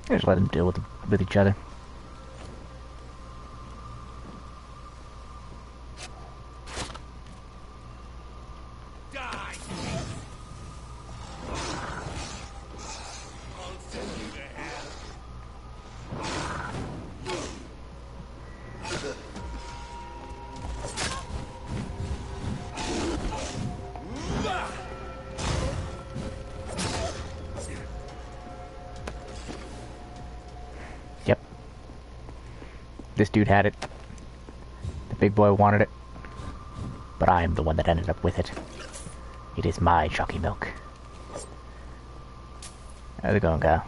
Just let them deal with each other. Yep. This dude had it. The big boy wanted it. But I am the one that ended up with it. It is my chalky milk. How's it going, Kyle?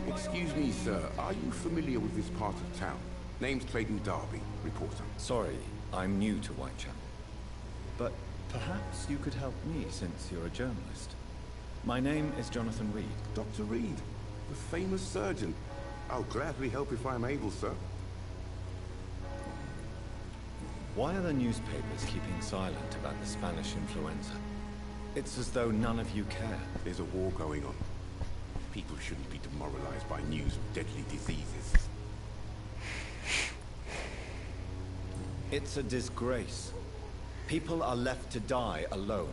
Excuse me, sir. Are you familiar with this part of town? Name's Clayton Darby, reporter. Sorry, I'm new to Whitechapel. But perhaps you could help me since you're a journalist. My name is Jonathan Reed. Dr. Reed, the famous surgeon. I'll gladly help if I'm able, sir. Why are the newspapers keeping silent about the Spanish influenza? It's as though none of you care. There's a war going on. People shouldn't be demoralized by news of deadly diseases. It's a disgrace. People are left to die alone.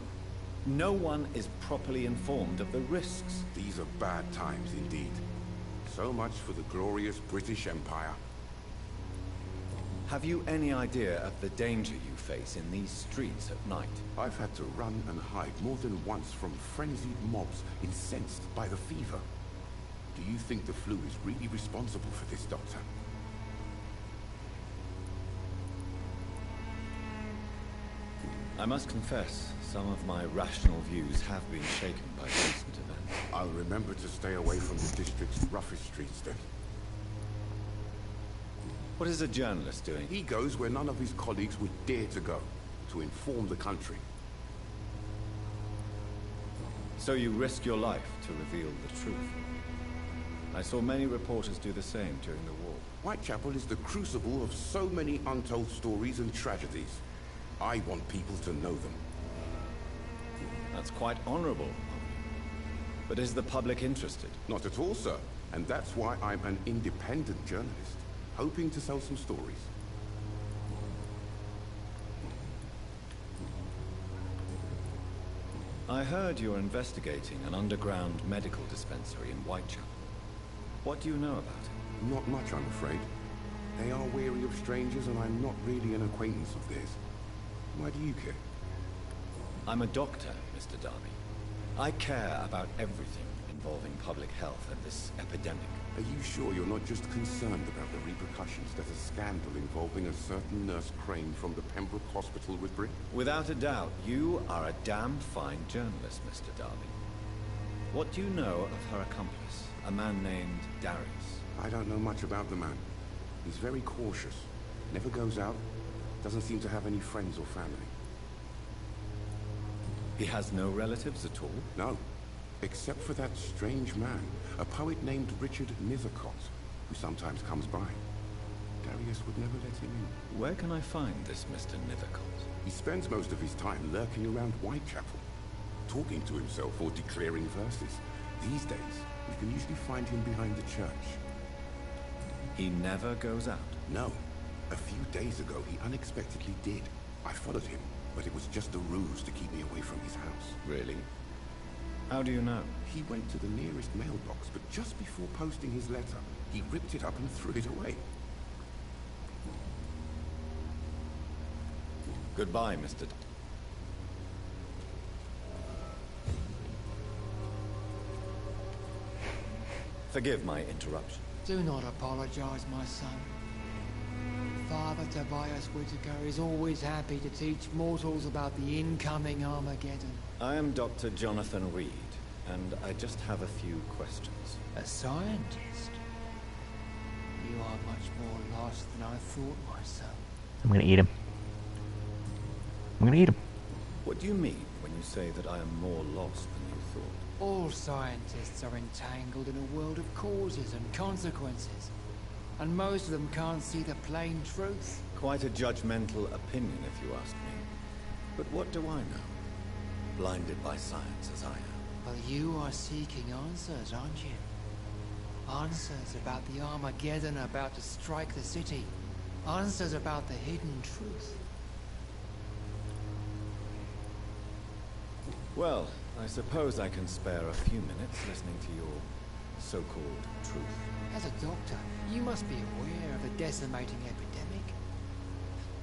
No one is properly informed of the risks. These are bad times indeed. So much for the glorious British Empire. Have you any idea of the danger you face in these streets at night? I've had to run and hide more than once from frenzied mobs incensed by the fever. Do you think the flu is really responsible for this, Doctor? I must confess, some of my rational views have been shaken by recent events. I'll remember to stay away from the district's roughest streets then. What is a journalist doing? He goes where none of his colleagues would dare to go, to inform the country. So you risk your life to reveal the truth. I saw many reporters do the same during the war. Whitechapel is the crucible of so many untold stories and tragedies. I want people to know them. That's quite honorable. But is the public interested? Not at all, sir. And that's why I'm an independent journalist, hoping to sell some stories. I heard you're investigating an underground medical dispensary in Whitechapel. What do you know about it? Not much, I'm afraid. They are wary of strangers, and I'm not really an acquaintance of theirs. Why do you care? I'm a doctor, Mr. Darby. I care about everything involving public health and this epidemic. Are you sure you're not just concerned about the repercussions that a scandal involving a certain Nurse Crane from the Pembroke Hospital would bring? Without a doubt, you are a damn fine journalist, Mr. Darby. What do you know of her accomplice, a man named Darius? I don't know much about the man. He's very cautious. Never goes out. Doesn't seem to have any friends or family. He has no relatives at all? No. Except for that strange man, a poet named Richard Nethercott, who sometimes comes by. Darius would never let him in. Where can I find this Mr. Nethercott? He spends most of his time lurking around Whitechapel, talking to himself or declaring verses. These days, you can usually find him behind the church. He never goes out? No. A few days ago, he unexpectedly did. I followed him, but it was just a ruse to keep me away from his house. Really? How do you know? He went to the nearest mailbox, but just before posting his letter, he ripped it up and threw it away. Goodbye, Mr. Forgive my interruption. Do not apologize, my son. Father Tobias Whitaker is always happy to teach mortals about the incoming Armageddon. I am Dr. Jonathan Reed, and I just have a few questions. A scientist? You are much more lost than I thought, my son. I'm gonna eat him. I'm gonna eat him. What do you mean when you say that I am more lost than you thought? All scientists are entangled in a world of causes and consequences, and most of them can't see the plain truth. Quite a judgmental opinion, if you ask me. But what do I know? Blinded by science as I am. Well, you are seeking answers, aren't you? Answers about the Armageddon about to strike the city. Answers about the hidden truth. Well, I suppose I can spare a few minutes listening to your so-called truth. As a doctor, you must be aware of the decimating epidemic.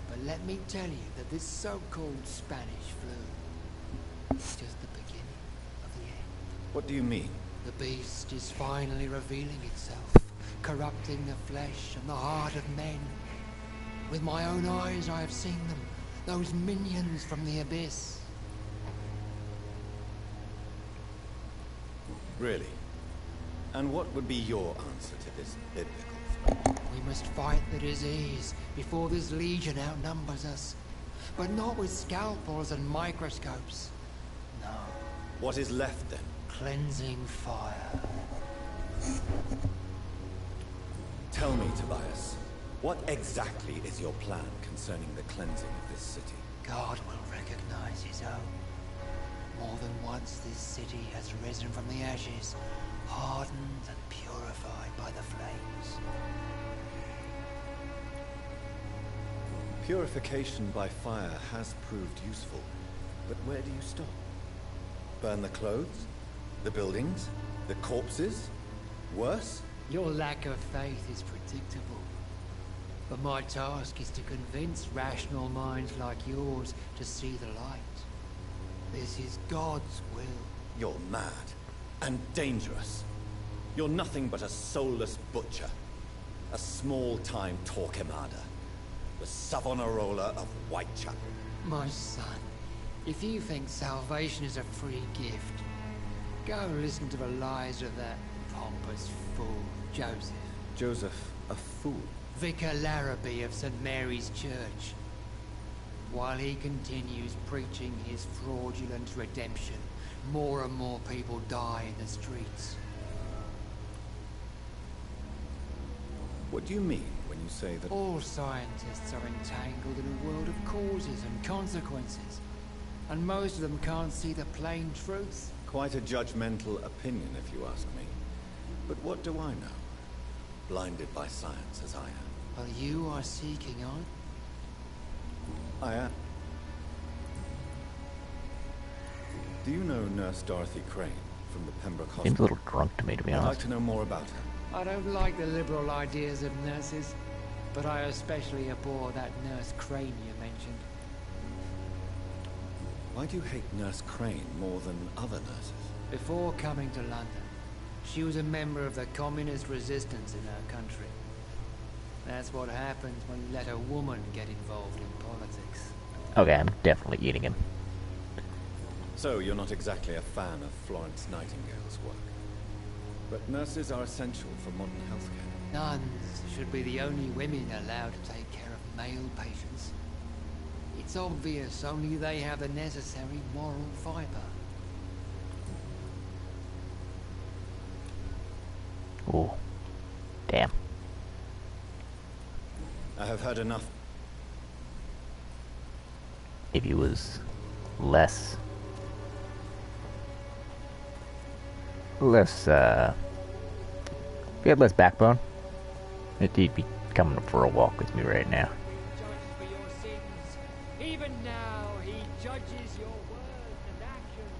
But let me tell you that this so-called Spanish flu is just the beginning of the end. What do you mean? The beast is finally revealing itself, corrupting the flesh and the heart of men. With my own eyes I have seen them, those minions from the abyss. Really? And what would be your answer to this biblical threat? We must fight the disease before this legion outnumbers us. But not with scalpels and microscopes. No. What is left then? Cleansing fire. Tell me, Tobias, what exactly is your plan concerning the cleansing of this city? God will recognize his own. More than once this city has risen from the ashes, hardened and purified by the flames. Purification by fire has proved useful, but where do you stop? Burn the clothes? The buildings? The corpses? Worse? Your lack of faith is predictable. But my task is to convince rational minds like yours to see the light. This is God's will. You're mad. And dangerous. You're nothing but a soulless butcher. A small-time Torquemada. The Savonarola of Whitechapel. My son, if you think salvation is a free gift, go listen to the lies of that pompous fool, Joseph. Joseph, a fool? Vicar Larrabee of St. Mary's Church. While he continues preaching his fraudulent redemption, more and more people die in the streets. What do you mean when you say that... All scientists are entangled in a world of causes and consequences, and most of them can't see the plain truth. Quite a judgmental opinion, if you ask me. But what do I know? Blinded by science as I am. Well, you are seeking on. I am. Do you know Nurse Dorothy Crane from the Pembroke Hospital? Seems a little drunk to me, to be I'd like honest. to know more about her. I don't like the liberal ideas of nurses, but I especially abhor that Nurse Crane you mentioned. Why do you hate Nurse Crane more than other nurses? Before coming to London, she was a member of the communist resistance in her country. That's what happens when you let a woman get involved in politics. Okay, I'm definitely eating him. So, you're not exactly a fan of Florence Nightingale's work. But nurses are essential for modern healthcare. Nuns should be the only women allowed to take care of male patients. It's obvious only they have the necessary moral fiber. Ooh. Damn. I have heard enough. If he was less... if he had less backbone, he'd be coming for a walk with me right now. Judged for your sins. Even now, he judges your words and actions.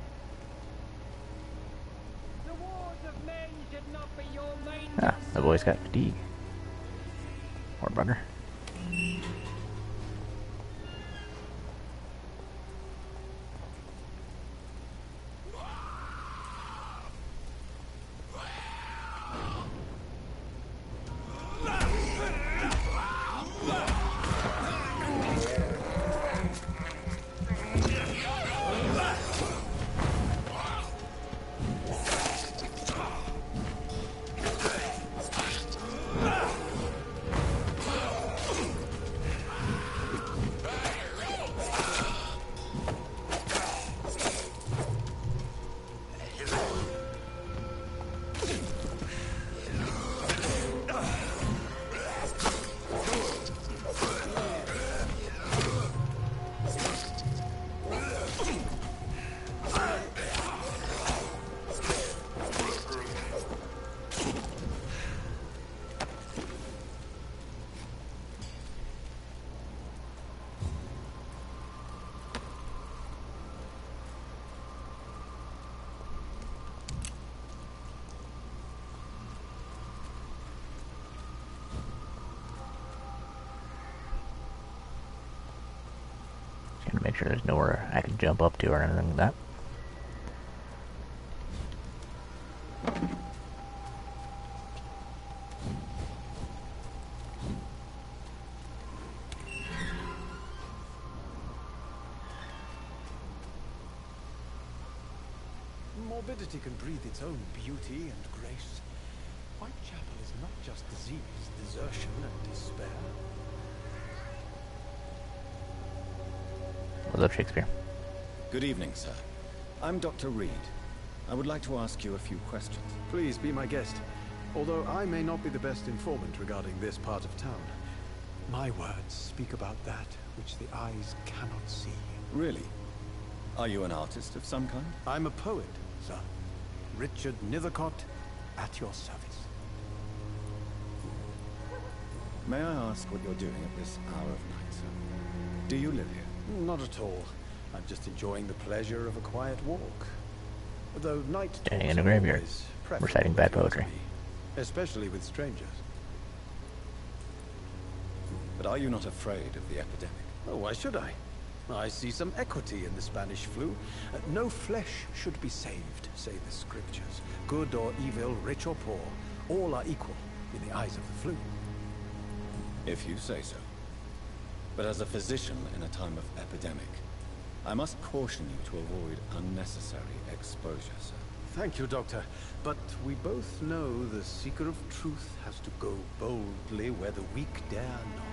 The wars of men should not be your main Ah, the boy's got fatigue. Or bugger. Make sure there's nowhere I can jump up to or anything like that. Morbidity can breathe its own beauty and grace. Whitechapel is not just disease, desertion, and despair. What's up, Shakespeare? Good evening, sir. I'm Dr. Reed. I would like to ask you a few questions. Please be my guest. Although I may not be the best informant regarding this part of town, my words speak about that which the eyes cannot see. Really? Are you an artist of some kind? I'm a poet, sir. Richard Nethercott, at your service. May I ask what you're doing at this hour of night, sir? Do you live here? Not at all. I'm just enjoying the pleasure of a quiet walk. Though night Standing talks in a are graveyard, always preferable, reciting bad if you ask poetry. me, especially with strangers. But are you not afraid of the epidemic? Oh, why should I? I see some equity in the Spanish flu. No flesh should be saved, say the scriptures. Good or evil, rich or poor, all are equal in the eyes of the flu. If you say so. But as a physician in a time of epidemic, I must caution you to avoid unnecessary exposure, sir. Thank you, Doctor. But we both know the seeker of truth has to go boldly where the weak dare not.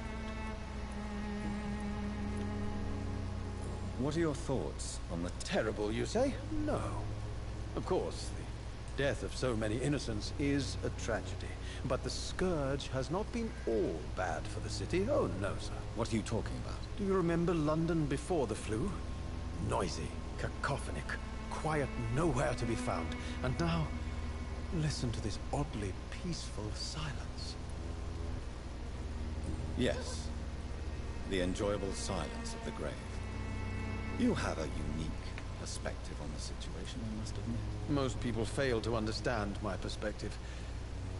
What are your thoughts on the... Terrible, you say? No. Of course, the death of so many innocents is a tragedy. But the scourge has not been all bad for the city. Oh, no, sir. What are you talking about? Do you remember London before the flu? Noisy, cacophonic, quiet nowhere to be found. And now, listen to this oddly peaceful silence. Yes. The enjoyable silence of the grave. You have a unique perspective on the situation, I must admit. Most people fail to understand my perspective.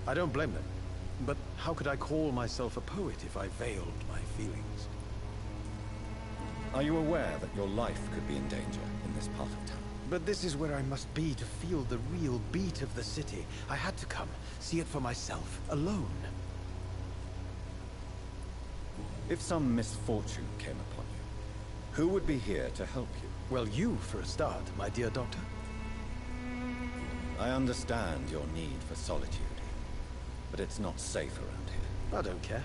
I don't blame them. But how could I call myself a poet if I veiled my feelings? Are you aware that your life could be in danger in this part of town? But this is where I must be to feel the real beat of the city. I had to come, see it for myself, alone. If some misfortune came upon you, who would be here to help you? Well, you for a start, my dear doctor. I understand your need for solitude, but it's not safe around here. I don't care.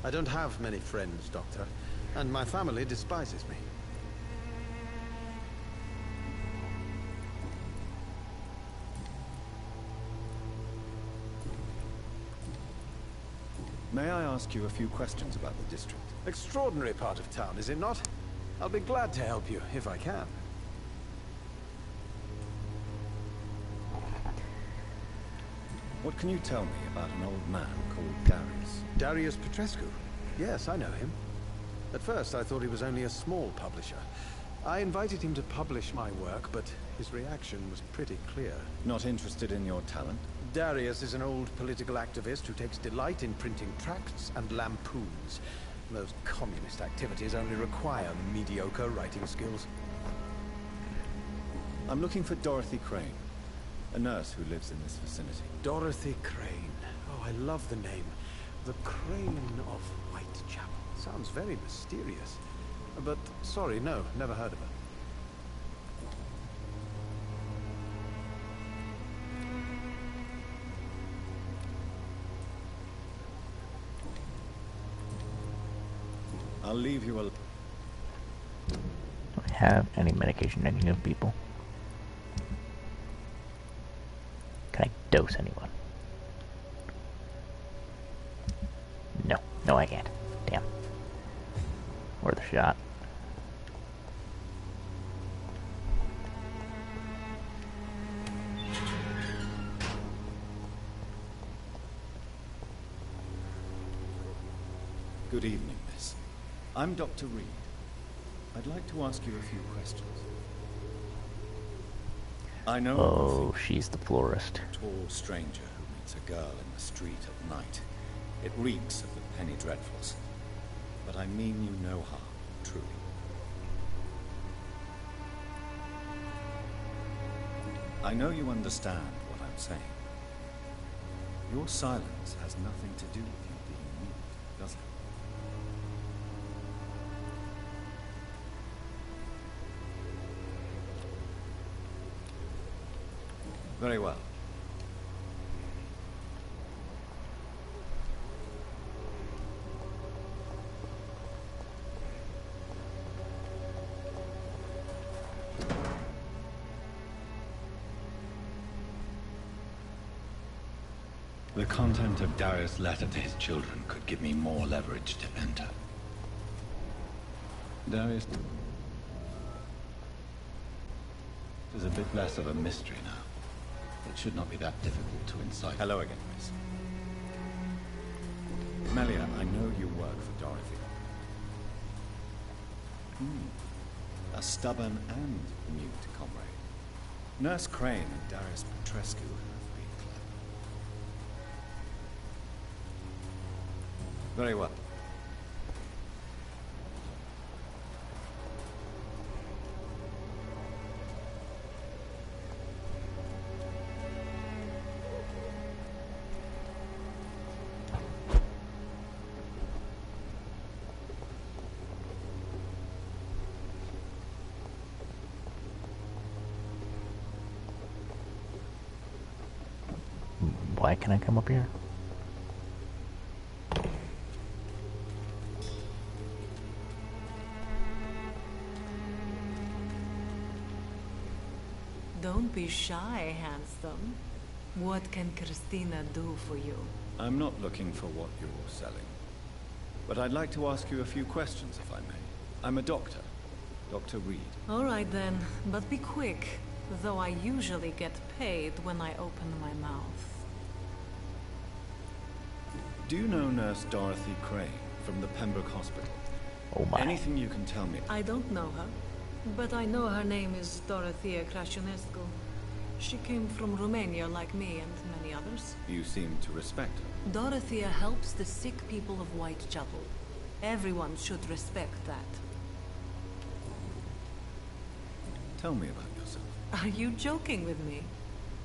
I don't have many friends, Doctor, and my family despises me. May I ask you a few questions about the district? Extraordinary part of town, is it not? I'll be glad to help you, if I can. What can you tell me about an old man called Darius? Darius Petrescu. Yes, I know him. At first, I thought he was only a small publisher. I invited him to publish my work, but his reaction was pretty clear. Not interested in your talent? Darius is an old political activist who takes delight in printing tracts and lampoons. Those communist activities only require mediocre writing skills. I'm looking for Dorothy Crane, a nurse who lives in this vicinity. Dorothy Crane. Oh, I love the name. The Crane of Whitechapel. Sounds very mysterious. But, sorry, no, never heard of her. I'll leave you alone. Do I have any medication I can give people? Can I dose anyone? No. No, I can't. Damn. Worth a shot. Good evening, miss. I'm Dr. Reed. I'd like to ask you a few questions. I know Oh, she's the florist. a tall stranger who meets a girl in the street at night. It reeks of the penny dreadfuls. But I mean you no harm, truly. I know you understand what I'm saying. Your silence has nothing to do with you being mute, does it? Very well. The content of Darius' letter to his children could give me more leverage to enter. Darius is a bit less of a mystery now. It should not be that difficult to incite. Hello again, Miss. Melia, I know you work for Dorothy. A stubborn and mute comrade. Nurse Crane and Darius Petrescu have been clever. Very well. Why can I come up here? Don't be shy, handsome. What can Christina do for you? I'm not looking for what you're selling. But I'd like to ask you a few questions, if I may. I'm a doctor. Dr. Reed. All right then, but be quick. Though I usually get paid when I open my mouth. Do you know Nurse Dorothy Crane from the Pembroke Hospital? Oh my. Anything you can tell me? I don't know her, but I know her name is Dorothea Crăciunescu. She came from Romania like me and many others. You seem to respect her. Dorothea helps the sick people of Whitechapel. Everyone should respect that. Tell me about yourself. Are you joking with me?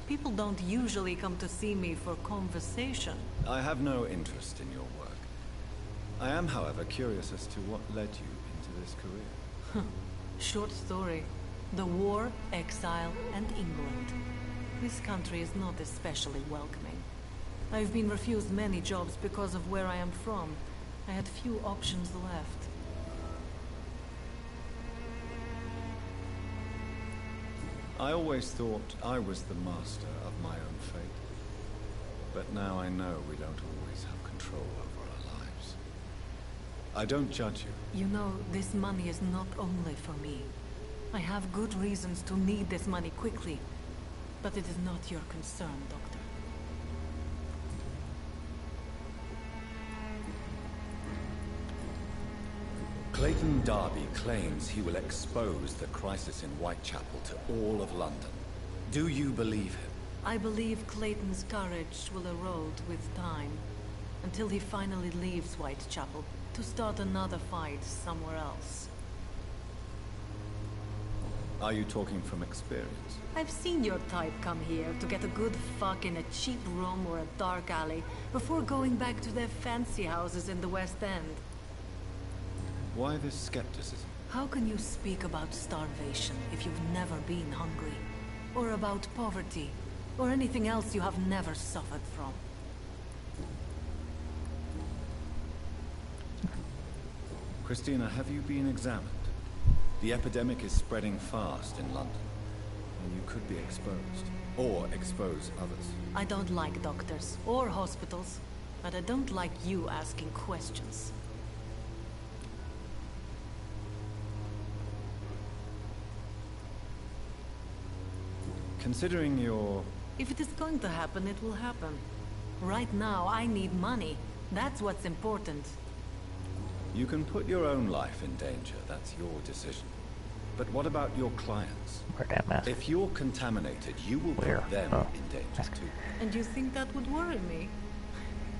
People don't usually come to see me for conversation. I have no interest in your work. I am, however, curious as to what led you into this career. Short story. The war, exile, and England. This country is not especially welcoming. I've been refused many jobs because of where I am from. I had few options left. I always thought I was the master of my own fate. But now I know we don't always have control over our lives. I don't judge you. You know, this money is not only for me. I have good reasons to need this money quickly. But it is not your concern, Doctor. Clayton Darby claims he will expose the crisis in Whitechapel to all of London. Do you believe him? I believe Clayton's courage will erode with time, until he finally leaves Whitechapel to start another fight somewhere else. Are you talking from experience? I've seen your type come here to get a good fuck in a cheap room or a dark alley before going back to their fancy houses in the West End. Why this skepticism? How can you speak about starvation if you've never been hungry? Or about poverty? Or anything else you have never suffered from? Christina, have you been examined? The epidemic is spreading fast in London, and you could be exposed. Or expose others. I don't like doctors or hospitals, but I don't like you asking questions. Considering your... If it is going to happen, it will happen. Right now, I need money. That's what's important. You can put your own life in danger, that's your decision. But what about your clients? Where'd that mask? If you're contaminated, you will Where? put them Oh. in danger Mask. too. And you think that would worry me?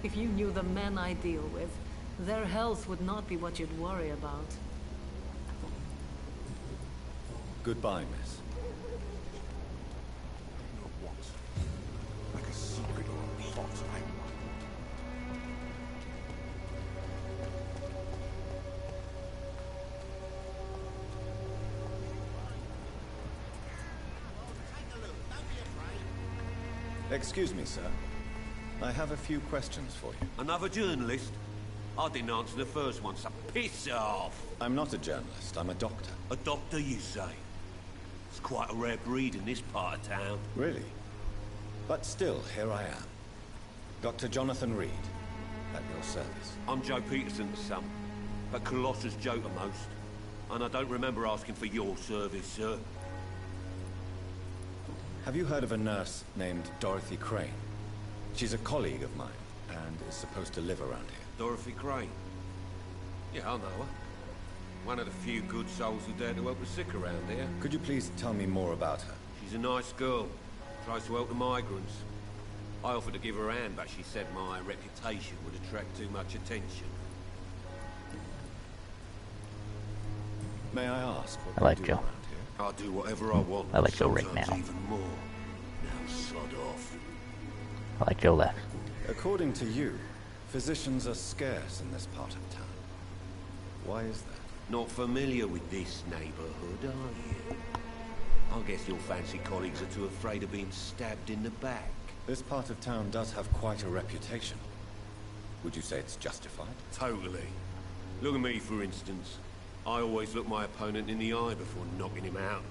If you knew the men I deal with, their health would not be what you'd worry about. Goodbye, miss. Excuse me, sir. I have a few questions for you. Another journalist? I didn't answer the first one, so piss off! I'm not a journalist, I'm a doctor. A doctor, you say? It's quite a rare breed in this part of town. Really? But still, here I am. Dr. Jonathan Reed, at your service. I'm Joe Peterson's son, but Colossus Joe to most. And I don't remember asking for your service, sir. Have you heard of a nurse named Dorothy Crane? She's a colleague of mine, and is supposed to live around here. Dorothy Crane? Yeah, I know her. One of the few good souls who dare to help the sick around here. Could you please tell me more about her? She's a nice girl. Tries to help the migrants. I offered to give her a hand, but she said my reputation would attract too much attention. May I ask what I like you do Joe. around here? I'll do whatever I want. I like Joe right sometimes now. even more. Now sod off. I like Joe left. According to you, physicians are scarce in this part of town. Why is that? Not familiar with this neighborhood, are you? I guess your fancy colleagues are too afraid of being stabbed in the back. This part of town does have quite a reputation. Would you say it's justified? Totally. Look at me, for instance. I always look my opponent in the eye before knocking him out.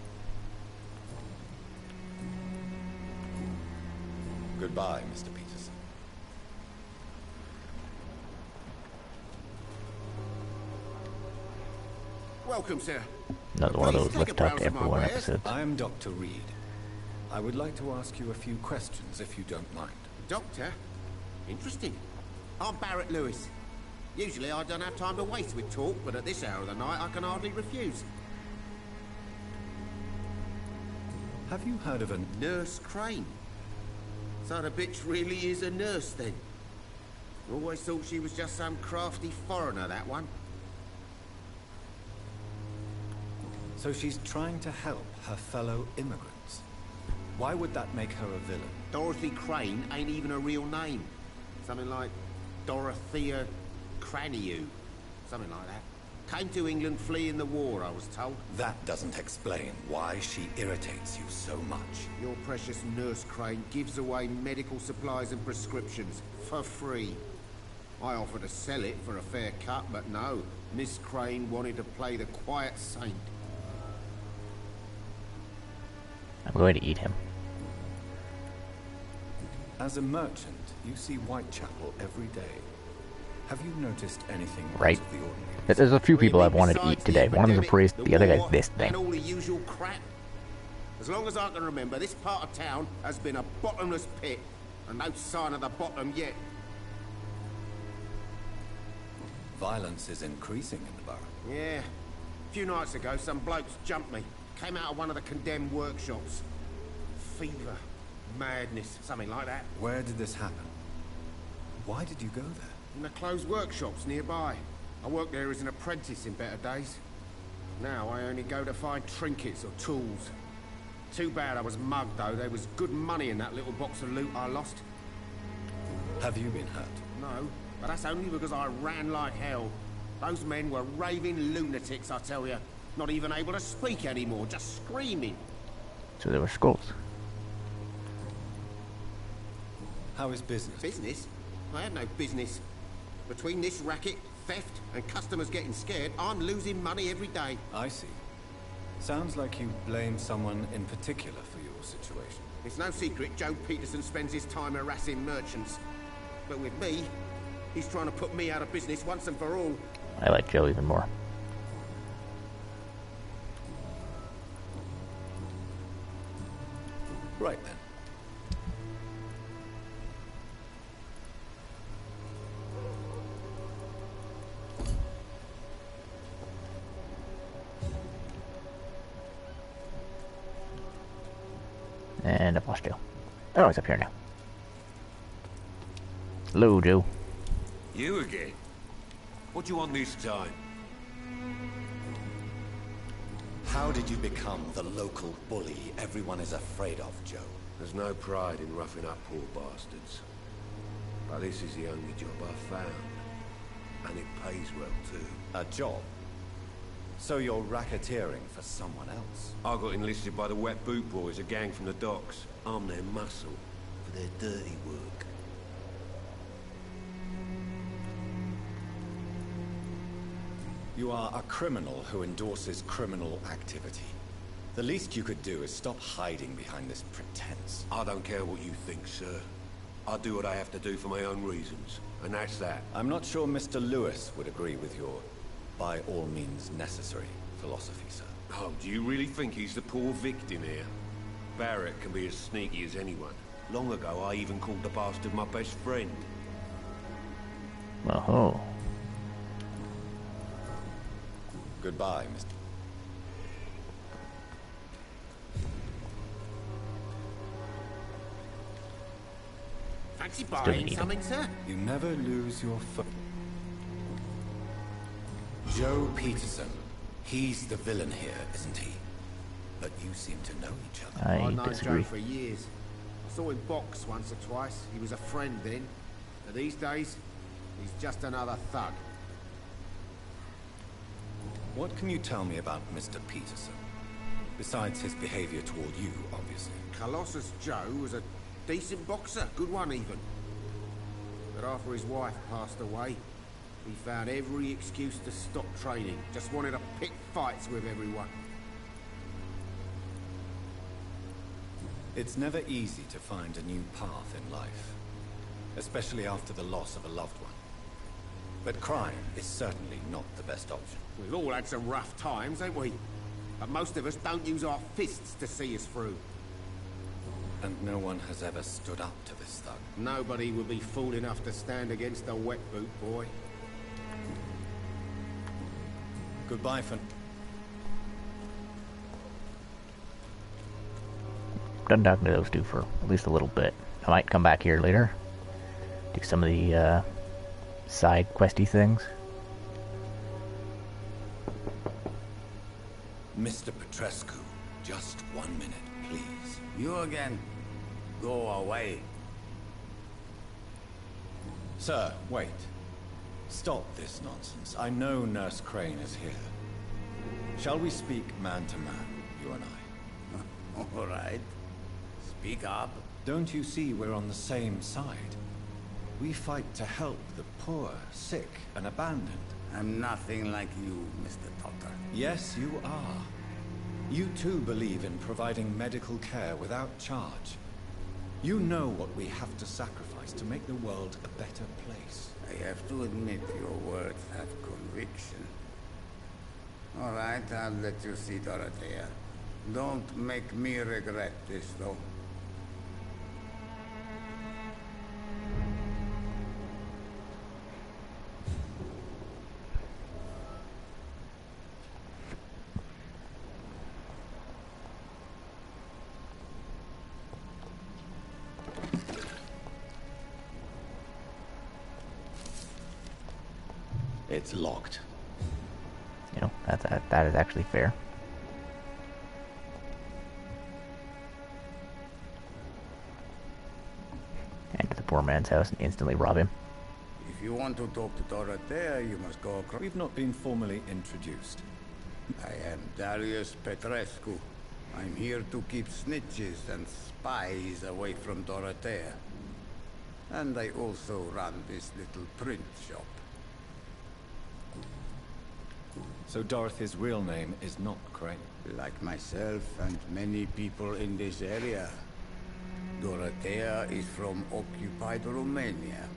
Goodbye, Mr. Peterson. Welcome, sir. Another one of Please those take let's a talk to browse of my everyone wares. episodes. I am Dr. Reed. I would like to ask you a few questions, if you don't mind. Doctor? Interesting. I'm Barrett Lewis. Usually I don't have time to waste with talk, but at this hour of the night I can hardly refuse. Have you heard of a... Nurse Crane. So the bitch really is a nurse, then? Always thought she was just some crafty foreigner, that one. So she's trying to help her fellow immigrants. Why would that make her a villain? Dorothy Crane ain't even a real name. Something like Dorothea Craniu. Something like that. Came to England fleeing the war, I was told. That doesn't explain why she irritates you so much. Your precious Nurse Crane gives away medical supplies and prescriptions for free. I offered to sell it for a fair cut, but no. Miss Crane wanted to play the quiet saint. I'm going to eat him. As a merchant, you see Whitechapel every day. Have you noticed anything Right. out of the ordinary? There's a few people I've wanted to eat Besides the today. One of them's a epidemic, priest, the other war, guy's this thing. and all the usual crap. As long as I can remember, this part of town has been a bottomless pit, and no sign of the bottom yet. Violence is increasing in the borough. Yeah. A few nights ago, some blokes jumped me. Came out of one of the condemned workshops. Fever, madness, something like that. Where did this happen? Why did you go there? In the closed workshops nearby. I worked there as an apprentice in better days. Now I only go to find trinkets or tools. Too bad I was mugged, though. There was good money in that little box of loot I lost. Have you been hurt? No, but that's only because I ran like hell. Those men were raving lunatics, I tell you. Not even able to speak anymore, just screaming. So there were skulls. How is business? Business? I had no business. Between this racket, theft, and customers getting scared, I'm losing money every day. I see. Sounds like you blame someone in particular for your situation. It's no secret Joe Peterson spends his time harassing merchants. But with me, he's trying to put me out of business once and for all. I like Joe even more. Right then. And I've lost Joe. Oh, he's up here now. Hello, Joe. You again? What do you want this time? How did you become the local bully everyone is afraid of, Joe? There's no pride in roughing up poor bastards. But this is the only job I've found. And it pays well, too. A job? So you're racketeering for someone else? I got enlisted by the Wet Boot Boys, a gang from the docks. I'm their muscle. for their dirty work. You are a criminal who endorses criminal activity. The least you could do is stop hiding behind this pretense. I don't care what you think, sir. I do what I have to do for my own reasons, and that's that. I'm not sure Mr. Lewis would agree with your by all means necessary philosophy, sir. Oh, do you really think he's the poor victim here? Barrett can be as sneaky as anyone. Long ago, I even called the bastard my best friend. Oh. Goodbye, Mr. Fancy Still buying need it. something, sir? You never lose your Joe Peterson. He's the villain here, isn't he? But you seem to know each other. I I've known disagree. Joe for years. I saw him box once or twice. He was a friend then. But these days, he's just another thug. What can you tell me about Mr. Peterson? Besides his behavior toward you, obviously. Colossus Joe was a decent boxer, good one even. But after his wife passed away, he found every excuse to stop training. Just wanted to pick fights with everyone. It's never easy to find a new path in life, especially after the loss of a loved one. But crime is certainly not the best option. We've all had some rough times, ain't we? But most of us don't use our fists to see us through. And no one has ever stood up to this thug. Nobody would be fool enough to stand against a wet boot boy. Goodbye for... Done talking to those two for at least a little bit. I might come back here later. Do some of the side questy things. Mr. Petrescu, just 1 minute, please. You again? Go away. Sir, wait. Stop this nonsense. I know Nurse Crane is here. Shall we speak man to man, you and I? All right. Speak up. Don't you see we're on the same side? We fight to help the poor, sick, and abandoned. I'm nothing like you, Mr. Doctor. Yes, you are. You too believe in providing medical care without charge. You know what we have to sacrifice to make the world a better place. I have to admit your words have conviction. All right, I'll let you see Dorothea. Don't make me regret this, though. It's locked. You know, that is actually fair. Enter the poor man's house and instantly rob him. If you want to talk to Dorothea, you must go across. We've not been formally introduced. I am Darius Petrescu. I'm here to keep snitches and spies away from Dorothea. And I also run this little print shop. So Dorothy's real name is not Crane. Like myself and many people in this area, Dorothea is from occupied Romania.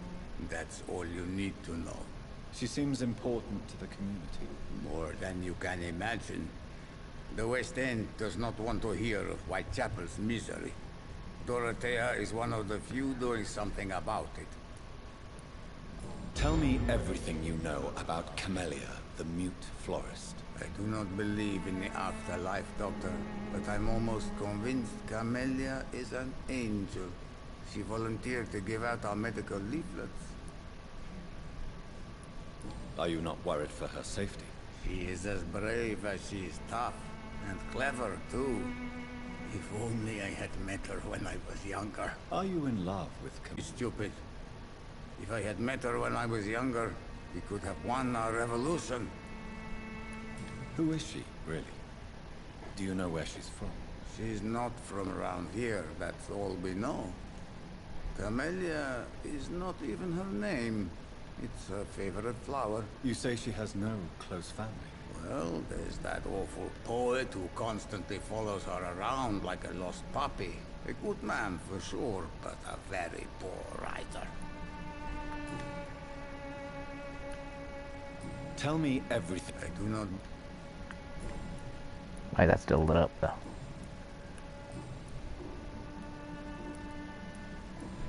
That's all you need to know. She seems important to the community. More than you can imagine. The West End does not want to hear of Whitechapel's misery. Dorothea is one of the few doing something about it. Tell me everything you know about Camellia, the mute florist. I do not believe in the afterlife, Doctor, but I'm almost convinced Camellia is an angel. She volunteered to give out our medical leaflets. Are you not worried for her safety? She is as brave as she is tough, and clever, too. If only I had met her when I was younger. Are you in love with Camellia? Stupid. If I had met her when I was younger, we could have won our revolution. Who is she, really? Do you know where she's from? She's not from around here, that's all we know. Camellia is not even her name. It's her favorite flower. You say she has no close family? Well, there's that awful poet who constantly follows her around like a lost puppy. A good man for sure, but a very poor writer. Tell me everything. I do not... Why is that still lit up, though?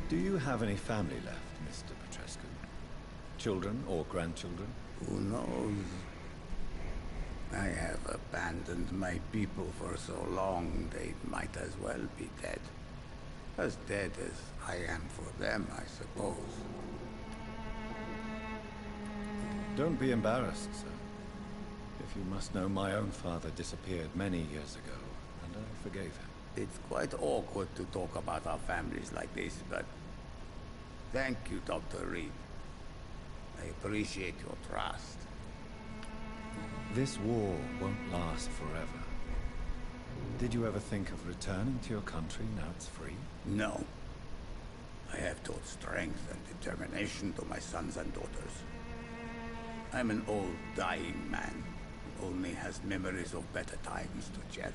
Do you have any family left, Mr. Petrescu? Children or grandchildren? Who knows? I have abandoned my people for so long, they might as well be dead. As dead as I am for them, I suppose. Don't be embarrassed, sir. If you must know, my own father disappeared many years ago, and I forgave him. It's quite awkward to talk about our families like this, but... Thank you, Dr. Reed. I appreciate your trust. This war won't last forever. Did you ever think of returning to your country now it's free? No. I have taught strength and determination to my sons and daughters. I'm an old, dying man, who only has memories of better times to cherish.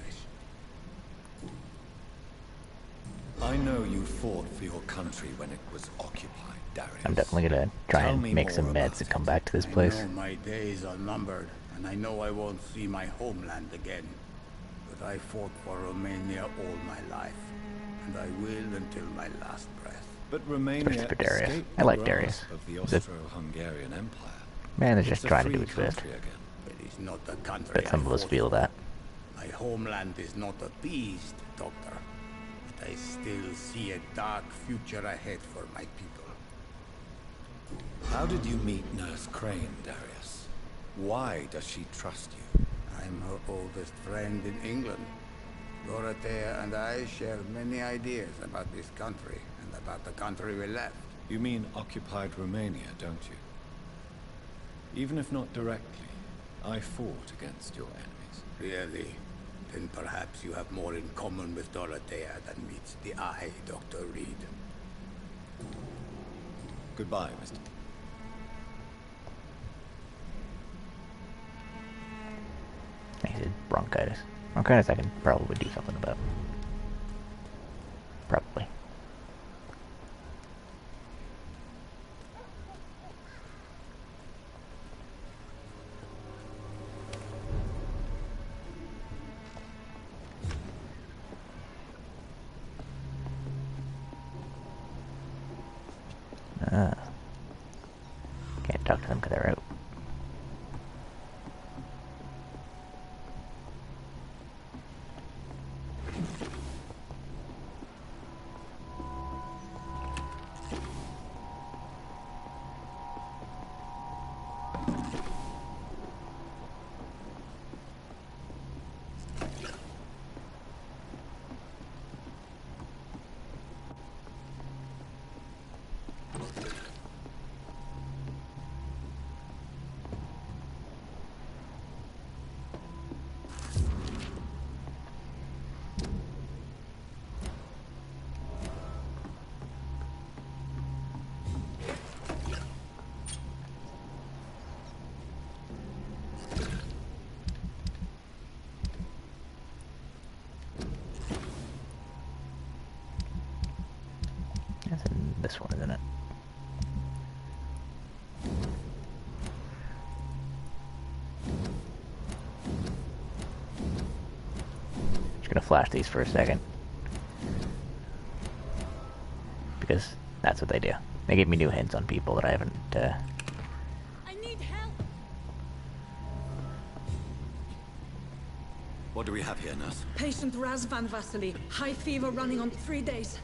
I know you fought for your country when it was occupied, Darius. I'm definitely gonna try Tell and me make more some about meds and it. come back to this place. I know my days are numbered, and I know I won't see my homeland again. But I fought for Romania all my life, and I will until my last breath. But Romania Christopher Darius. escaped I like the Darius. grasp of the He's a Austro-Hungarian Empire. man is It's just a trying to do free his best. country again. It is not the country But some I of us fought feel for. that. My homeland is not appeased, Doctor. But I still see a dark future ahead for my people. How did you meet Nurse Crane, Darius? Why does she trust you? I'm her oldest friend in England. Dorothea and I share many ideas about this country and about the country we left. You mean occupied Romania, don't you? Even if not directly, I fought against your enemies. Really? Then perhaps you have more in common with Dorothea than meets the eye, Dr. Reed. Goodbye, Mr. He said bronchitis. Bronchitis I can probably do something about. Probably. Can't talk to them because they're out. That's in this one, isn't it? Just gonna flash these for a second. Because that's what they do. They give me new hints on people that I haven't, I need help! What do we have here, nurse? Patient Razvan Vasily. High fever running on 3 days.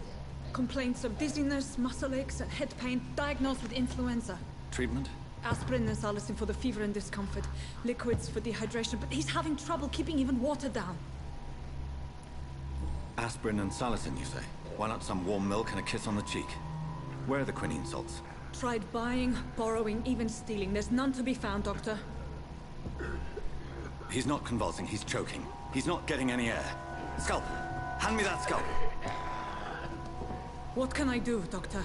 Complaints of dizziness, muscle aches, and head pain. Diagnosed with influenza. Treatment? Aspirin and salicin for the fever and discomfort. Liquids for dehydration, but he's having trouble keeping even water down. Aspirin and salicin, you say? Why not some warm milk and a kiss on the cheek? Where are the quinine salts? Tried buying, borrowing, even stealing. There's none to be found, Doctor. He's not convulsing, he's choking. He's not getting any air. Scalpel! Hand me that scalpel! What can I do, Doctor?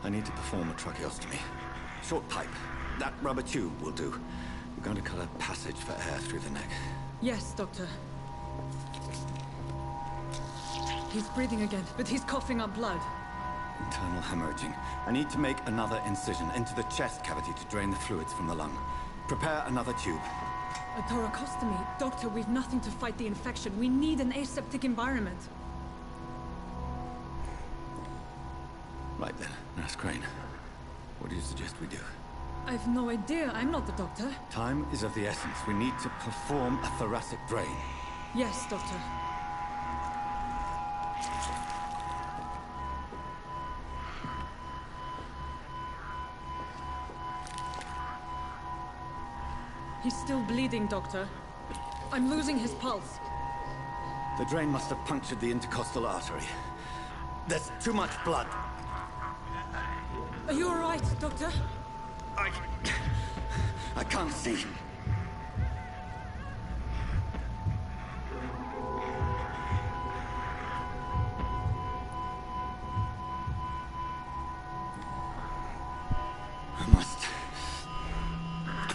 I need to perform a tracheostomy. Short pipe. That rubber tube will do. We're going to cut a passage for air through the neck. Yes, Doctor. He's breathing again, but he's coughing up blood. Internal hemorrhaging. I need to make another incision into the chest cavity to drain the fluids from the lung. Prepare another tube. A thoracostomy? Doctor, we've nothing to fight the infection. We need an aseptic environment. Right then, Nurse Crane. What do you suggest we do? I've no idea. I'm not the doctor. Time is of the essence. We need to perform a thoracic drain. Yes, Doctor. He's still bleeding, Doctor. I'm losing his pulse. The drain must have punctured the intercostal artery. There's too much blood. Are you all right, Doctor? I can't see. I must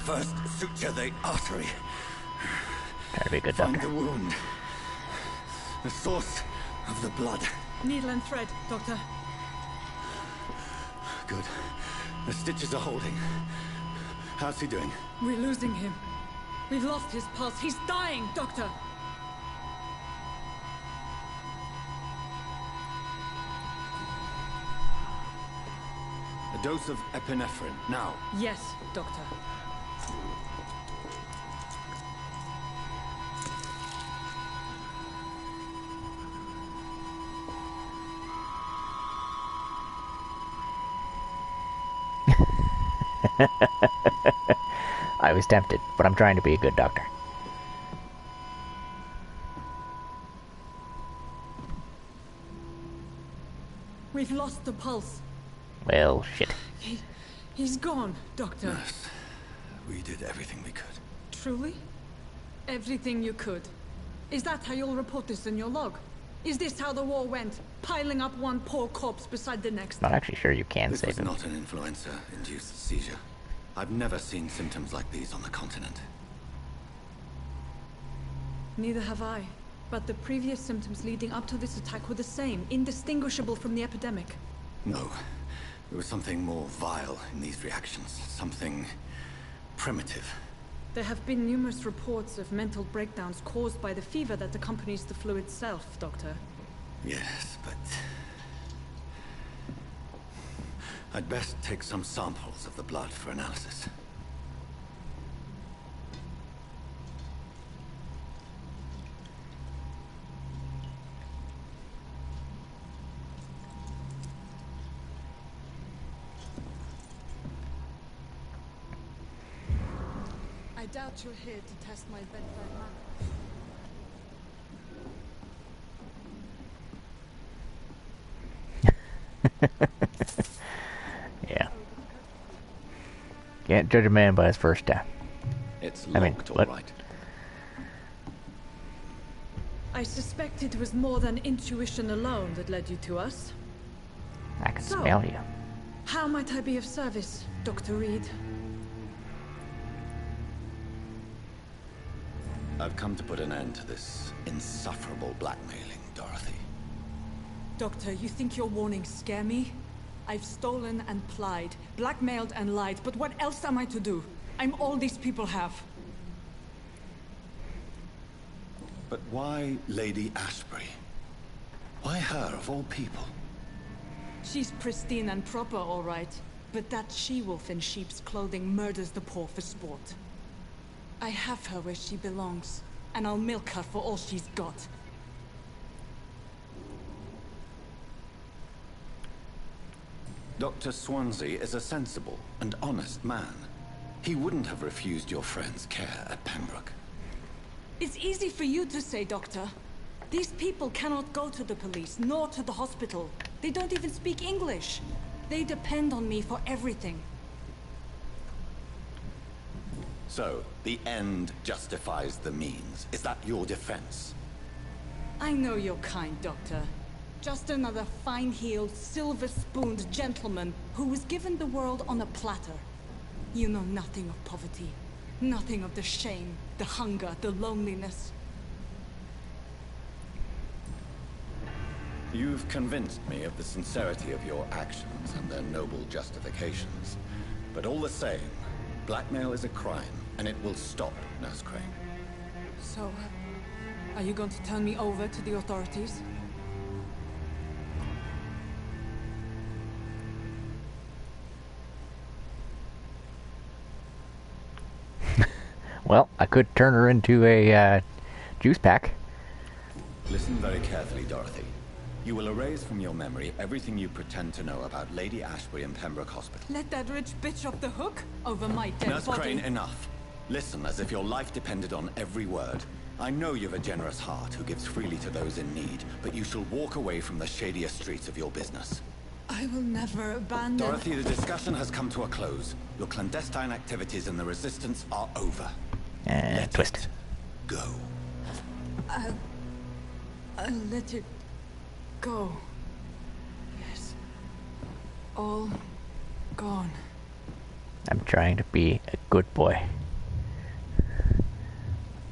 first suture the artery. Try to be a good Find doctor. the wound. The source of the blood. Needle and thread, Doctor. Good. The stitches are holding. How's he doing? We're losing him. We've lost his pulse. He's dying, Doctor. A dose of epinephrine, now. Yes, Doctor. I was tempted, but I'm trying to be a good doctor. We've lost the pulse. Well, shit. He's gone, Doctor. Nurse, we did everything we could. Truly? Everything you could. Is that how you'll report this in your log? Is this how the war went? Piling up one poor corpse beside the next? Not actually sure you can This save was him. not an influenza-induced seizure. I've never seen symptoms like these on the continent. Neither have I. But the previous symptoms leading up to this attack were the same, indistinguishable from the epidemic. No. There was something more vile in these reactions. Something primitive. There have been numerous reports of mental breakdowns caused by the fever that accompanies the flu itself, Doctor. Yes, but... I'd best take some samples of the blood for analysis. I doubt you're here to test my bedside manner. Yeah. Can't judge a man by his first time. It's I mean, locked, what? all right. I suspect it was more than intuition alone that led you to us. I can So- smell you. How might I be of service, Dr. Reed? I've come to put an end to this insufferable blackmailing, Dorothy. Doctor, you think your warnings scare me? I've stolen and plied, blackmailed and lied, but what else am I to do? I'm all these people have. But why Lady Ashbury? Why her, of all people? She's pristine and proper, all right. But that she-wolf in sheep's clothing murders the poor for sport. I have her where she belongs, and I'll milk her for all she's got. Dr. Swansea is a sensible and honest man. He wouldn't have refused your friend's care at Pembroke. It's easy for you to say, Doctor. These people cannot go to the police, nor to the hospital. They don't even speak English. They depend on me for everything. So, the end justifies the means. Is that your defense? I know you're kind, Doctor. Just another fine-heeled, silver-spooned gentleman who was given the world on a platter. You know nothing of poverty. Nothing of the shame, the hunger, the loneliness. You've convinced me of the sincerity of your actions and their noble justifications. But all the same, blackmail is a crime, and it will stop, Nurse Crane. So, are you going to turn me over to the authorities? Well, I could turn her into a juice pack. Listen very carefully, Dorothy. You will erase from your memory everything you pretend to know about Lady Ashbury and Pembroke Hospital. Let that rich bitch off the hook over my dead Nurse body. Crane, enough. Listen as if your life depended on every word. I know you've a generous heart who gives freely to those in need, but you shall walk away from the shadier streets of your business. I will never abandon... Dorothy, the discussion has come to a close. Your clandestine activities in the Resistance are over. And twist. Go. I'll let it go. Yes. All gone. I'm trying to be a good boy.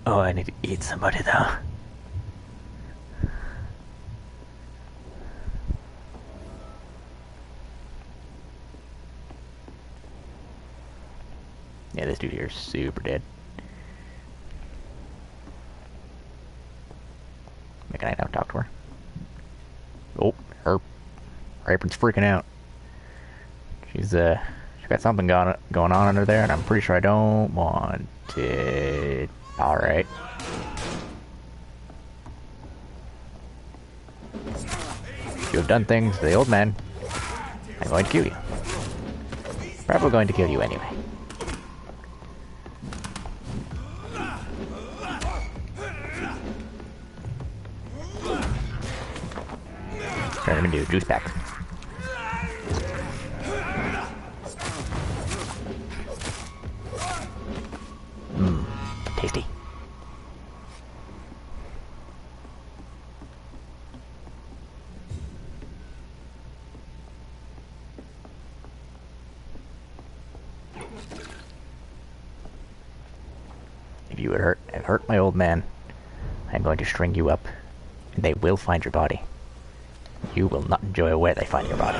Oh, I need to eat somebody though. Yeah, this dude here is super dead. Can I now talk to her? Oh, her apron's freaking out. She's got something going on under there, and I'm pretty sure I don't want it. All right. You have done things to the old man. I'm going to kill you. Probably going to kill you anyway. Turn him into a juice pack. Mmm, tasty. If you would have hurt my old man, I'm going to string you up, and they will find your body. You will not enjoy where they find your body.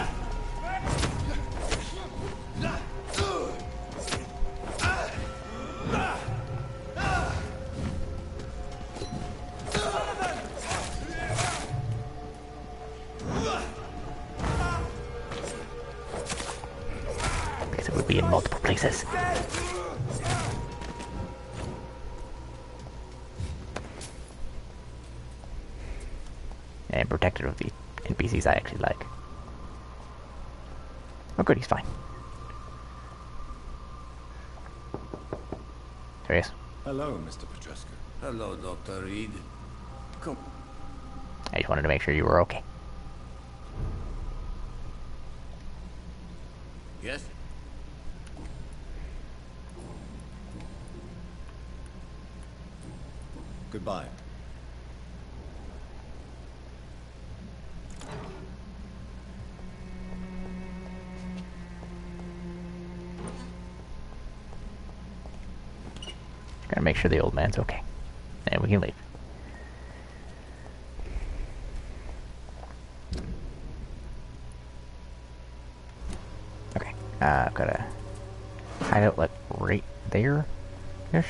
Because it would be in multiple places. And protected of the NPCs I actually like. Oh good, he's fine. There he is. Hello, Mr. Petrescu. Hello, Dr. Reed. Come. I just wanted to make sure you were okay. Yes? Goodbye. Gotta make sure the old man's okay. And we can leave. Okay. I've got a hideout like right there. Ish.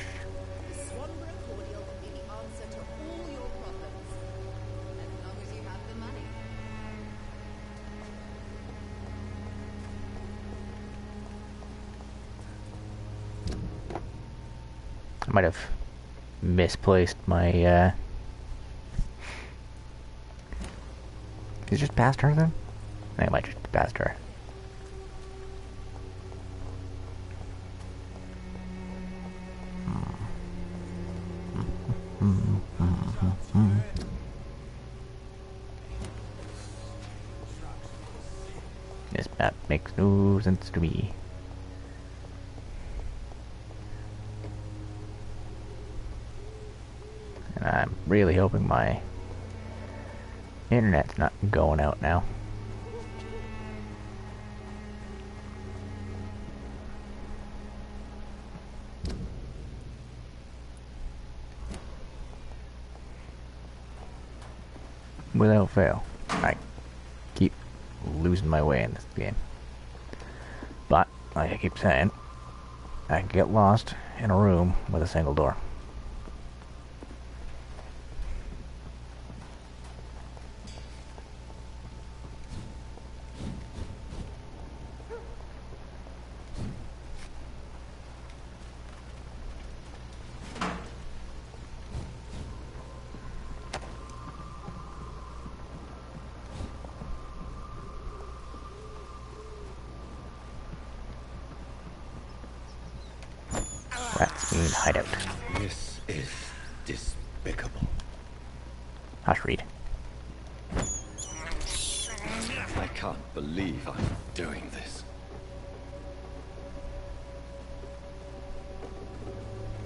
I might have misplaced my, Is it just past her then? I think it might just be past her. This map makes no sense to me. And I'm really hoping my internet's not going out now. Without fail. I keep losing my way in this game. But, like I keep saying, I can get lost in a room with a single door. Rats mean hideout. This is despicable. Hush, Reed. I can't believe I'm doing this.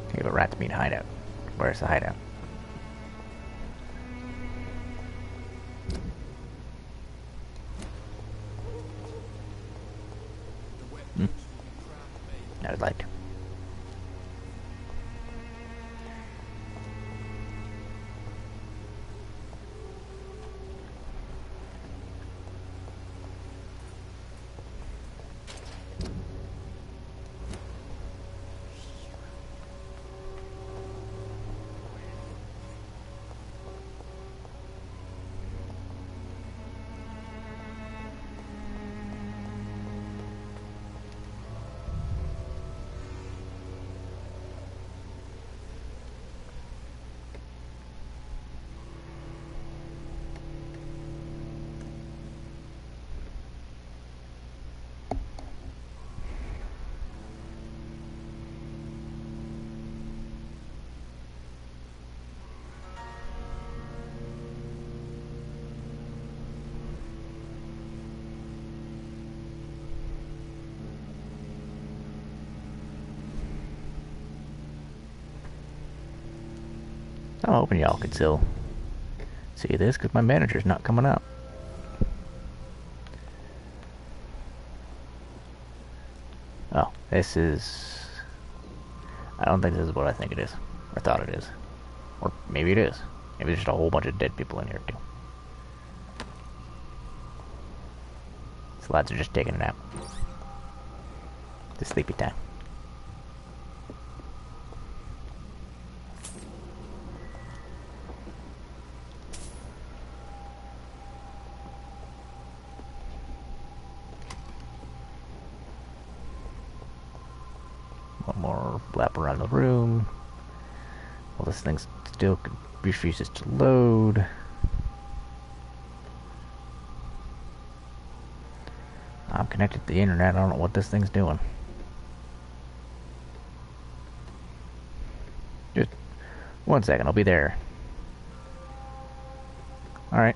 Okay, but rats mean hideout. Where's the hideout? I would like to. I'm hoping y'all could still see this, because my manager's not coming up. Oh, this is... I don't think this is what I think it is. Or thought it is. Or maybe it is. Maybe there's just a whole bunch of dead people in here, too. These lads are just taking a nap. It's sleepy time. One more lap around the room. Well, this thing still refuses to load. I'm connected to the internet. I don't know what this thing's doing. Just 1 second. I'll be there. Alright.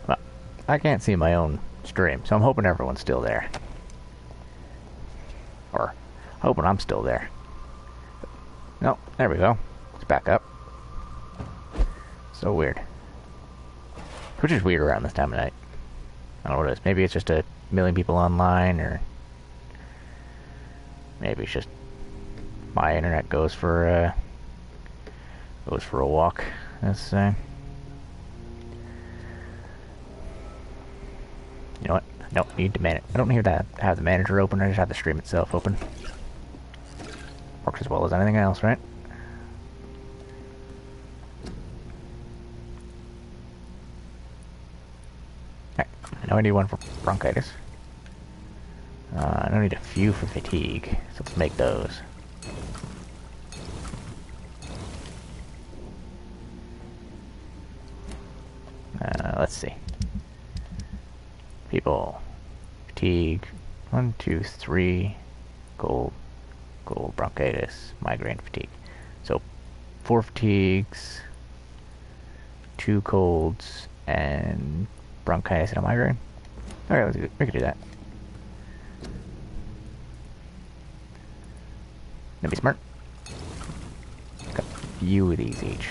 Well, I can't see my own stream, so I'm hoping everyone's still there. Or hoping I'm still there. No, there we go. It's back up. So weird. Which is weird around this time of night. I don't know what it is. Maybe it's just a million people online, or maybe it's just my internet goes for a walk. Let's say. You know what? I don't need to manage. I don't need to have the manager open. I just have the stream itself open. Works as well as anything else, right? Alright, I know I need one for bronchitis. I don't need a few for fatigue, so let's make those. Let's see. People. Fatigue. 1, 2, 3. Gold bronchitis. Migraine fatigue. So 4 fatigues, 2 colds, and bronchitis and a migraine. Alright, we can do that. That'd be smart. Got a few of these each.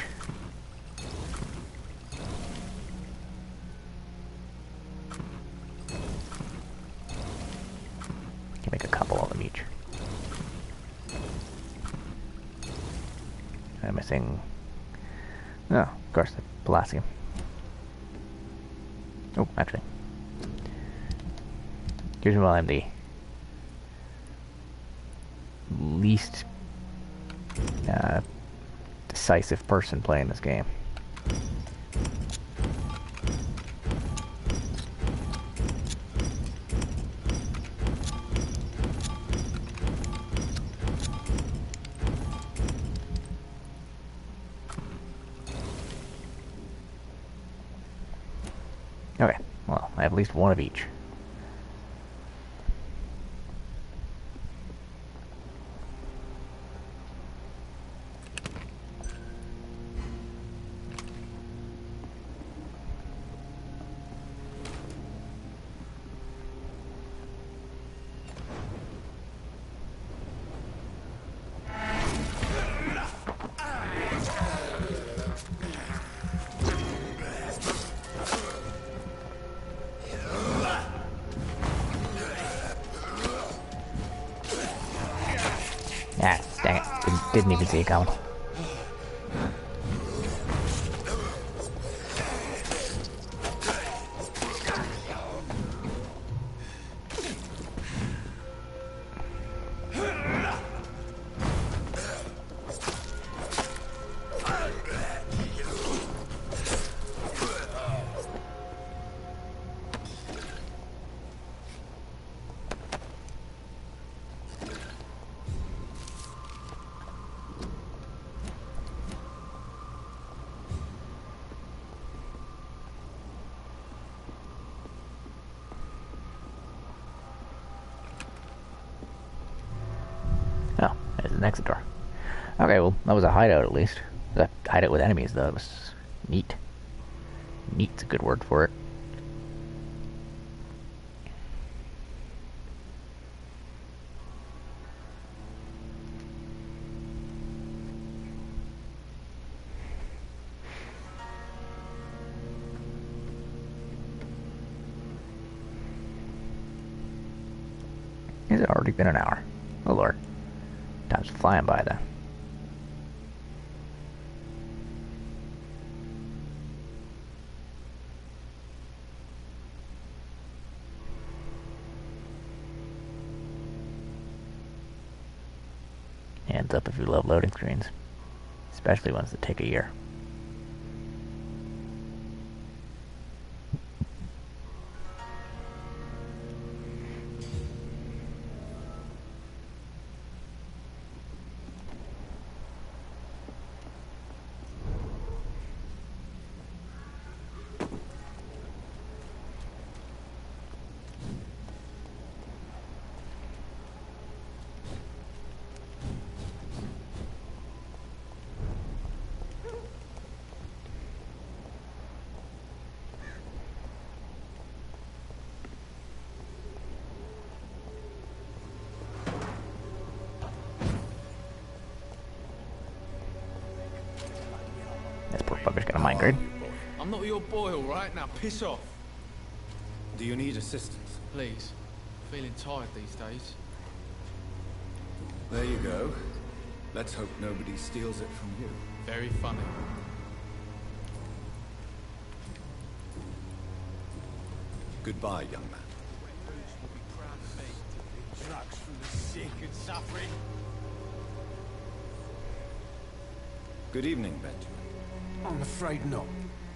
Can make a couple of them each. I'm missing. Oh, of course, the Palladium. Oh, actually. Here's while I'm the least decisive person playing this game. Okay, well, I have at least one of each. Ah, dang it. Didn't even see it coming. Oh, there's an exit door. Okay, well, that was a hideout at least. That hideout with enemies, though, was neat. Neat's a good word for it. Has it already been an hour? Oh lord. Time's flying by then. Hands up if you love loading screens. Especially ones that take a year. This poor fucker's got a migraine. I'm not your boy, all right? Now piss off. Do you need assistance? Please. Feeling tired these days. There you go. Let's hope nobody steals it from you. Very funny. Goodbye, young man. Drugs from the sick and suffering. Good evening, Benjamin. I'm afraid not.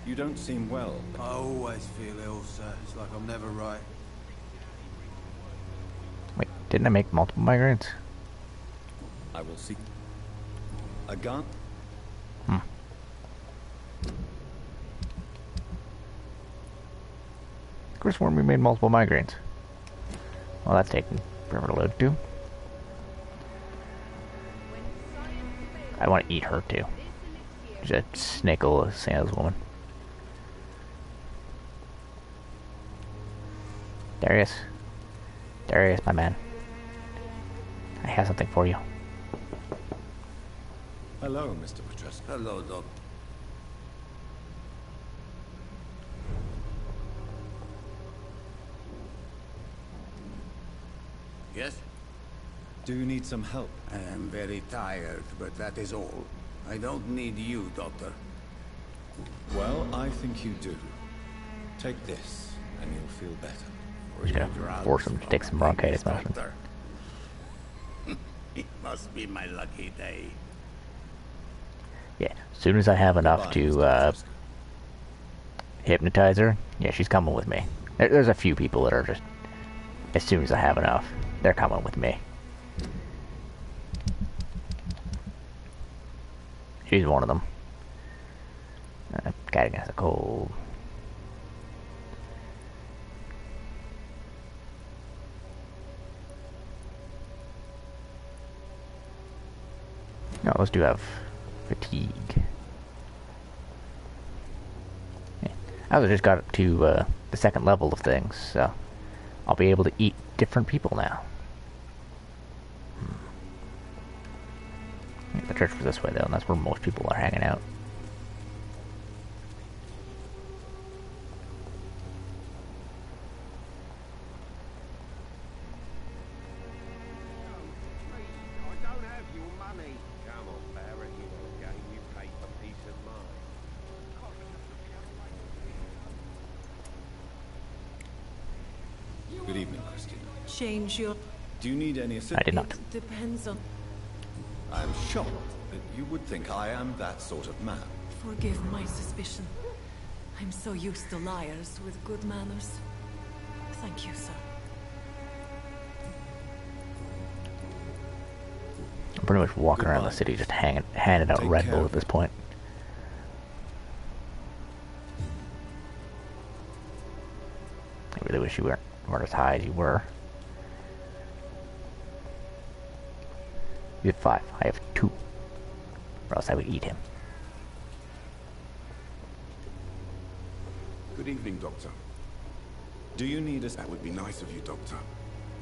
You don't seem well. I always feel ill, sir. It's like I'm never right. Wait, didn't I make multiple migraines? I will see. A gun? Of course, when we made multiple migraines. Well, that's taking forever to load too. I want to eat her too. She's a snake oil saleswoman. Darius. Darius, my man. I have something for you. Hello, Mr. Petrescu. Hello, Doc. Yes? Do you need some help? I am very tired, but that is all. I don't need you, Doctor. Well, I think you do. Take this, and you'll feel better. Just gonna force him to take some bronchitis medicine. Doctor. It must be my lucky day. Yeah, as soon as I have enough to hypnotize her, yeah, she's coming with me. There's a few people that are just, as soon as I have enough, they're coming with me. She's one of them. Catting has a cold. No, those do have fatigue. Yeah. I also just got up to the second level of things, so I'll be able to eat different people now. Yeah, the church was this way though, and that's where most people are hanging out. Good evening, Christina. Change your... Do you need any assistance? I did not. It depends on... I'm shocked that you would think I am that sort of man. Forgive my suspicion. I'm so used to liars with good manners. Thank you, sir. I'm pretty much walking around the city just handing out Red Bull at this point. I really wish you weren't as high as you were. You have 5. I have 2. Or else I would eat him. Good evening, Doctor. Do you need us? That would be nice of you, Doctor.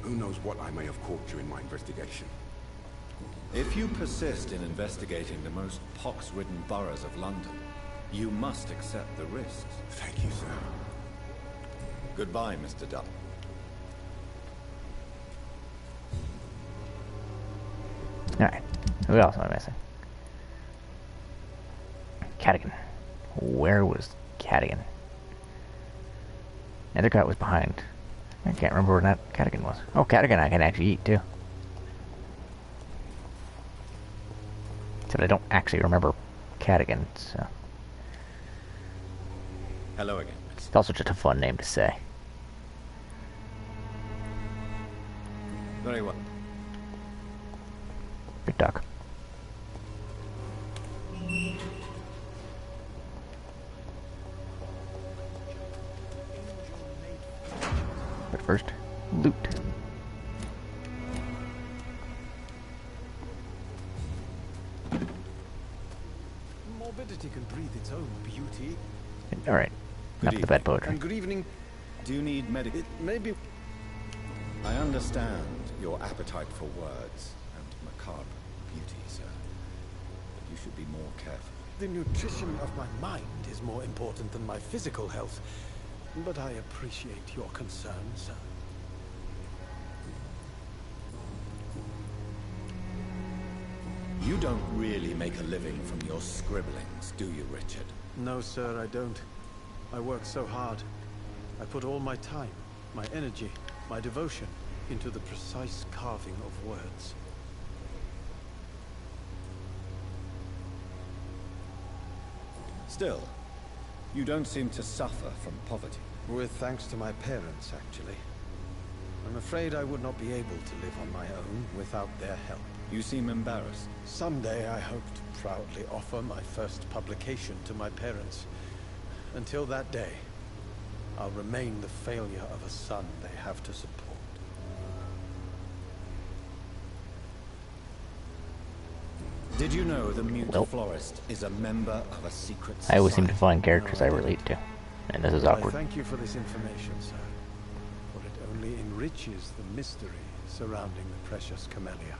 Who knows what I may have caught during my investigation. If you persist in investigating the most pox-ridden boroughs of London, you must accept the risks. Thank you, sir. Goodbye, Mr. Duff. Alright. Who else am I missing? Cadigan. Where was Cadigan? Nethercott was behind. I can't remember where that Cadigan was. Oh, Cadigan I can actually eat too. Except I don't actually remember Cadigan, so... Hello again. It's also just a fun name to say. Very well. Good duck. But first, loot. Morbidity can breathe its own beauty. Alright. Enough of the bad poetry. And good evening. Do you need medical? It may be... I understand your appetite for words and macabre beauty, sir. But you should be more careful. The nutrition of my mind is more important than my physical health. But I appreciate your concern, sir. You don't really make a living from your scribblings, do you, Richard? No, sir, I don't. I work so hard. I put all my time, my energy, my devotion into the precise carving of words. Still, you don't seem to suffer from poverty. With thanks to my parents, actually. I'm afraid I would not be able to live on my own without their help. You seem embarrassed. Someday I hope to proudly offer my first publication to my parents. Until that day, I'll remain the failure of a son they have to support. Did you know the mute Well. florist is a member of a secret society? I always seem to find characters No, I I relate to. And this is I awkward. thank you for this information, sir. For it only enriches the mystery surrounding the precious camellia.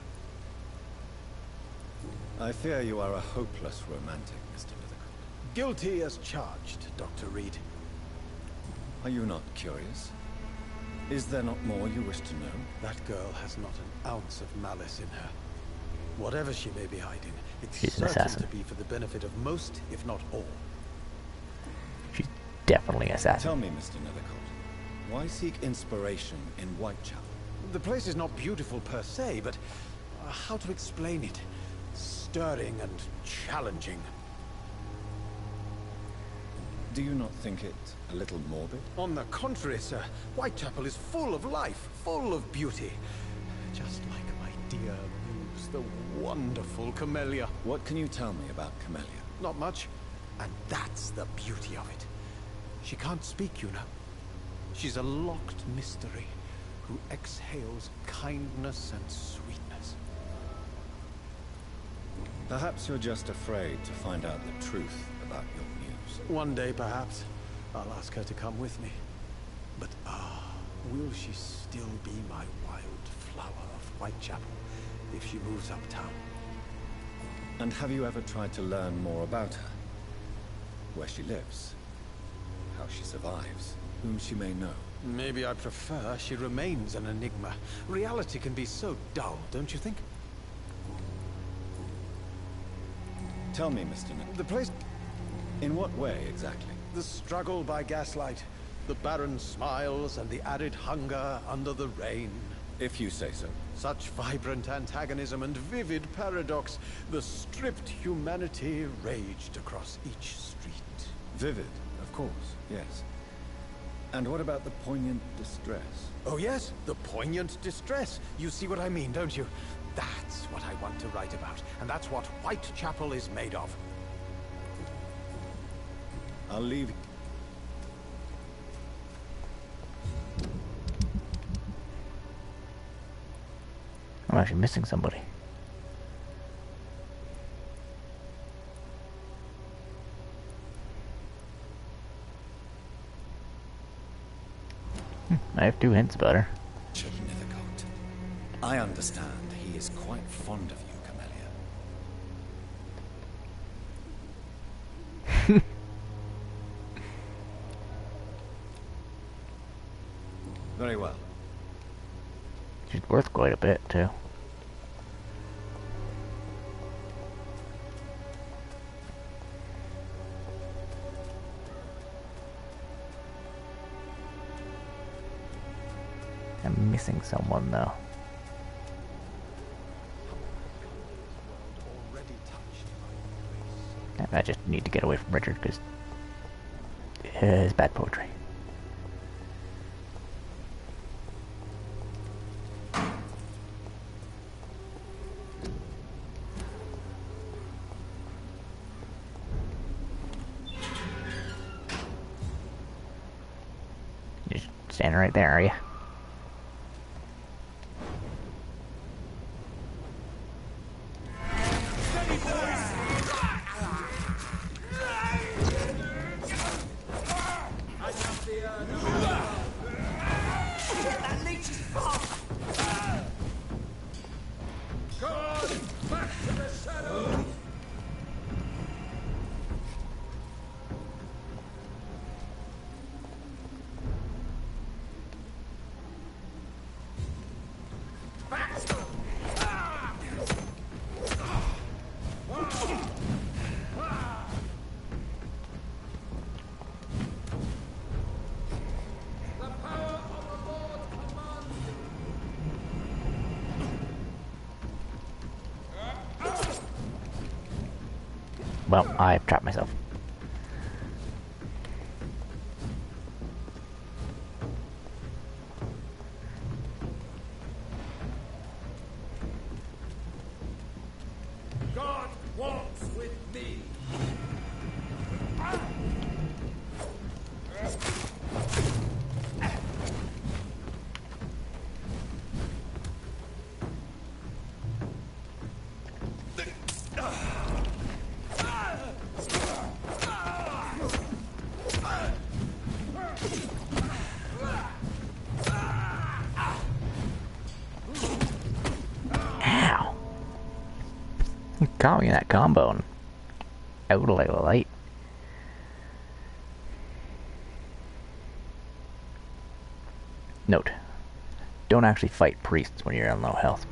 I fear you are a hopeless romantic, Mr. Withercourt. Guilty as charged, Dr. Reed. Are you not curious? Is there not more you wish to know? That girl has not an ounce of malice in her. Whatever she may be hiding, it's She's an certain assassin. to be for the benefit of most, if not all. She's definitely an assassin. Tell me, Mr. Nethercourt, why seek inspiration in Whitechapel? The place is not beautiful per se, but how to explain it? Stirring and challenging. Do you not think it a little morbid? On the contrary, sir, Whitechapel is full of life, full of beauty. Just like my dear muse, the wonderful Camellia. What can you tell me about Camellia? Not much, and that's the beauty of it. She can't speak, you know. She's a locked mystery who exhales kindness and sweetness. Perhaps you're just afraid to find out the truth about your muse. One day, perhaps, I'll ask her to come with me. But, will she still be my wild flower of Whitechapel if she moves uptown? And have you ever tried to learn more about her? Where she lives? How she survives? Whom she may know? Maybe I prefer she remains an enigma. Reality can be so dull, don't you think? Tell me, Mr. Nethercourt. The place... In what way, exactly? The struggle by gaslight, the barren smiles, and the added hunger under the rain. If you say so. Such vibrant antagonism and vivid paradox, the stripped humanity raged across each street. Vivid, of course, yes. And what about the poignant distress? Oh yes, the poignant distress. You see what I mean, don't you? That's what I want to write about, and that's what Whitechapel is made of. I'll leave... I'm actually missing somebody. I have 2 hints about her. Richard Nethercourt. I understand he is quite fond of you, Camellia. Very well. She's worth quite a bit, too. I'm missing someone, though. I just need to get away from Richard, because his bad poetry. You're just standing right there, are you? Well, I've trapped myself. God walks with me. Caught me in that combo and out like a light. Note: don't actually fight priests when you're on low health.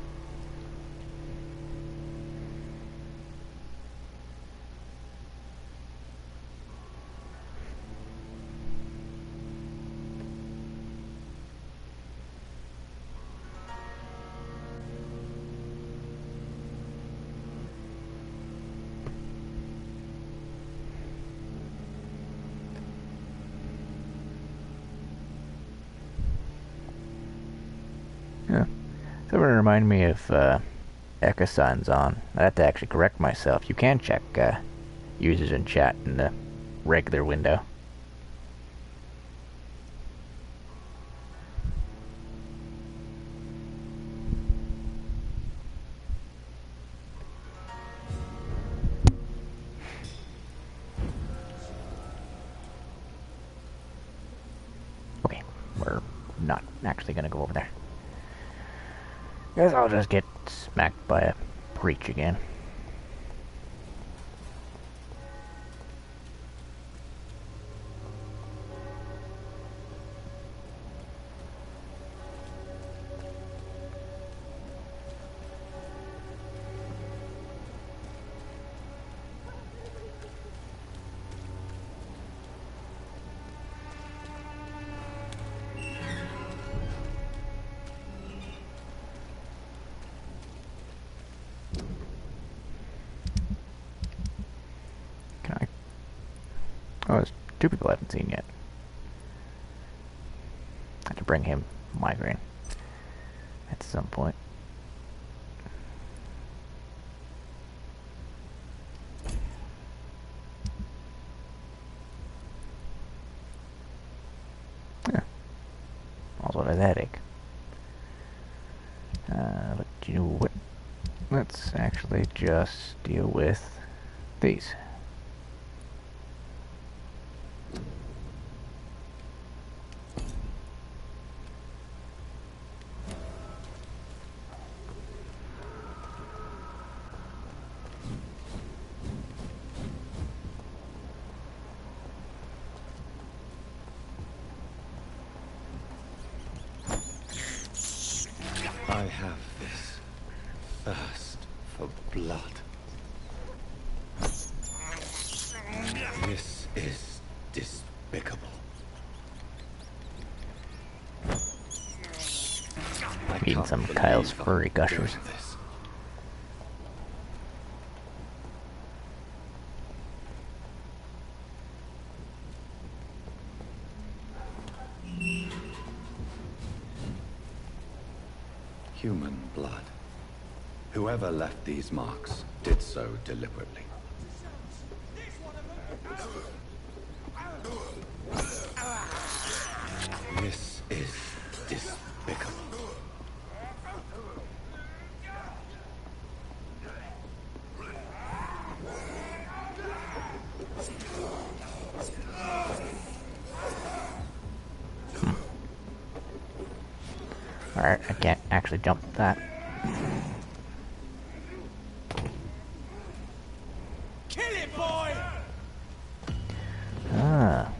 Yeah. So it remind me of Eka signs on. I have to actually correct myself. You can check users in chat in the regular window. Okay, we're not actually gonna go over there. Guess I'll just get smacked by a breach again. Oh, there's two people I haven't seen yet. I have to bring him migraine at some point. Yeah. Also has a headache. But you know what? Let's actually just deal with these. I have this thirst for blood. This is despicable. Eating some Kyle's furry gushers. Human blood. Whoever left these marks did so deliberately. This is despicable. Alright, I can't actually jump that. Kill it, boy! Ah.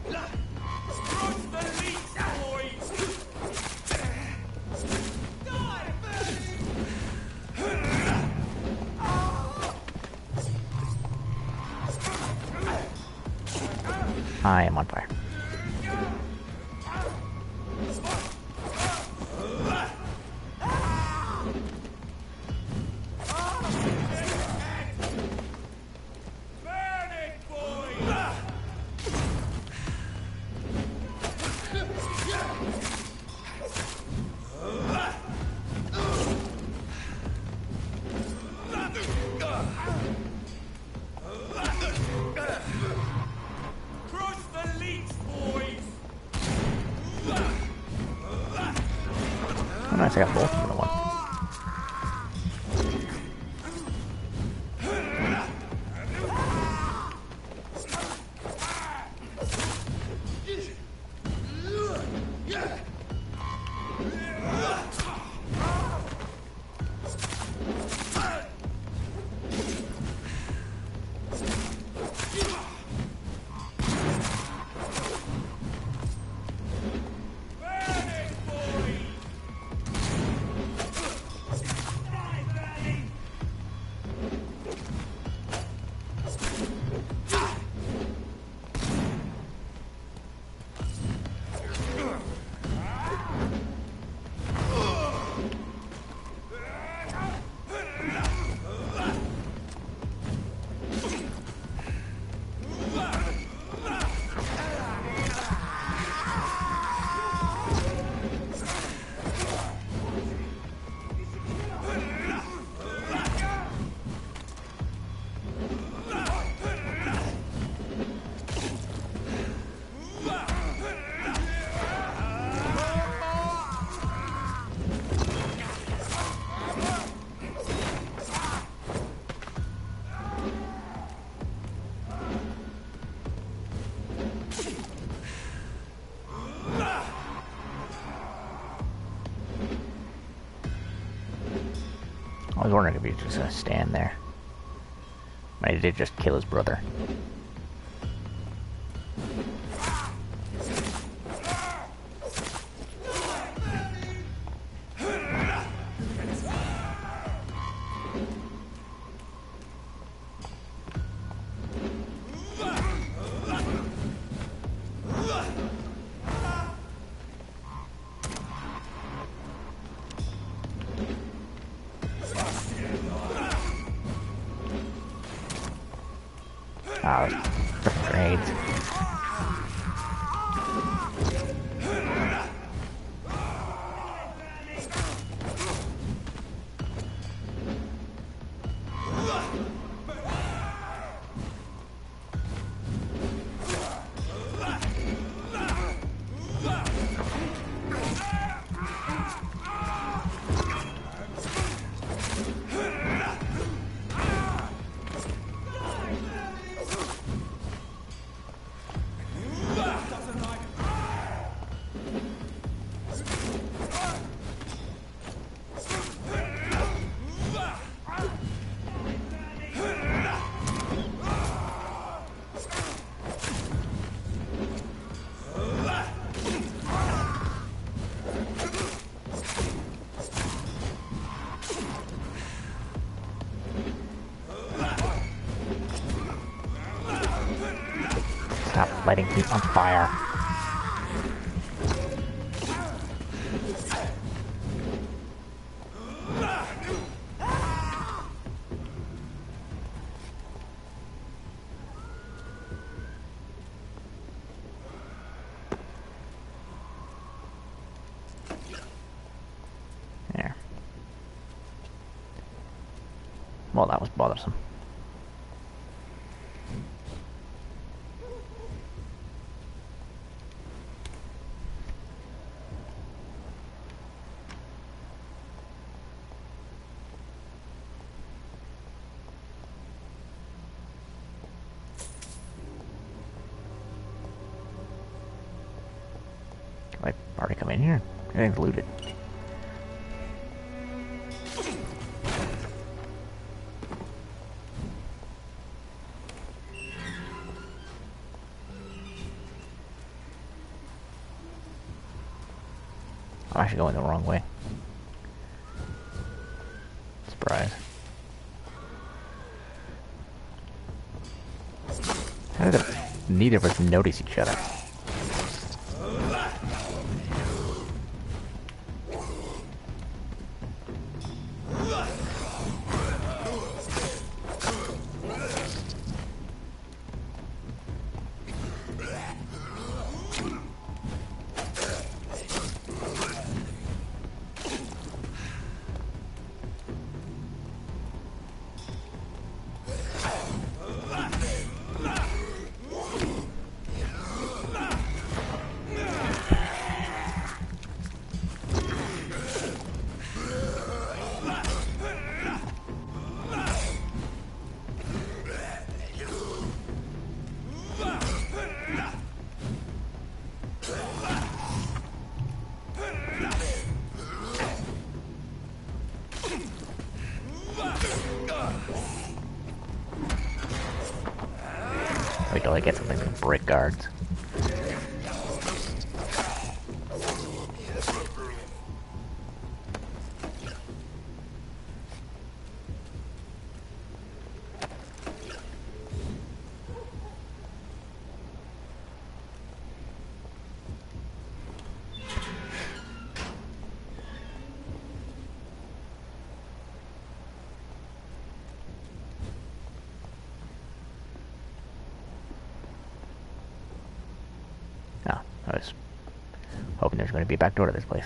I am on fire. Oh, nice, I got both of them in one. I was wondering if he was just gonna stand there. But he did just kill his brother. Oh, freaking grenades. Stop lighting me on fire. There. Well, that was bothersome. I've already come in here. Everything's looted. I'm actually going the wrong way. Surprise. How did neither of us notice each other? Wait till I get something from brick guards. I was hoping there's going to be a back door to this place.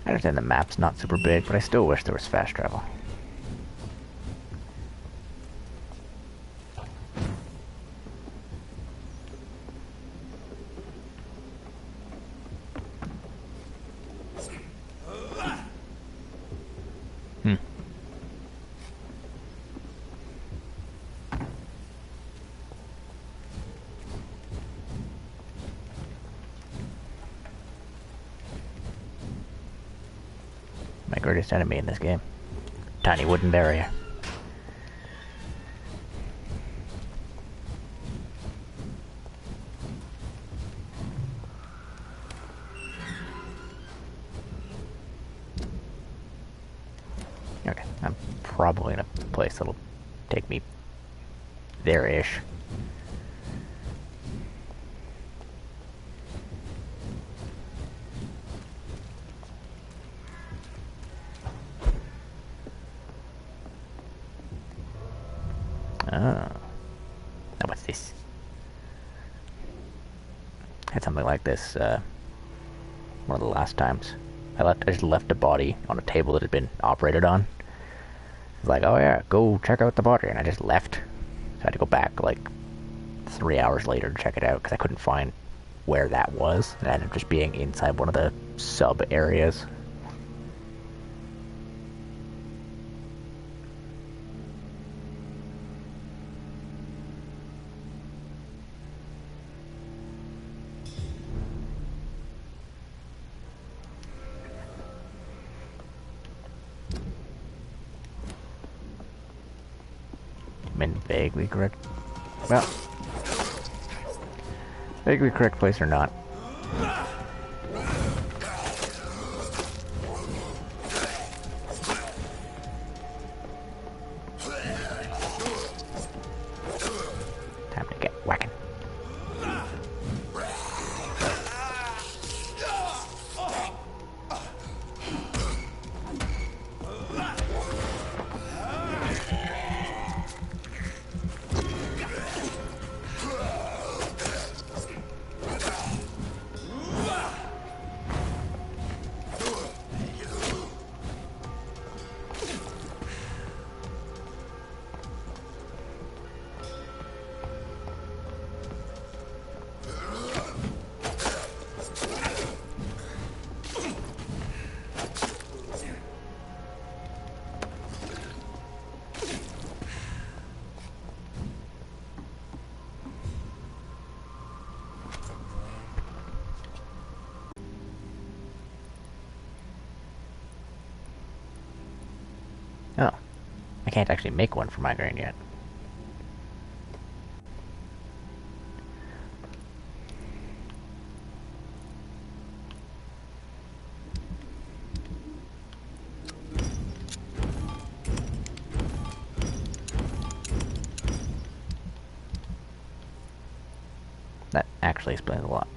I understand the map's not super big, but I still wish there was fast travel. greatest enemy in this game. Tiny wooden barrier. Okay, I'm probably in a place that'll take me there-ish. Oh. Now what's this? I had something like this, one of the last times. I just left a body on a table that had been operated on. It's like, oh yeah, go check out the body, and I just left. So I had to go back like 3 hours later to check it out, because I couldn't find where that was. It ended up just being inside one of the sub-areas. Been vaguely correct. Well, vaguely correct place or not. Time to get whacking. Oh, I can't actually make one for migraine yet. That actually explains a lot.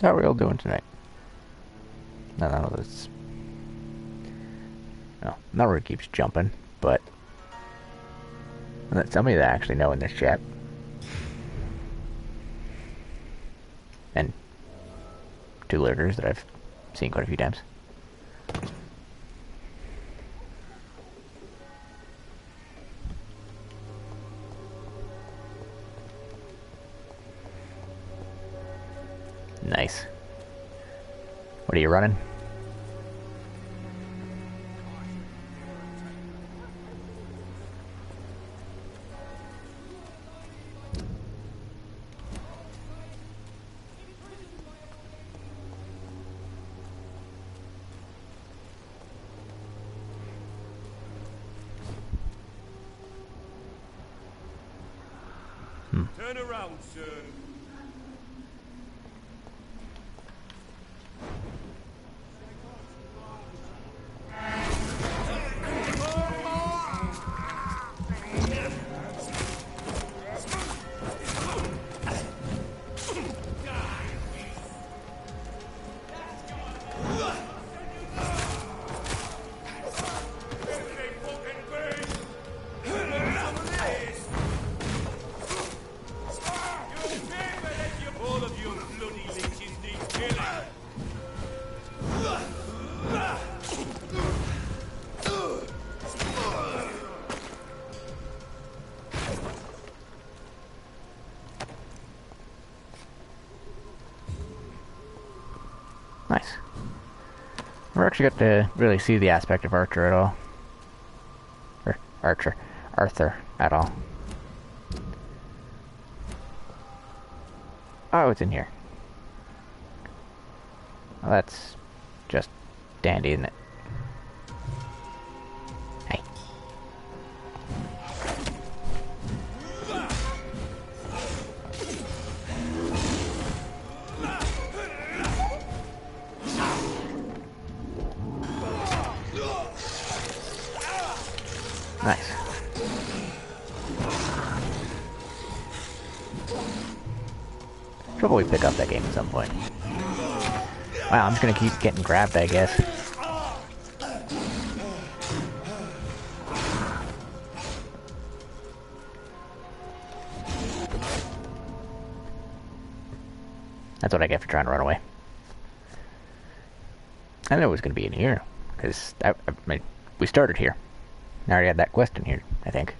How are we all doing tonight? No, that's... No, not where it keeps jumping, but... That's somebody that I actually know in this chat. And 2 lurkers that I've seen quite a few times. Nice. What are you running? Turn around, sir. Nice. Never actually got to really see the aspect of Archer at all. Or Arthur at all. Oh, it's in here. Well, that's just dandy, isn't it? Hey. Nice. Probably pick up that game at some point. Wow, I'm just gonna keep getting grabbed, I guess. That's what I get for trying to run away. I knew it was gonna be in here, because I mean, we started here. I already had that quest in here, I think.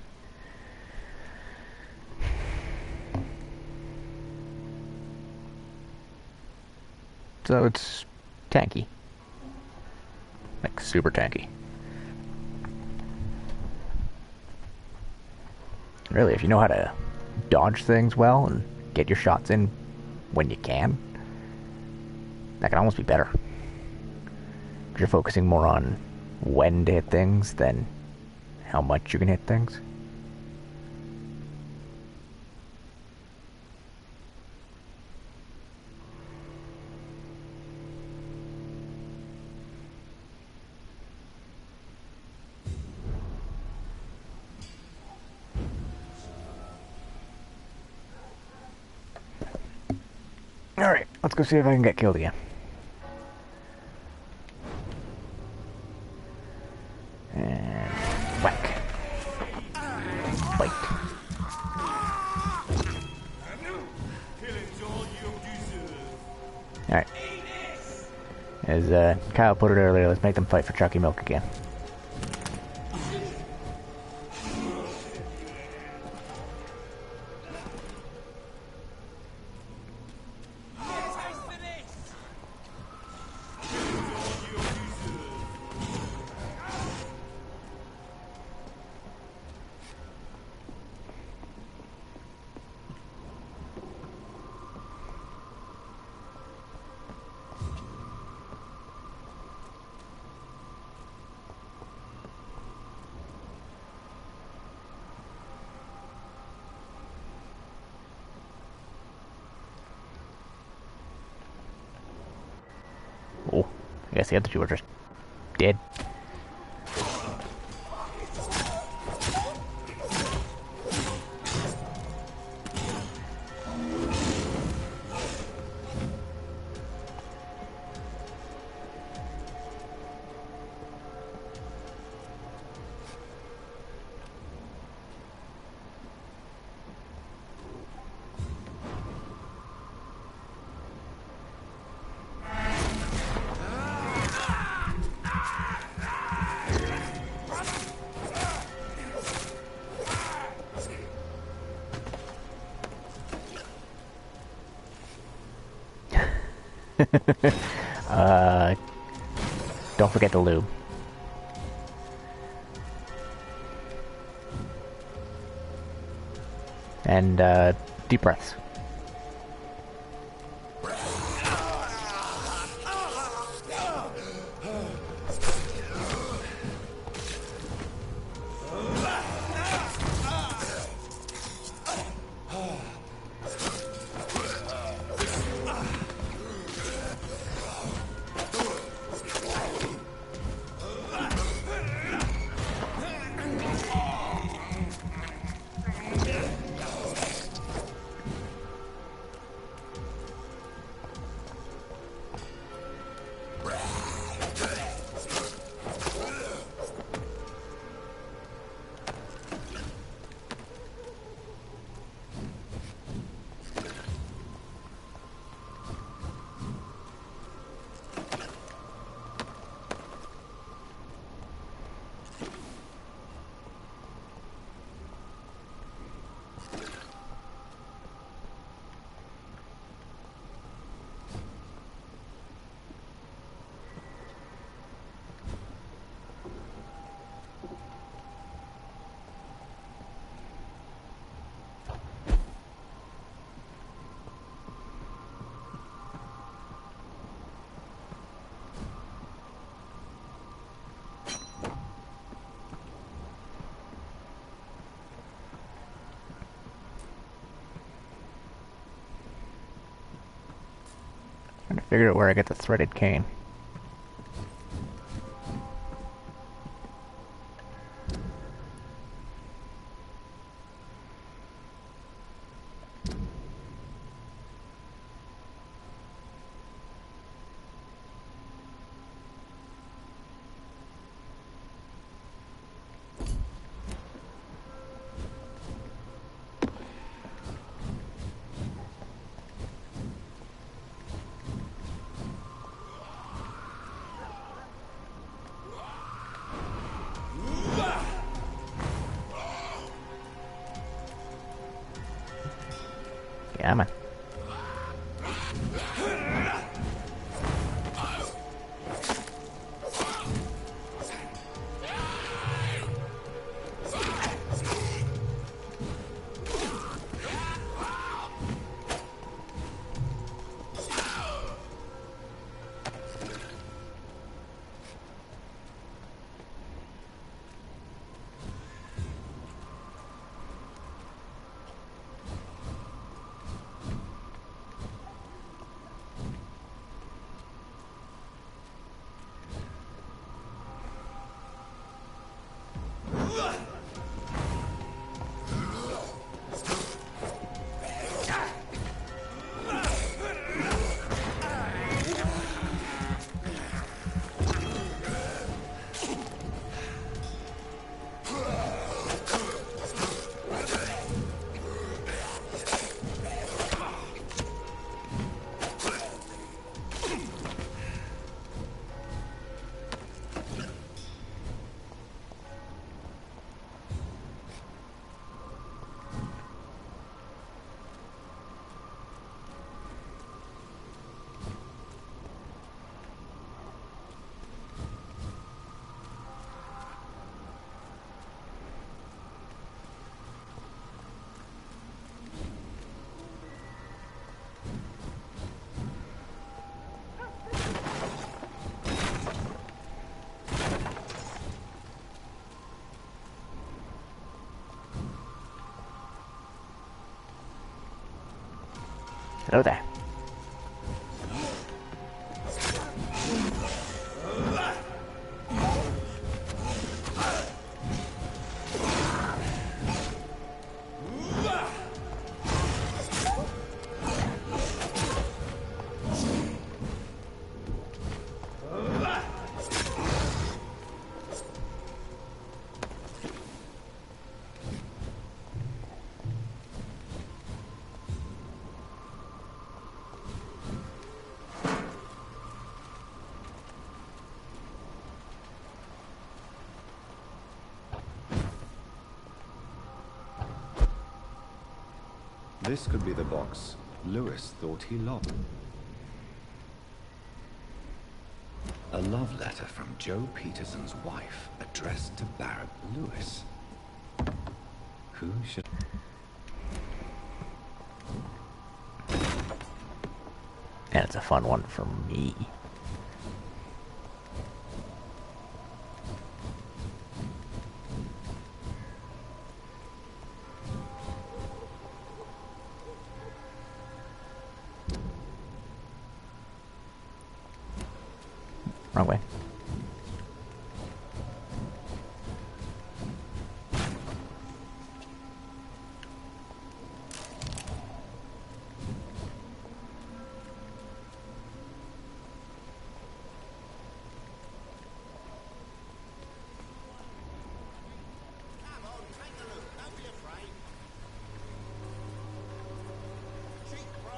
So it's tanky. Like, super tanky. Really, if you know how to dodge things well and get your shots in when you can, that can almost be better. Because you're focusing more on when to hit things than how much you can hit things. Alright, let's go see if I can get killed again. And whack. Bite. Alright. As Kyle put it earlier, let's make them fight for Chucky Milk again. Oh, I guess the other two are just dead. Don't forget the lube. And, deep breaths. Trying to figure out where I get the threaded cane. Yeah, man. Hello there. This could be the box Lewis thought he locked. A love letter from Joe Peterson's wife, addressed to Barrett Lewis. Who should... And it's a fun one for me. Wrong way.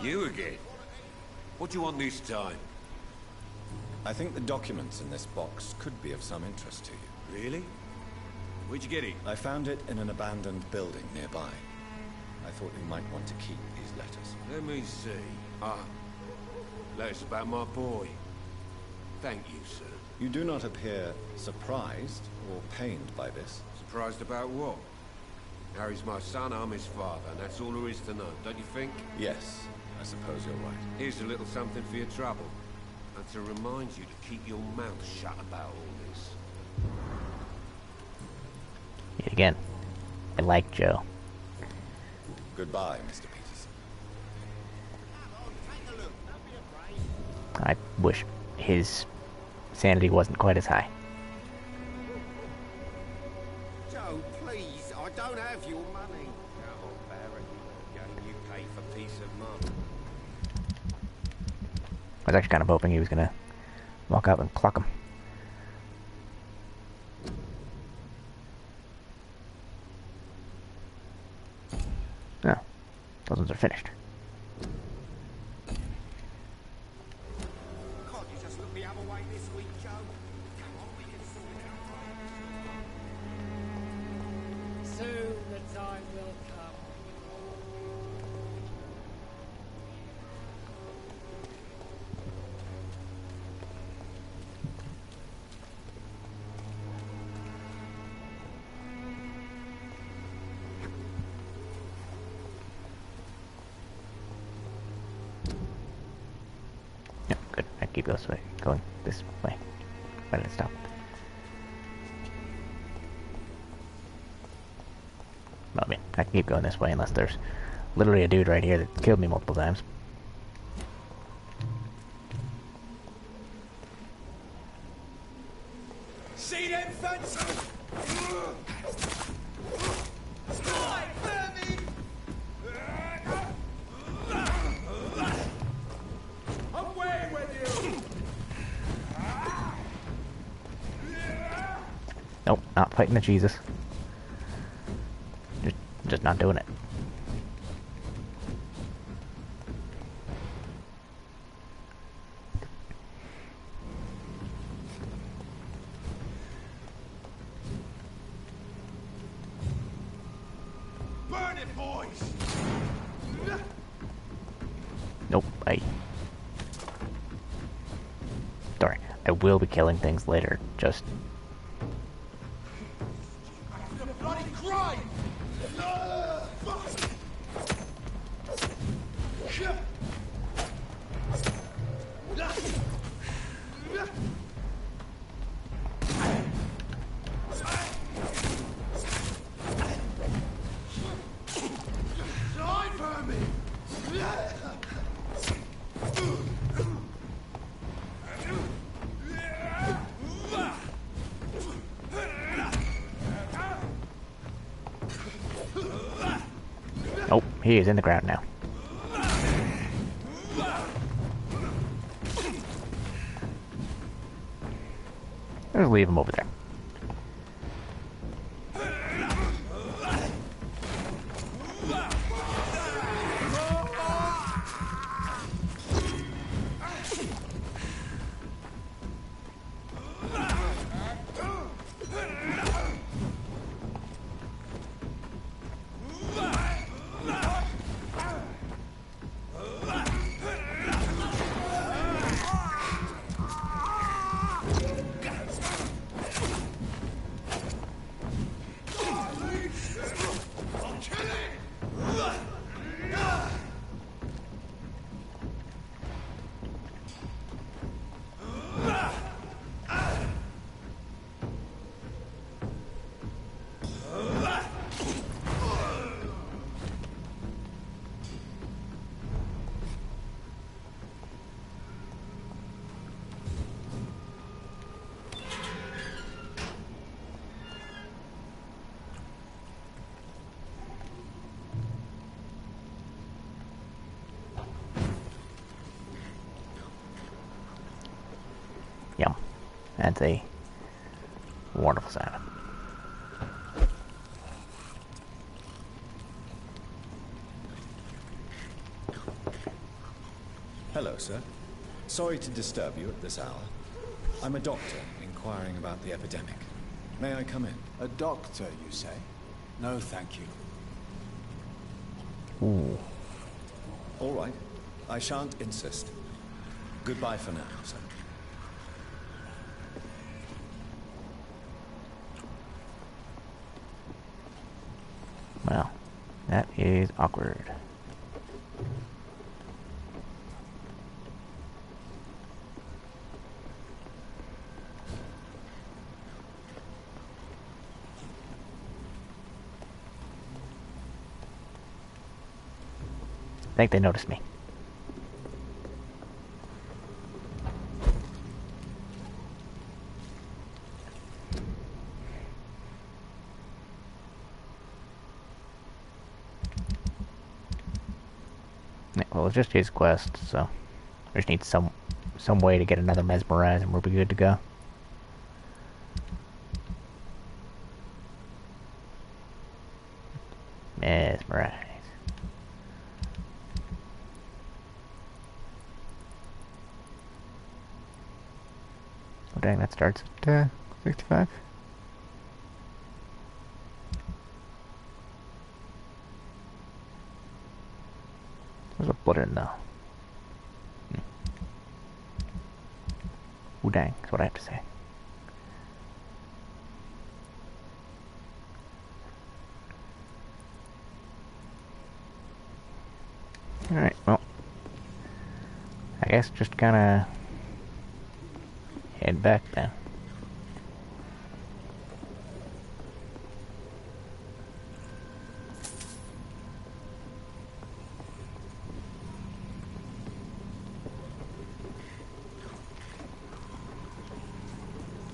You again? What do you want this time? I think the documents in this box could be of some interest to you. Really? Where'd you get it? I found it in an abandoned building nearby. I thought you might want to keep these letters. Let me see. Letters about my boy. Thank you, sir. You do not appear surprised or pained by this. Surprised about what? Harry's my son, I'm his father, and that's all there is to know, don't you think? Yes, I suppose you're right. Here's a little something for your trouble. And to remind you to keep your mouth shut about all this. Yet again, I like Joe. Goodbye, Mr. Peterson. I wish his sanity wasn't quite as high. Joe, please, I don't have your money. Come on, Barrett, game you pay for peace of mind. I was actually kind of hoping he was gonna walk out and clock him. No, those ones are finished. Can't you just look the other way this week, Joe? Come on, we can sort it out. Soon the time will come. Yeah, good. I keep going this way. Why did it stop? Well, I mean, I can keep going this way unless there's literally a dude right here that killed me multiple times. See them fence? Fly, vermin! Away with you! Nope, not fighting the Jesus. Just not doing it. Burn it, boys! Nope, Sorry, I will be killing things later, just... The bloody crime! Oh, he is in the ground now. Let's leave him over there. Yum. That's a wonderful sound. Hello, sir. Sorry to disturb you at this hour. I'm a doctor inquiring about the epidemic. May I come in? A doctor, you say? No, thank you. Ooh. All right. I shan't insist. Goodbye for now, sir. Well, that is awkward. I think they noticed me. Yeah, well, it's just his quest, so I just need some way to get another mesmerize, and we'll be good to go. Mesmerize. Oh dang, that starts at 65. There's a blood in though. Ooh dang, that's what I have to say. Alright, well, I guess just kinda head back then.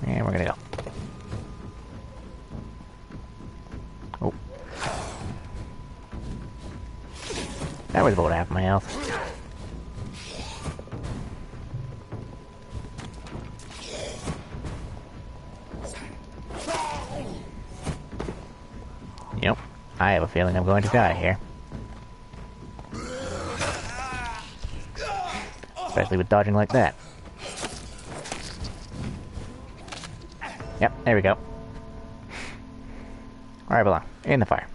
And we're gonna go. Oh. That was about half my health. Yep. I have a feeling I'm going to die here. Especially with dodging like that. Yep, there we go. Where I belong. In the fire.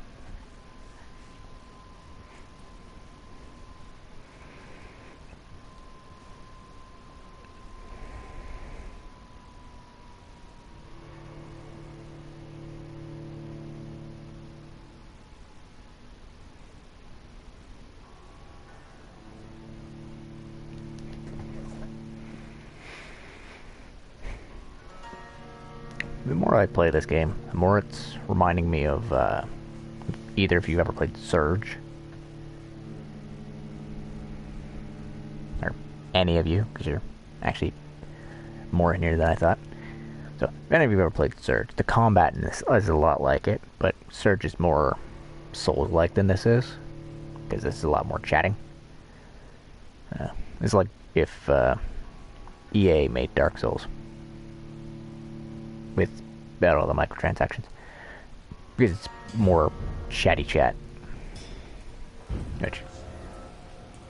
The more I play this game, the more it's reminding me of, either if you've ever played Surge, or any of you, because you're actually more in here than I thought. So, if any of you have ever played Surge, the combat in this is a lot like it, but Surge is more Souls-like than this is, because this is a lot more chatting. It's like if EA made Dark Souls. Without all the microtransactions. Because it's more chatty chat. Which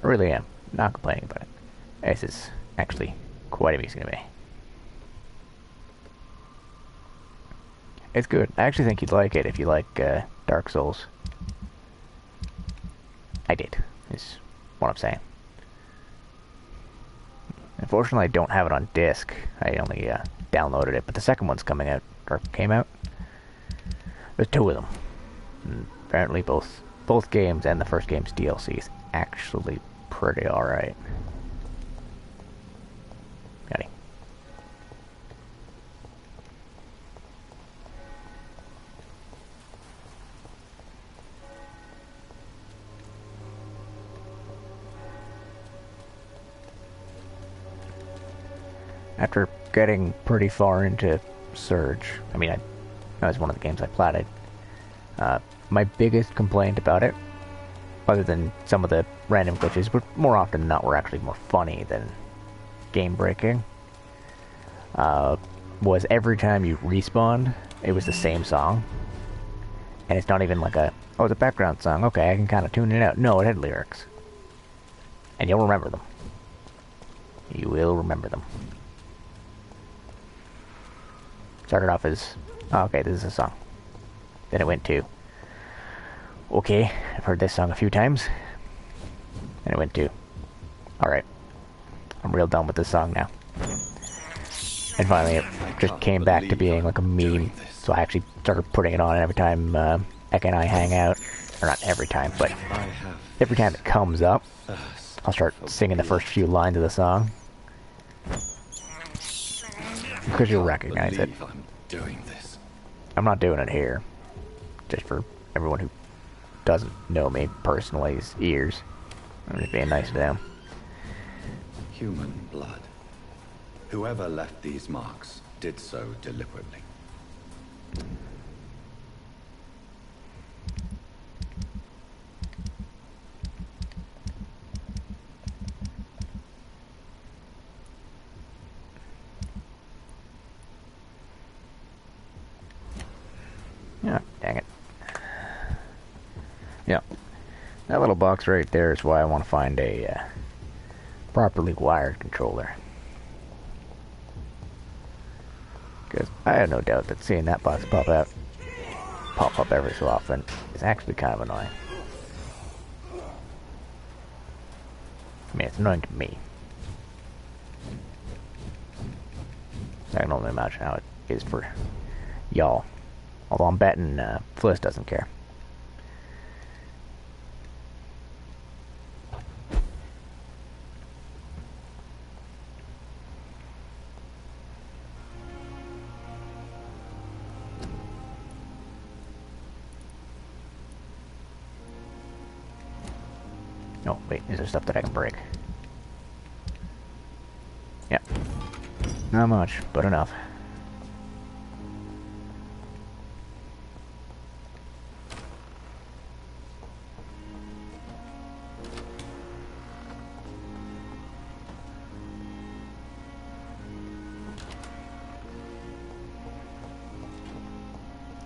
I really am not complaining about it. This is actually quite amusing to me. It's good. I actually think you'd like it if you like Dark Souls. I did, is what I'm saying. Unfortunately, I don't have it on disc. I only downloaded it, but the second one's coming out, or came out. There's two of them. And apparently both games and the first game's DLC is actually pretty alright. Got it. After getting pretty far into Surge, I mean, that was one of the games I platted. My biggest complaint about it, other than some of the random glitches, but more often than not were actually more funny than game-breaking, was every time you respawned, it was the same song. And it's not even like it's a background song, okay, I can kind of tune it out. No, it had lyrics. And you'll remember them. You will remember them. Started off as, oh, okay, this is a song. Then it went to, okay, I've heard this song a few times. And it went to, alright, I'm real done with this song now. And finally it just came back to being like a meme. So I actually started putting it on every time Ek and I hang out. Or not every time, but every time it comes up, I'll start singing the first few lines of the song. Because you'll recognize it. I'm not doing it here. Just for everyone who doesn't know me personally's ears. I'm just being nice to them. Human blood. Whoever left these marks did so deliberately. Yeah. That little box right there is why I want to find a properly wired controller. Because I have no doubt that seeing that box pop up every so often is actually kind of annoying. I mean, it's annoying to me. I can only imagine how it is for y'all. Although I'm betting Fliss doesn't care. Oh, wait, is there stuff that I can break? Yeah. Not much, but enough.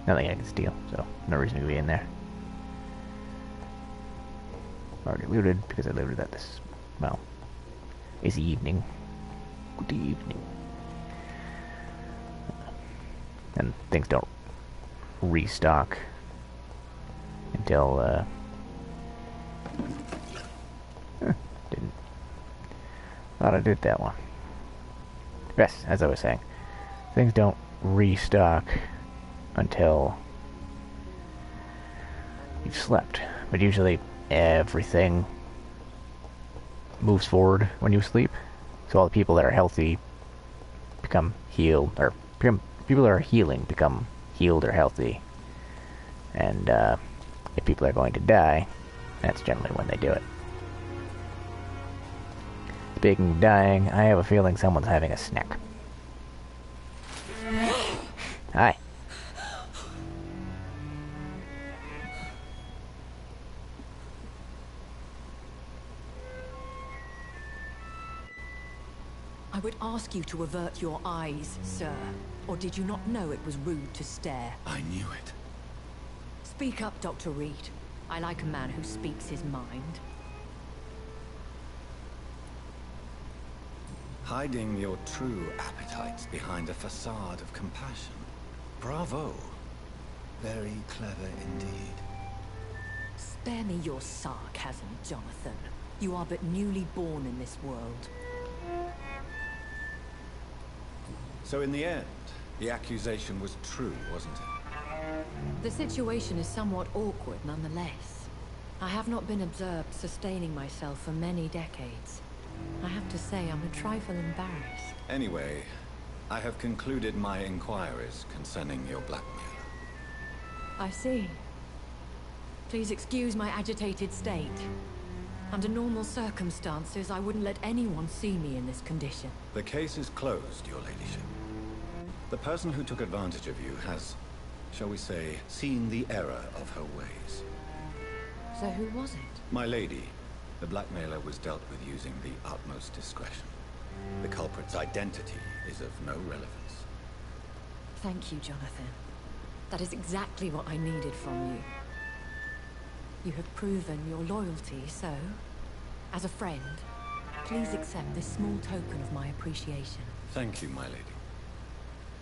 Nothing I can steal, so no reason to be in there. Already looted because I looted that this, well, it's evening. Good evening. And things don't restock until, didn't. Thought I did that one. Yes, as I was saying, things don't restock until you've slept. But usually everything moves forward when you sleep. So all the people that are healthy become healed, or people that are healing become healed or healthy. And if people are going to die, that's generally when they do it. Speaking of dying, I have a feeling someone's having a snack. Hi. I would ask you to avert your eyes, sir. Or did you not know it was rude to stare? I knew it. Speak up, Dr. Reed. I like a man who speaks his mind. Hiding your true appetites behind a facade of compassion. Bravo. Very clever indeed. Spare me your sarcasm, Jonathan. You are but newly born in this world. So in the end, the accusation was true, wasn't it? The situation is somewhat awkward nonetheless. I have not been observed sustaining myself for many decades. I have to say I'm a trifle embarrassed. Anyway, I have concluded my inquiries concerning your blackmail. I see. Please excuse my agitated state. Under normal circumstances, I wouldn't let anyone see me in this condition. The case is closed, your ladyship. The person who took advantage of you has, shall we say, seen the error of her ways. So who was it? My lady, the blackmailer was dealt with using the utmost discretion. The culprit's identity is of no relevance. Thank you, Jonathan. That is exactly what I needed from you. You have proven your loyalty, so, as a friend, please accept this small token of my appreciation. Thank you, my lady.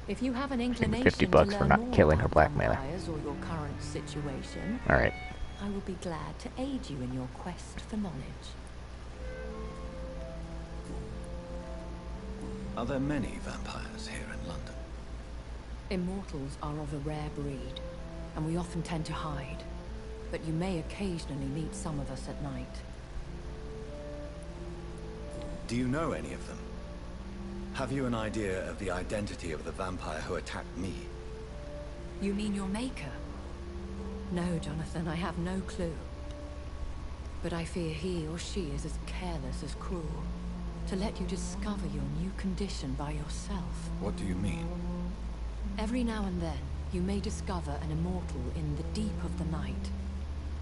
If you have an inclination 50 bucks to for learn not more killing her about blackmailer. vampires or your current situation, Alright. I will be glad to aid you in your quest for knowledge. Are there many vampires here in London? Immortals are of a rare breed, and we often tend to hide. But you may occasionally meet some of us at night. Do you know any of them? Have you an idea of the identity of the vampire who attacked me? You mean your maker? No, Jonathan, I have no clue. But I fear he or she is as careless as cruel. To let you discover your new condition by yourself. What do you mean? Every now and then, you may discover an immortal in the deep of the night.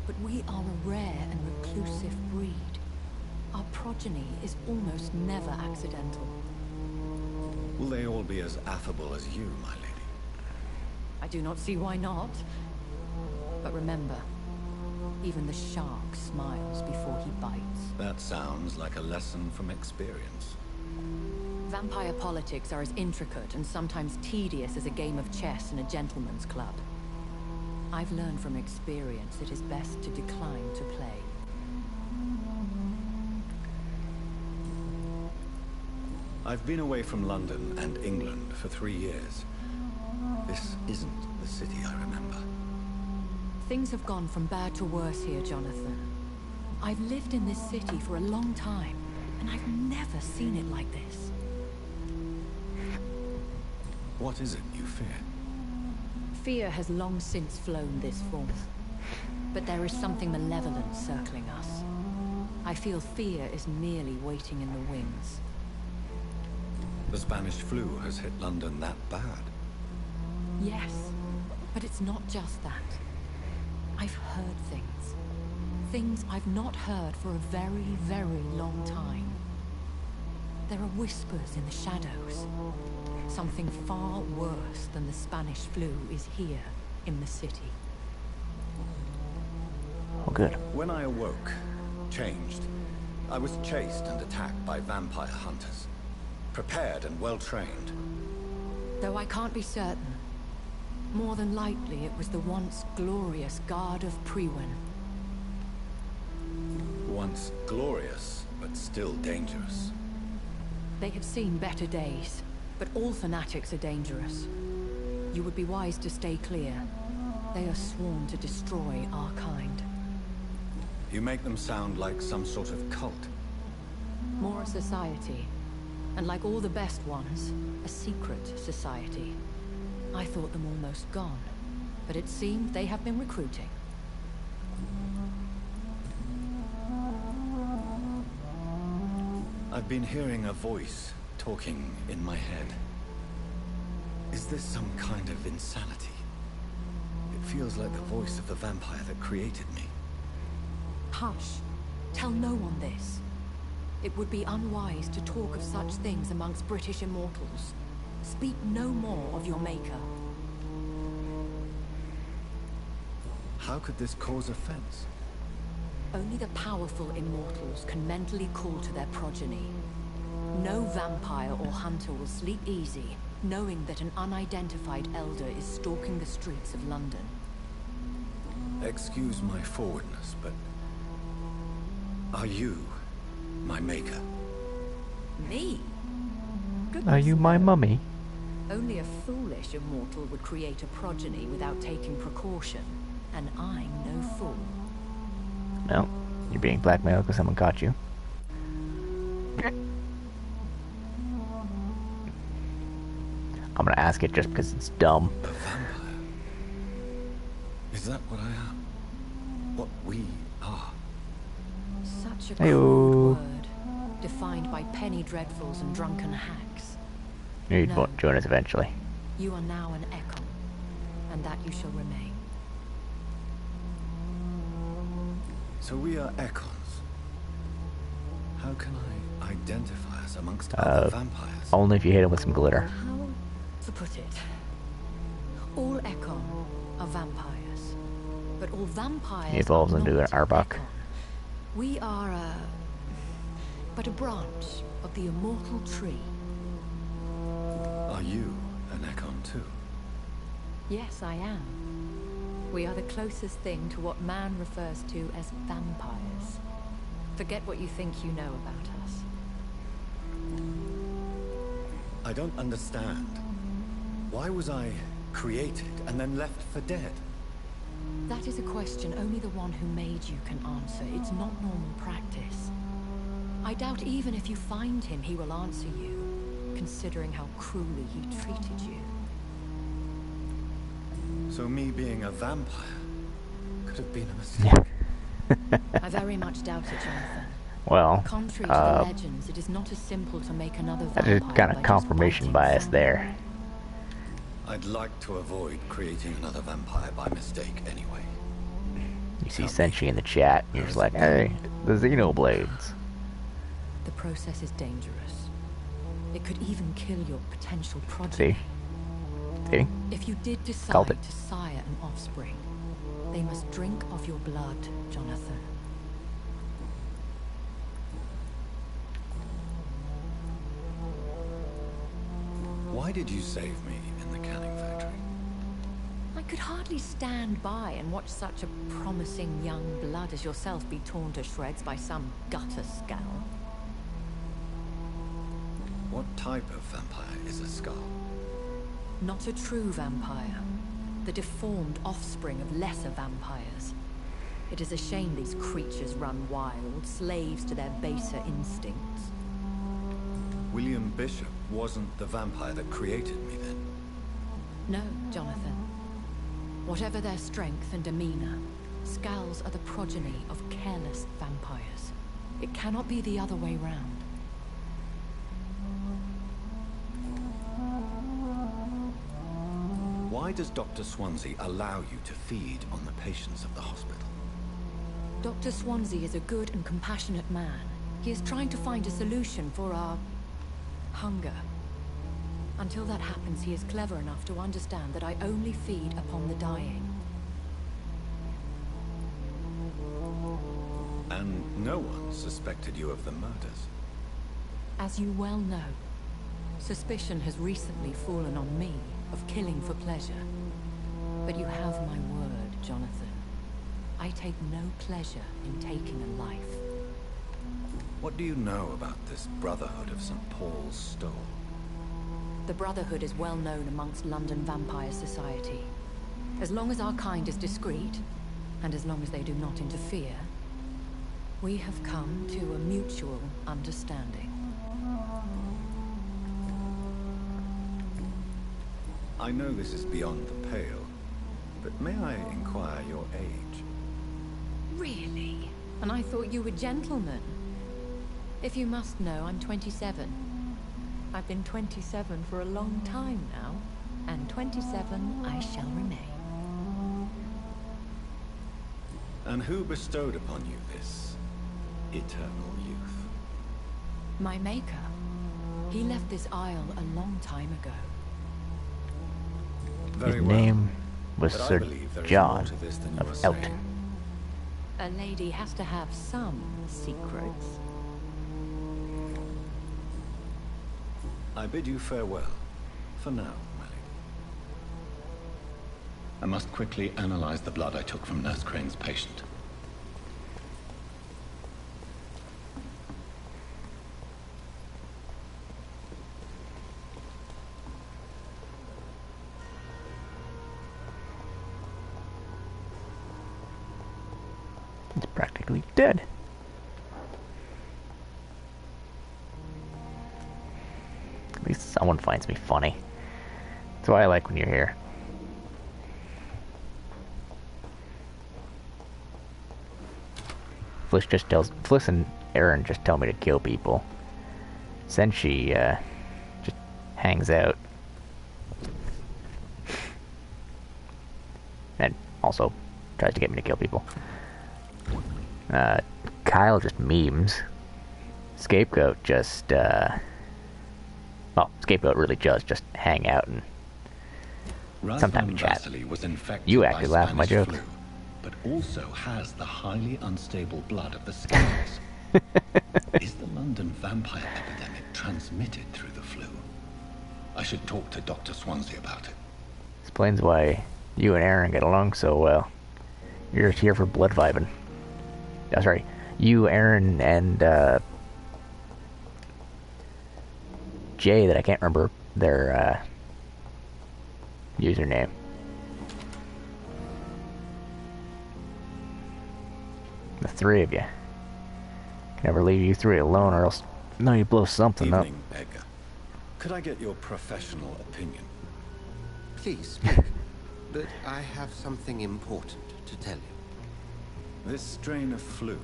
But we are a rare and reclusive breed. Our progeny is almost never accidental. Will they all be as affable as you, my lady? I do not see why not. But remember, Even the shark smiles before he bites. That sounds like a lesson from experience. Vampire politics are as intricate and sometimes tedious as a game of chess in a gentleman's club. I've learned from experience it is best to decline to play. I've been away from London and England for 3 years. This isn't the city I remember. Things have gone from bad to worse here, Jonathan. I've lived in this city for a long time, and I've never seen it like this. What is it you fear? Fear has long since flown this forth. But there is something malevolent circling us. I feel fear is merely waiting in the wings. The Spanish flu has hit London that bad. Yes, but it's not just that. I've heard things. Things I've not heard for a very, very long time. There are whispers in the shadows. Something far worse than the Spanish flu is here in the city. Oh, good. When I awoke, changed, I was chased and attacked by vampire hunters. Prepared and well-trained. Though I can't be certain. More than likely, it was the once glorious Guard of Priwen. Once glorious, but still dangerous. They have seen better days, but all fanatics are dangerous. You would be wise to stay clear. They are sworn to destroy our kind. You make them sound like some sort of cult. More a society. And like all the best ones, a secret society. I thought them almost gone, but it seemed they have been recruiting. I've been hearing a voice talking in my head. Is this some kind of insanity? It feels like the voice of the vampire that created me. Hush. Tell no one this. It would be unwise to talk of such things amongst British immortals. Speak no more of your maker. How could this cause offense? Only the powerful immortals can mentally call to their progeny. No vampire or hunter will sleep easy, knowing that an unidentified elder is stalking the streets of London. Excuse my forwardness, but... are you my maker? Me? Are you my mummy? Only a foolish immortal would create a progeny without taking precaution, and I'm no fool. No, you're being blackmailed because someone caught you. I'm gonna ask it just because it's dumb. A vampire? Is that what I am? What we are? Such a Hey-o. crude word, defined by penny dreadfuls and drunken hacks. You'd No. join us eventually. You are now an Ekon, and that you shall remain. So we are Ekons. How can I identify us amongst other vampires? Only if you hit him with some glitter. How to put it? All Ekon are vampires, but all vampires He evolves are into not an Arbok. Ekon. We are but a branch of the immortal tree. Are you an Ekon too? Yes, I am. We are the closest thing to what man refers to as vampires. Forget what you think you know about us. I don't understand. Why was I created and then left for dead? That is a question only the one who made you can answer. It's not normal practice. I doubt even if you find him, he will answer you, considering how cruelly he treated you. So me being a vampire could have been a mistake. I very much doubt it, Jonathan. Well, Contrary to the legends, it is not as simple to make another that vampire is kind by of just confirmation biting bias someone. there. I'd like to avoid creating another vampire by mistake anyway. You see Senshi in the chat, and you're just like, hey, the Xenoblades. The process is dangerous. It could even kill your potential progeny. See? See? If you did Called decide it. to sire an offspring, They must drink of your blood, Jonathan. Why did you save me in the canning factory? I could hardly stand by and watch such a promising young blood as yourself be torn to shreds by some gutter scowl. What type of vampire is a skull? Not a true vampire. The deformed offspring of lesser vampires. It is a shame these creatures run wild, slaves to their baser instincts. William Bishop wasn't the vampire that created me then? No, Jonathan. Whatever their strength and demeanor, Skulls are the progeny of careless vampires. It cannot be the other way round. Why does Dr. Swansea allow you to feed on the patients of the hospital? Dr. Swansea is a good and compassionate man. He is trying to find a solution for our hunger. Until that happens, he is clever enough to understand that I only feed upon the dying. And no one suspected you of the murders? As you well know, suspicion has recently fallen on me of killing for pleasure. But you have my word, Jonathan. I take no pleasure in taking a life. What do you know about this Brotherhood of St. Paul's Stole? The Brotherhood is well known amongst London Vampire Society. As long as our kind is discreet, and as long as they do not interfere, we have come to a mutual understanding. I know this is beyond the pale, but may I inquire your age? Really? And I thought you were gentlemen. If you must know, I'm 27. I've been 27 for a long time now, and 27 I shall remain. And who bestowed upon you this eternal youth? My maker. He left this isle a long time ago. His name was Sir John of Elton. A lady has to have some secrets. I bid you farewell, for now, my lady. I must quickly analyze the blood I took from Nurse Crane's patient. He's practically dead. At least someone finds me funny. That's why I like when you're here. Fliss and Aaron just tell me to kill people. Then she just hangs out. And also tries to get me to kill people. Kyle just memes. Scapegoat just, well, Scapegoat really does just hang out and sometimes chat. You actually laugh at my jokes. But also has the highly unstable blood of the scales. Is the London vampire epidemic transmitted through the flu? I should talk to Dr. Swansea about it. Explains why you and Aaron get along so well. You're just here for blood vibing. Oh, sorry. You, Aaron, and Jay, that I can't remember their username. The three of you. Can never leave you three alone, or else no, you blow something up. Evening, Edgar. Could I get your professional opinion? Please speak. But I have something important to tell you. This strain of flu,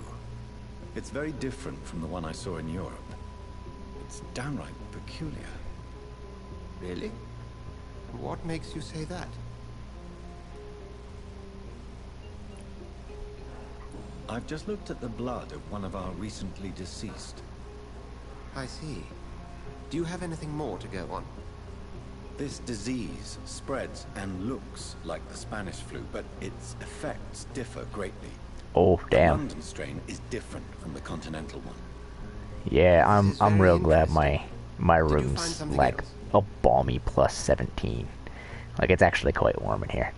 it's very different from the one I saw in Europe. It's downright peculiar. Really? What makes you say that? I've just looked at the blood of one of our recently deceased. I see. Do you have anything more to go on? This disease spreads and looks like the Spanish flu, but its effects differ greatly. Oh, The damn. London strain is different from the continental one. Yeah, I'm real glad interesting. my Did you find room's something like else? a balmy plus 17. Like it's actually quite warm in here.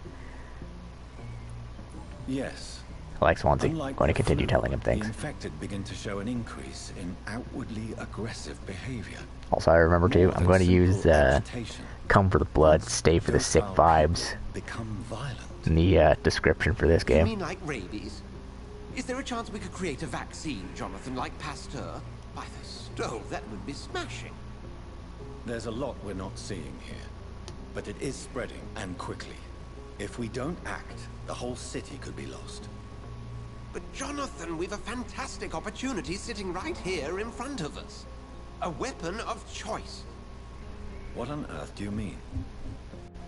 Yes. Like Swansea, Unlike going to the continue flu, telling him things. The infected begin to show an increase in outwardly aggressive behavior. Also, I remember too, More I'm than going to use simple agitation. come for the blood, Once stay for the sick docile vibes people become violent. in the description for this You game. mean like rabies? Is there a chance we could create a vaccine, Jonathan, like Pasteur? By the stove, that would be smashing. There's a lot we're not seeing here, but it is spreading, and quickly. If we don't act, the whole city could be lost. But Jonathan, we've a fantastic opportunity sitting right here in front of us. A weapon of choice. What on earth do you mean?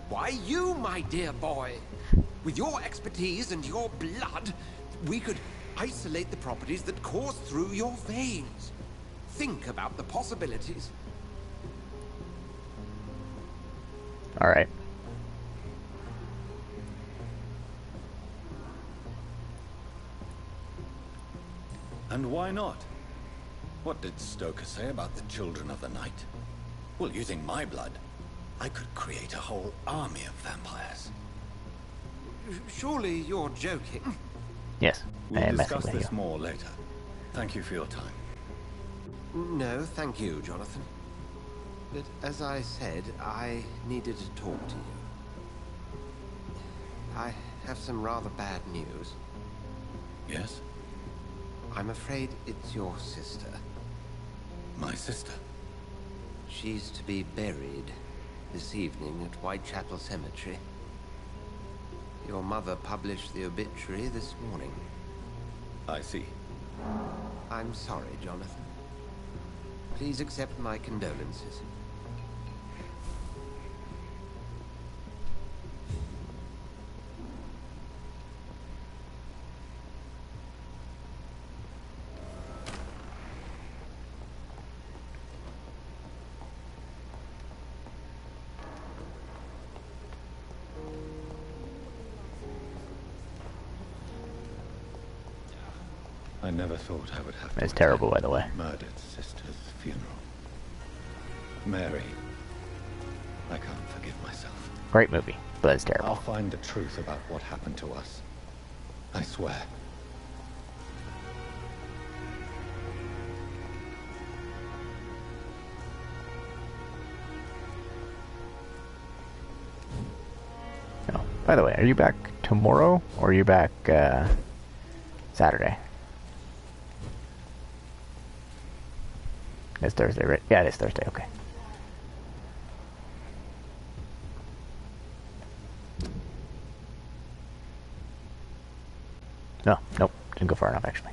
Why, you, my dear boy. With your expertise and your blood, we could isolate the properties that course through your veins. Think about the possibilities. Alright. And why not? What did Stoker say about the children of the night? Well, using my blood, I could create a whole army of vampires. Surely you're joking. Yes, I We'll am messing discuss with this you. more later. Thank you for your time. No, thank you, Jonathan. But as I said, I needed to talk to you. I have some rather bad news. Yes? I'm afraid it's your sister. My sister? She's to be buried this evening at Whitechapel Cemetery. Your mother published the obituary this morning. I see. I'm sorry, Jonathan. Please accept my condolences. I never thought I would have to It's terrible, by attend the way. my murdered sister's funeral. Mary, I can't forgive myself. Great movie, but it's I'll terrible. find the truth about what happened to us. I swear. Oh, by the way, are you back tomorrow or are you back Saturday? It's Thursday, right? Yeah, it is Thursday, okay. No, nope, didn't go far enough actually.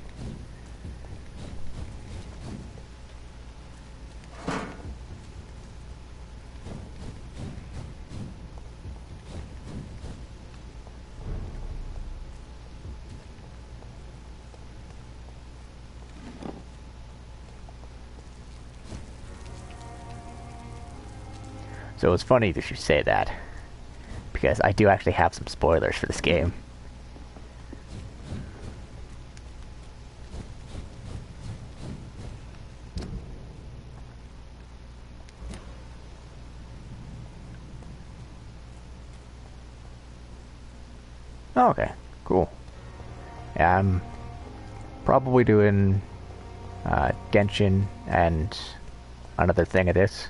So it's funny that you say that, because I do actually have some spoilers for this game. Oh, okay, cool. Yeah, I'm probably doing Genshin and another thing of this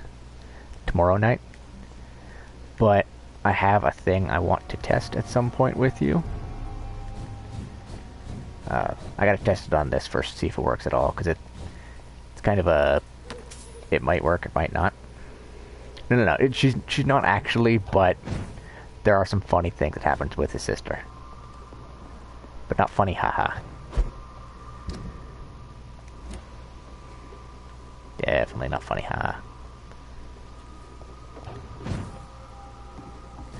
tomorrow night. But I have a thing I want to test at some point with you. I gotta test it on this first to see if it works at all, because it's kind of a... It might work, it might not. No, she's not actually, but there are some funny things that happens with his sister. But not funny, haha. Definitely not funny, haha.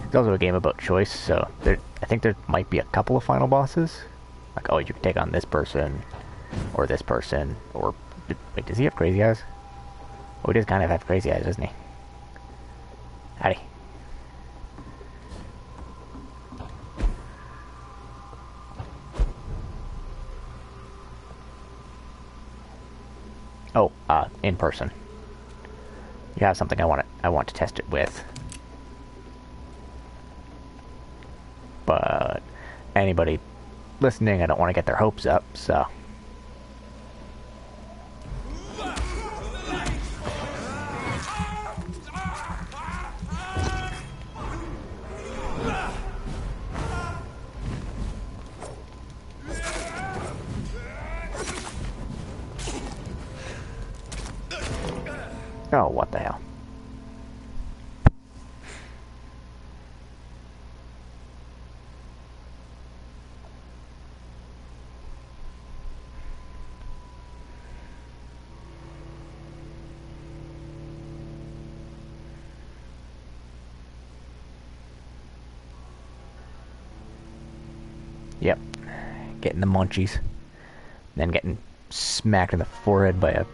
It's also a game about choice, so I think there might be a couple of final bosses. Like, oh, you can take on this person, or, wait, does he have crazy eyes? Oh, he does kind of have crazy eyes, doesn't he? Howdy. Oh, in person. You have something I want to test it with. But anybody listening, I don't want to get their hopes up, so. Oh, what the hell. Yep. Getting the munchies. Then getting smacked in the forehead by a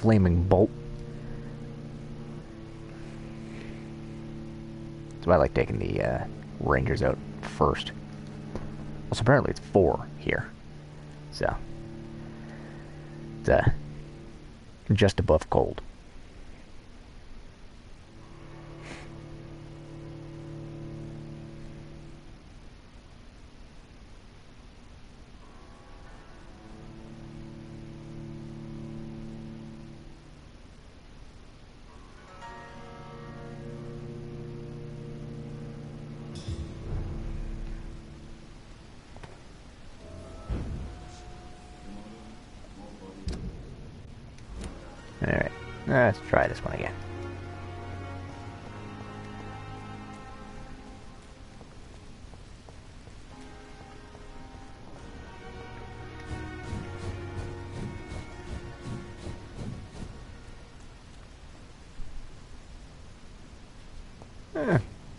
flaming bolt. That's why I like taking the Rangers out first. Also, apparently it's 4 here. So. It's just above cold. Alright, let's try this one again.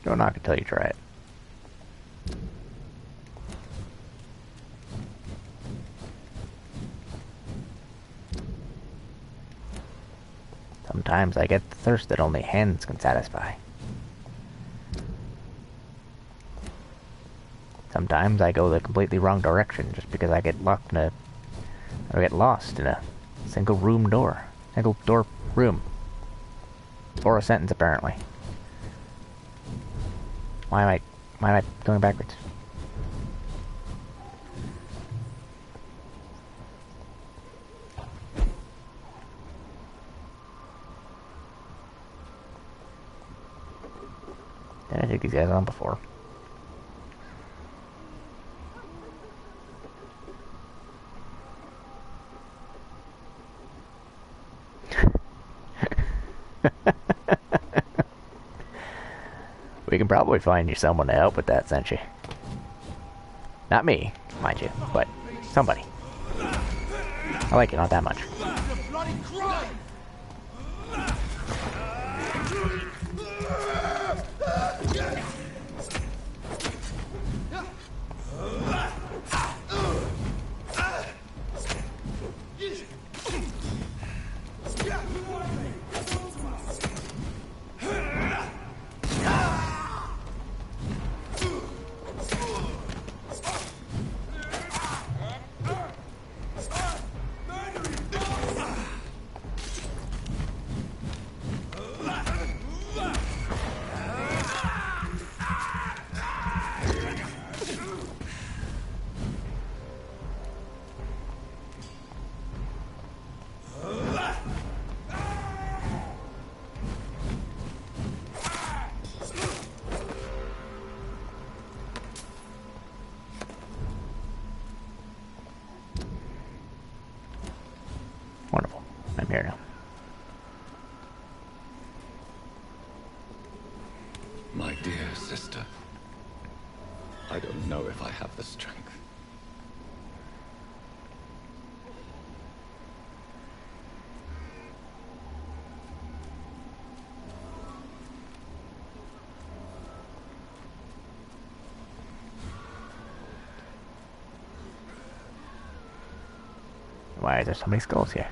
Don't knock until you try it. Sometimes I get the thirst that only hands can satisfy. Sometimes I go the completely wrong direction just because I get locked in or get lost in a single door room. Or a sentence, apparently. Why am I going backwards? Did I take these guys on before? We can probably find you someone to help with that, Senshi. Not me, mind you, but somebody. I like it, not that much. Wonderful. I'm here now. My dear sister, I don't know if I have the strength. Why is there so many skulls here?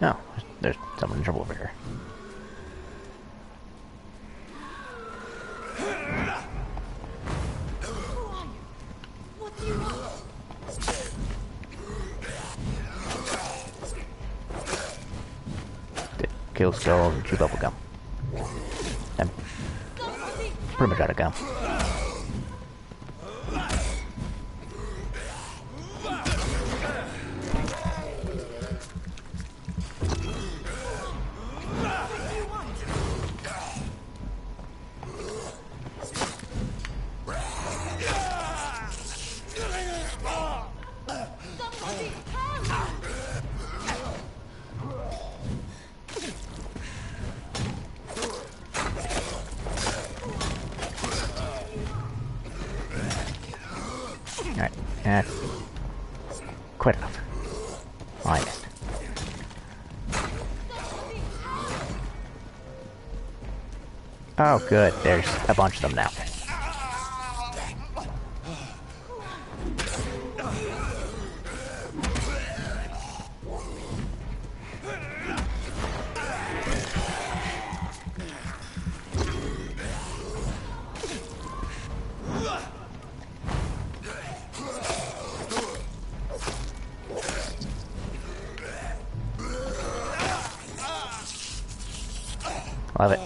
Oh, there's someone in trouble over here. What do you want? Kill skull and chew bubble gum. I'm pretty much out of gum. Alright, that's quite enough. I missed. Oh, good. There's a bunch of them now. Love it.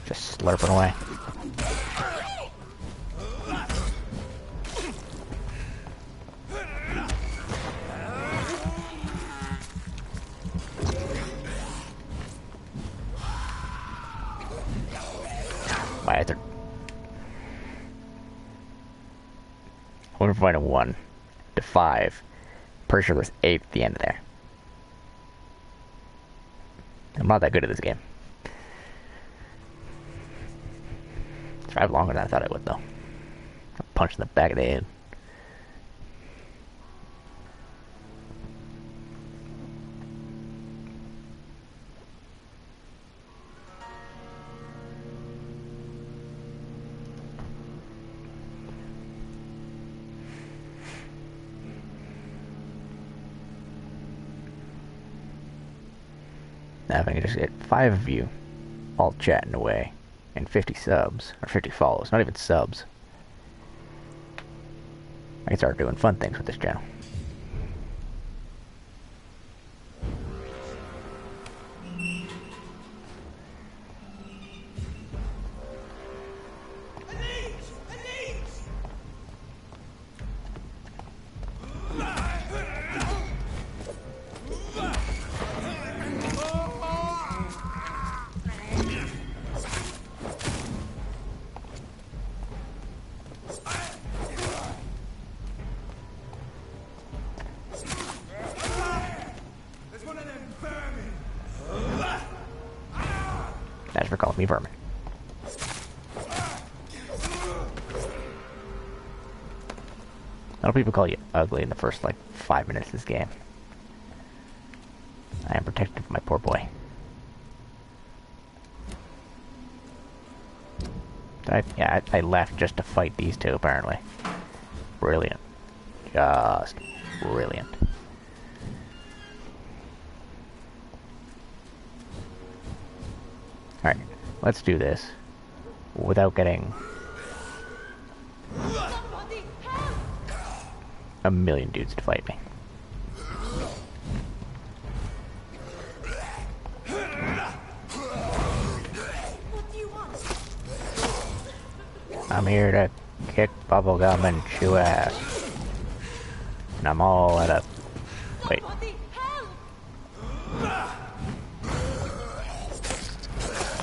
Just slurping away. Why is there? We're finding 1 to 5. Pretty sure there's 8 at the end of there. I'm not that good at this game. Drive longer than I thought I would, though. Punch in the back of the head. Now if I can just get 5 of you all chatting away and 50 subs, or 50 follows, not even subs, I can start doing fun things with this channel. Thanks for calling me vermin. A lot of people call you ugly in the first, like, 5 minutes of this game. I am protective of my poor boy. I left just to fight these two, apparently. Brilliant. Just brilliant. Alright, let's do this without getting a million dudes to fight me. I'm here to kick bubblegum and chew ass. And I'm all out of... Wait.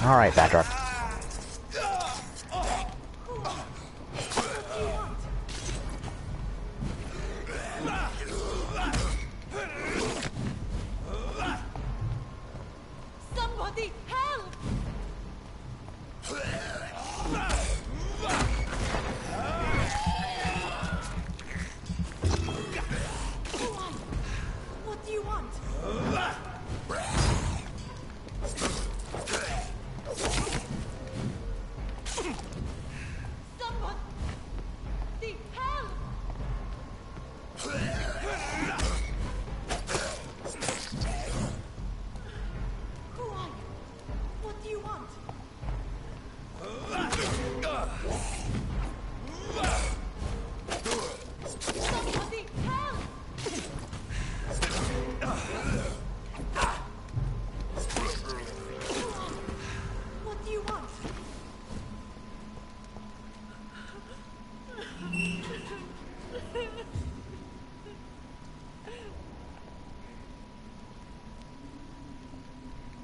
Alright, Batroc. Somebody help! What do you want?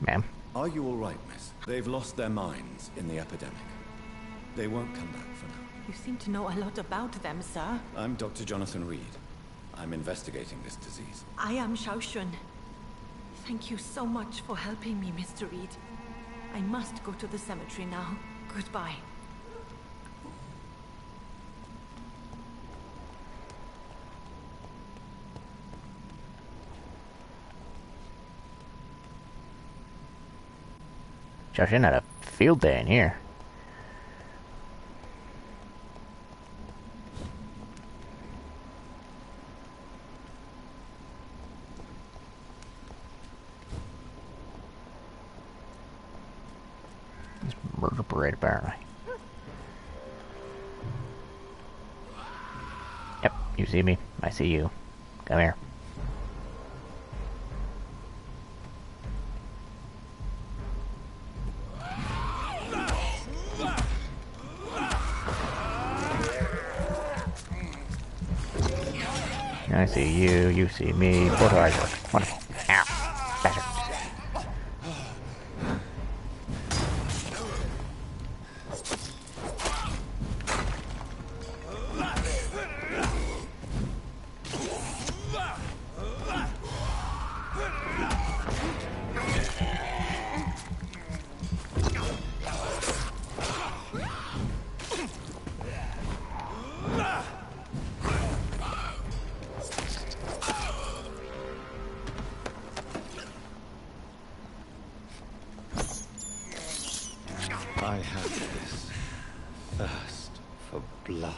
Ma'am. Are you all right, miss? They've lost their minds in the epidemic. They won't come back for now. You seem to know a lot about them, sir. I'm Dr. Jonathan Reed. I'm investigating this disease. I am Xiaoxun. Thank you so much for helping me, Mr. Reed. I must go to the cemetery now. Goodbye. Xiaoxun had a field day in here. Murder parade, apparently. Yep, you see me. I see you. Come here. I see you, you see me. Both eyes work. Wonderful. Ow. Bastard. I have this thirst for blood.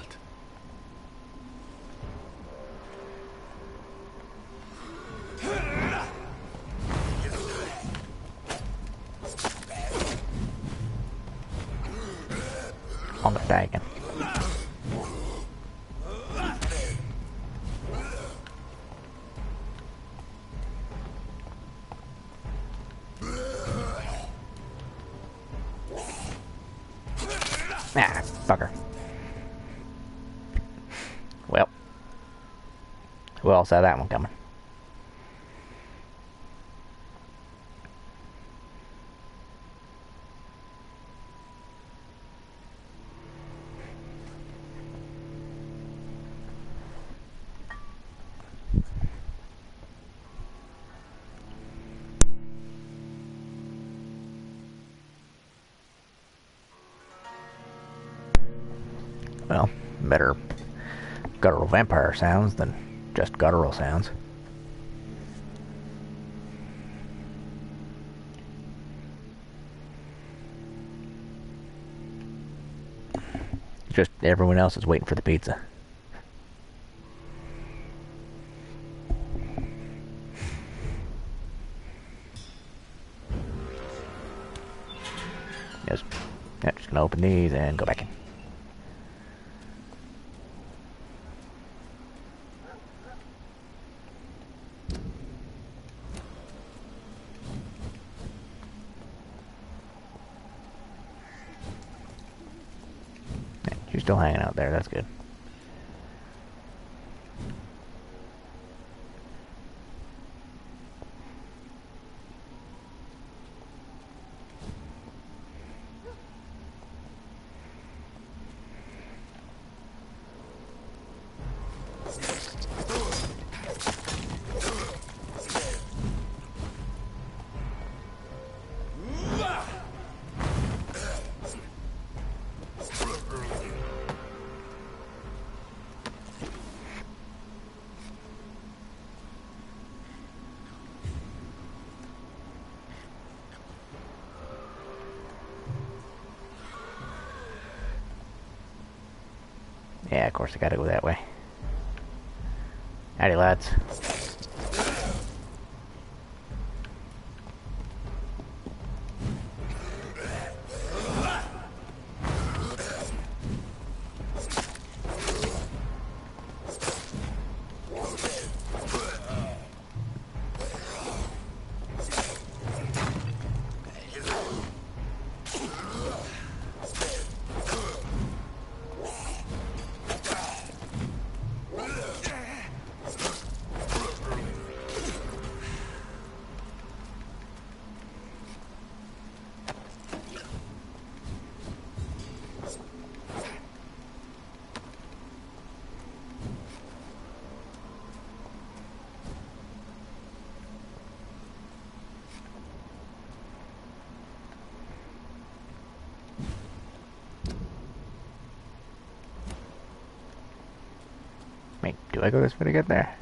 On the wagon. Ah, fucker. Well, who else saw that one coming? Well, better guttural vampire sounds than just guttural sounds. Just everyone else is waiting for the pizza. Yes. Yeah, just gonna open these and go back in. You're still hanging out there, that's good. Yeah, of course I gotta go that way. Howdy, lads. Wait, do I go this way to get there?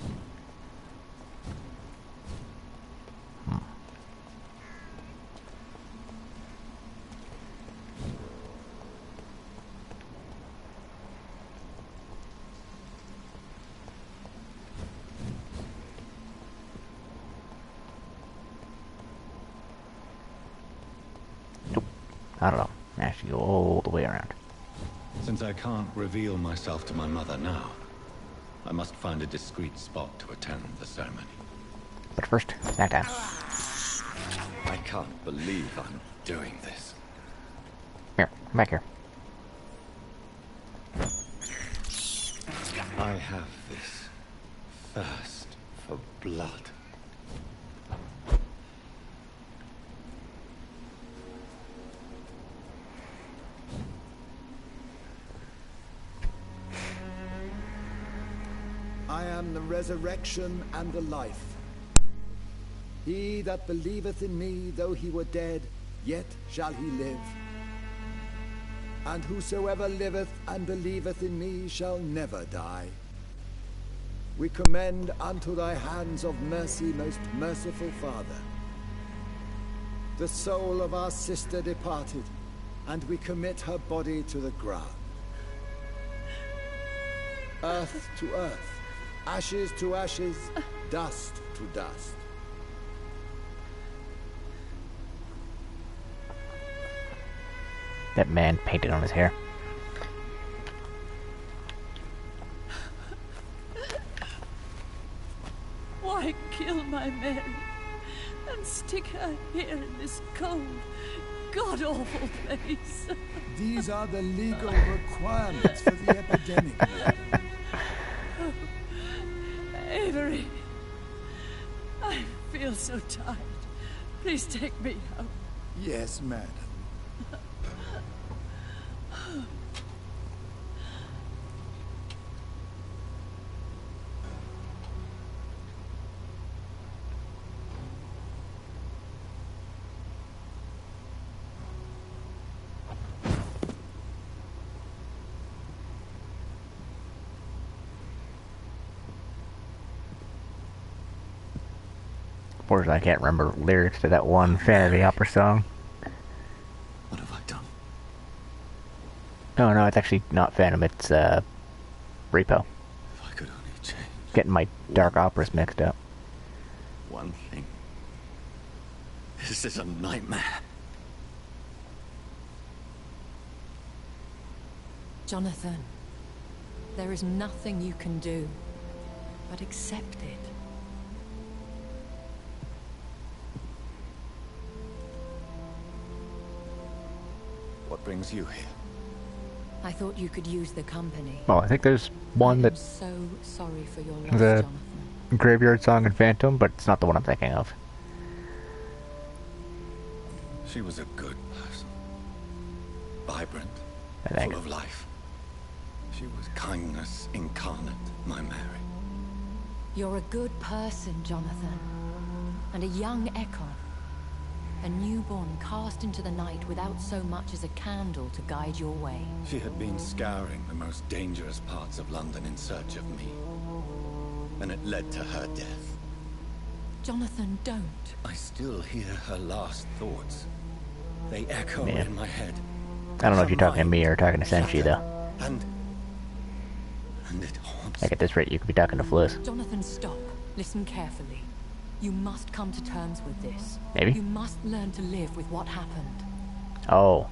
Nope. I don't know. I have to go all the way around. Since I can't reveal myself to my mother now, I must find a discreet spot to attend the ceremony. But first, snack time. I can't believe I'm doing this. Here, come back here. I have this thirst for blood. I am the resurrection and the life. He that believeth in me, though he were dead, yet shall he live. And whosoever liveth and believeth in me shall never die. We commend unto thy hands of mercy, most merciful Father, the soul of our sister departed, and we commit her body to the ground. Earth to earth, ashes to ashes, dust to dust. That man painted on his hair. Why kill my Mary and stick her here in this cold, god-awful place? These are the legal requirements for the epidemic. Oh, Avery, I feel so tired. Please take me out. Yes, madam. Unfortunately, I can't remember lyrics to that one Fantasy Opera song. What have I done? No, it's actually not Phantom, it's, Repo. If I could only change. Getting my dark operas mixed up. One thing. This is a nightmare. Jonathan, there is nothing you can do but accept it. What brings you here? I thought you could use the company. Well, I think there's one I'm that's so sorry for your loss, the Jonathan. Graveyard Song in Phantom, but it's not the one I'm thinking of. She was a good person. Vibrant. I think. Full of life. She was kindness incarnate, my Mary. You're a good person, Jonathan. And a young echo. A newborn cast into the night without so much as a candle to guide your way. She had been scouring the most dangerous parts of London in search of me. And it led to her death. Jonathan, don't. I still hear her last thoughts. They echo in my head. I don't know if you're talking to me or talking to Senshi, though. And it haunts. Like, at this rate, you could be talking to Fliss. Jonathan, stop. Listen carefully. You must come to terms with this. Maybe? You must learn to live with what happened. Oh.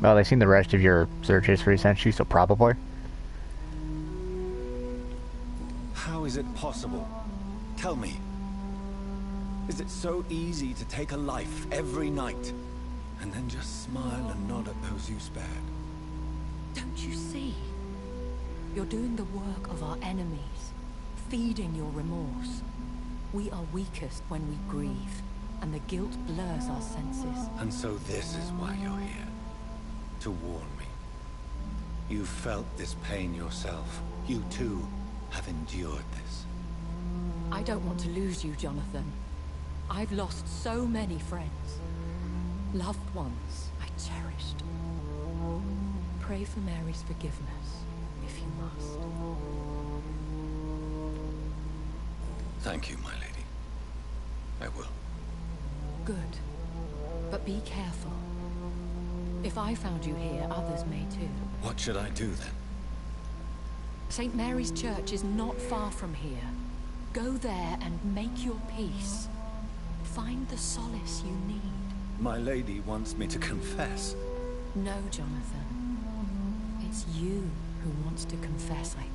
Well, they've seen the rest of your search history, Senshi, so probably. How is it possible? Tell me. Is it so easy to take a life every night and then just smile and nod at those you spared? Don't you see? You're doing the work of our enemies, feeding your remorse. We are weakest when we grieve, and the guilt blurs our senses. And so this is why you're here. To warn me. You felt this pain yourself. You too have endured this. I don't want to lose you, Jonathan. I've lost so many friends. Loved ones I cherished. Pray pray for Mary's forgiveness, if you must. Thank you, my lady. I will. Good. But be careful. If I found you here, others may too. What should I do then? St. Mary's Church is not far from here. Go there and make your peace. Find the solace you need. My lady wants me to confess. No, Jonathan. It's you who wants to confess, I think.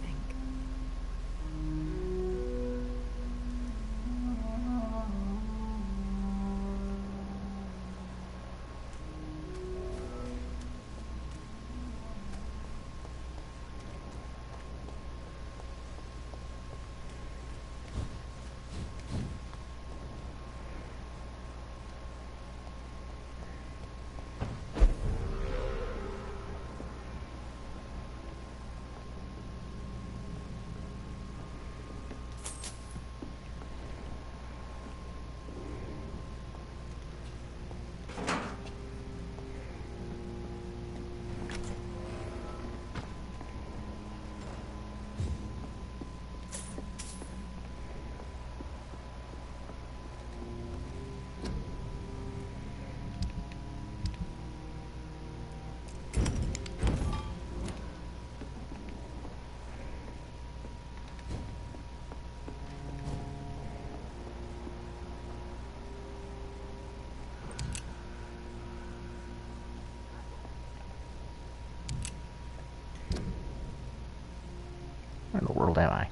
Where in the world am I?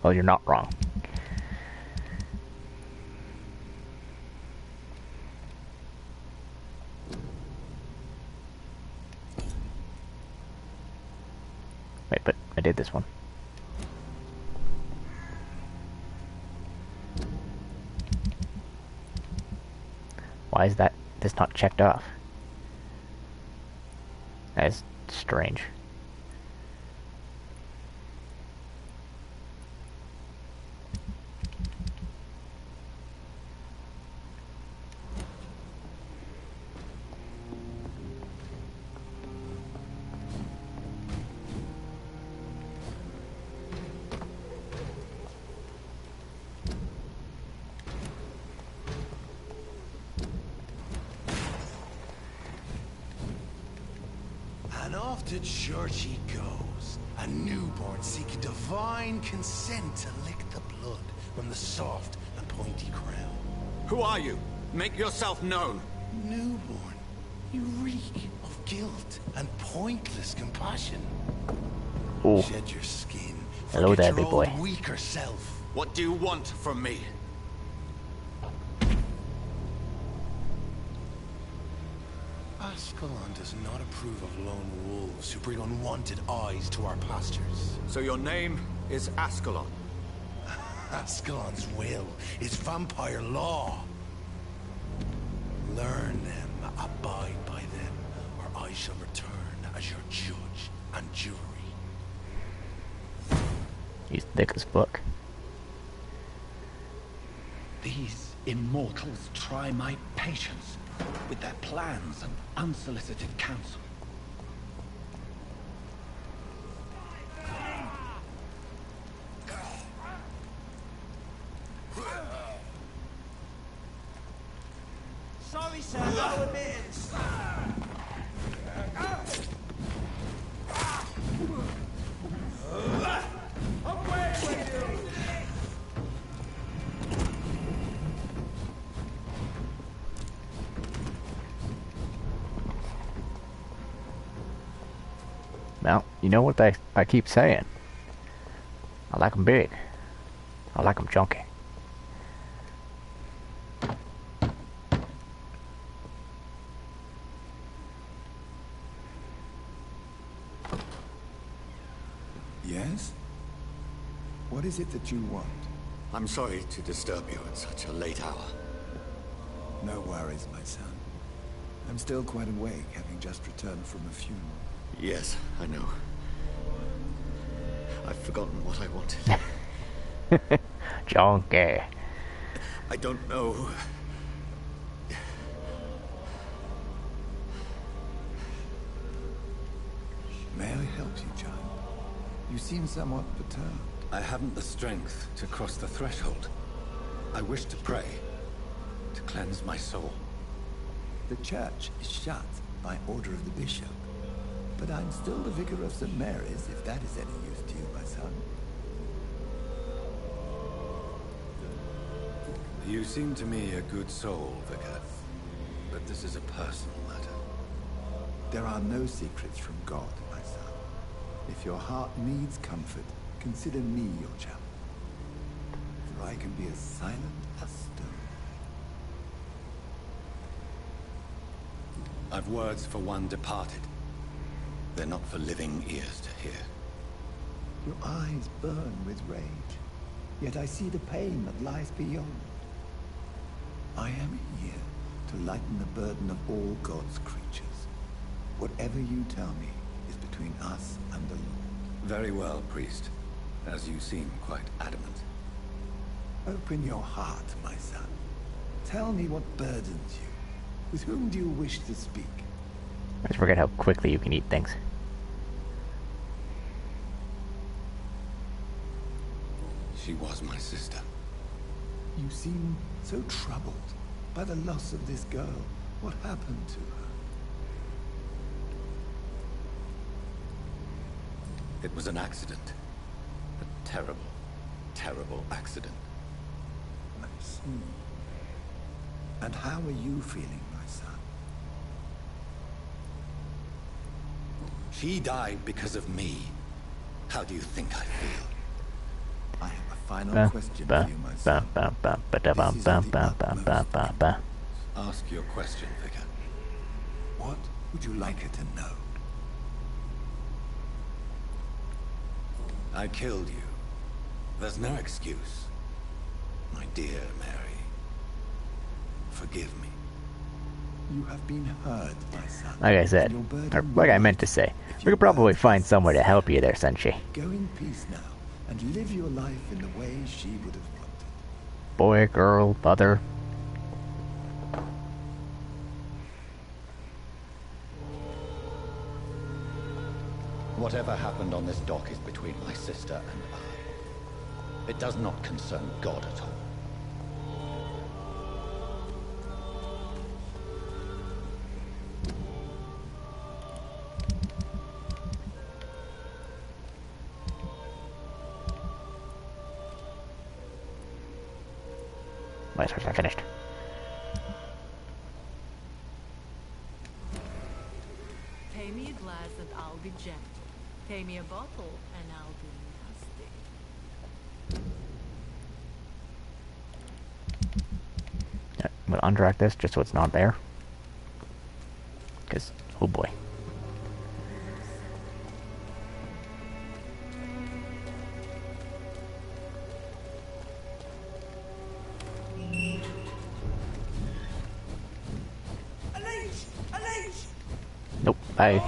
Well, you're not wrong. Wait, but I did this one. Why is this not checked off? That is strange. And off to church he goes, a newborn seeking divine consent to lick the blood from the soft and pointy crown. Who are you? Make yourself known. Newborn, you reek of guilt and pointless compassion. Ooh. Shed your skin. Hello Forget there, your big boy. old weaker self. What do you want from me? Ascalon does not approve of lone wolves who bring unwanted eyes to our pastures. So your name is Ascalon? Ascalon's will is vampire law. Learn them, abide by them, or I shall return as your judge and jury. He's thick as fuck. These immortals try my patience with their plans and unsolicited counsel. Sorry, sir, no admittance. Well, you know what I keep saying. I like 'em big. I like 'em chunky. Yes? What is it that you want? I'm sorry to disturb you at such a late hour. No worries, my son. I'm still quite awake, having just returned from a funeral. Yes, I know. I've forgotten what I wanted. Chunky. I don't know. May I help you, John? You seem somewhat perturbed. I haven't the strength to cross the threshold. I wish to pray, to cleanse my soul. The church is shut by order of the bishop. But I'm still the vicar of St. Mary's, if that is any use to you, my son. You seem to me a good soul, Vicar. But this is a personal matter. There are no secrets from God, my son. If your heart needs comfort, consider me your channel. For I can be as silent as stone. I've words for one departed. They're not for living ears to hear. Your eyes burn with rage, yet I see the pain that lies beyond. I am here to lighten the burden of all God's creatures. Whatever you tell me is between us and the Lord. Very well, priest. As you seem quite adamant. Open your heart, my son. Tell me what burdens you. With whom do you wish to speak? I just forget how quickly you can eat things. She was my sister. You seem so troubled by the loss of this girl. What happened to her? It was an accident. A terrible, terrible accident. I see. And how are you feeling, my son? She died because of me. How do you think I feel? I have a final question for you, my son. This is of the utmost. Ask your question, Vicar. What would you like her to know? I killed you. There's no excuse. My dear Mary. Forgive me. You have been heard, my son. Like I said, or like I meant to say, we could probably find somewhere to help you there, Senshi. Go in peace now, and live your life in the way she would have wanted. Boy, girl, mother. Whatever happened on this dock is between my sister and I. It does not concern God at all. My search are finished. Pay me a glass and I'll be gentle. Pay me a bottle and I'll be nasty. I'm gonna undract this just so it's not there. Because, oh boy. Nope, bye.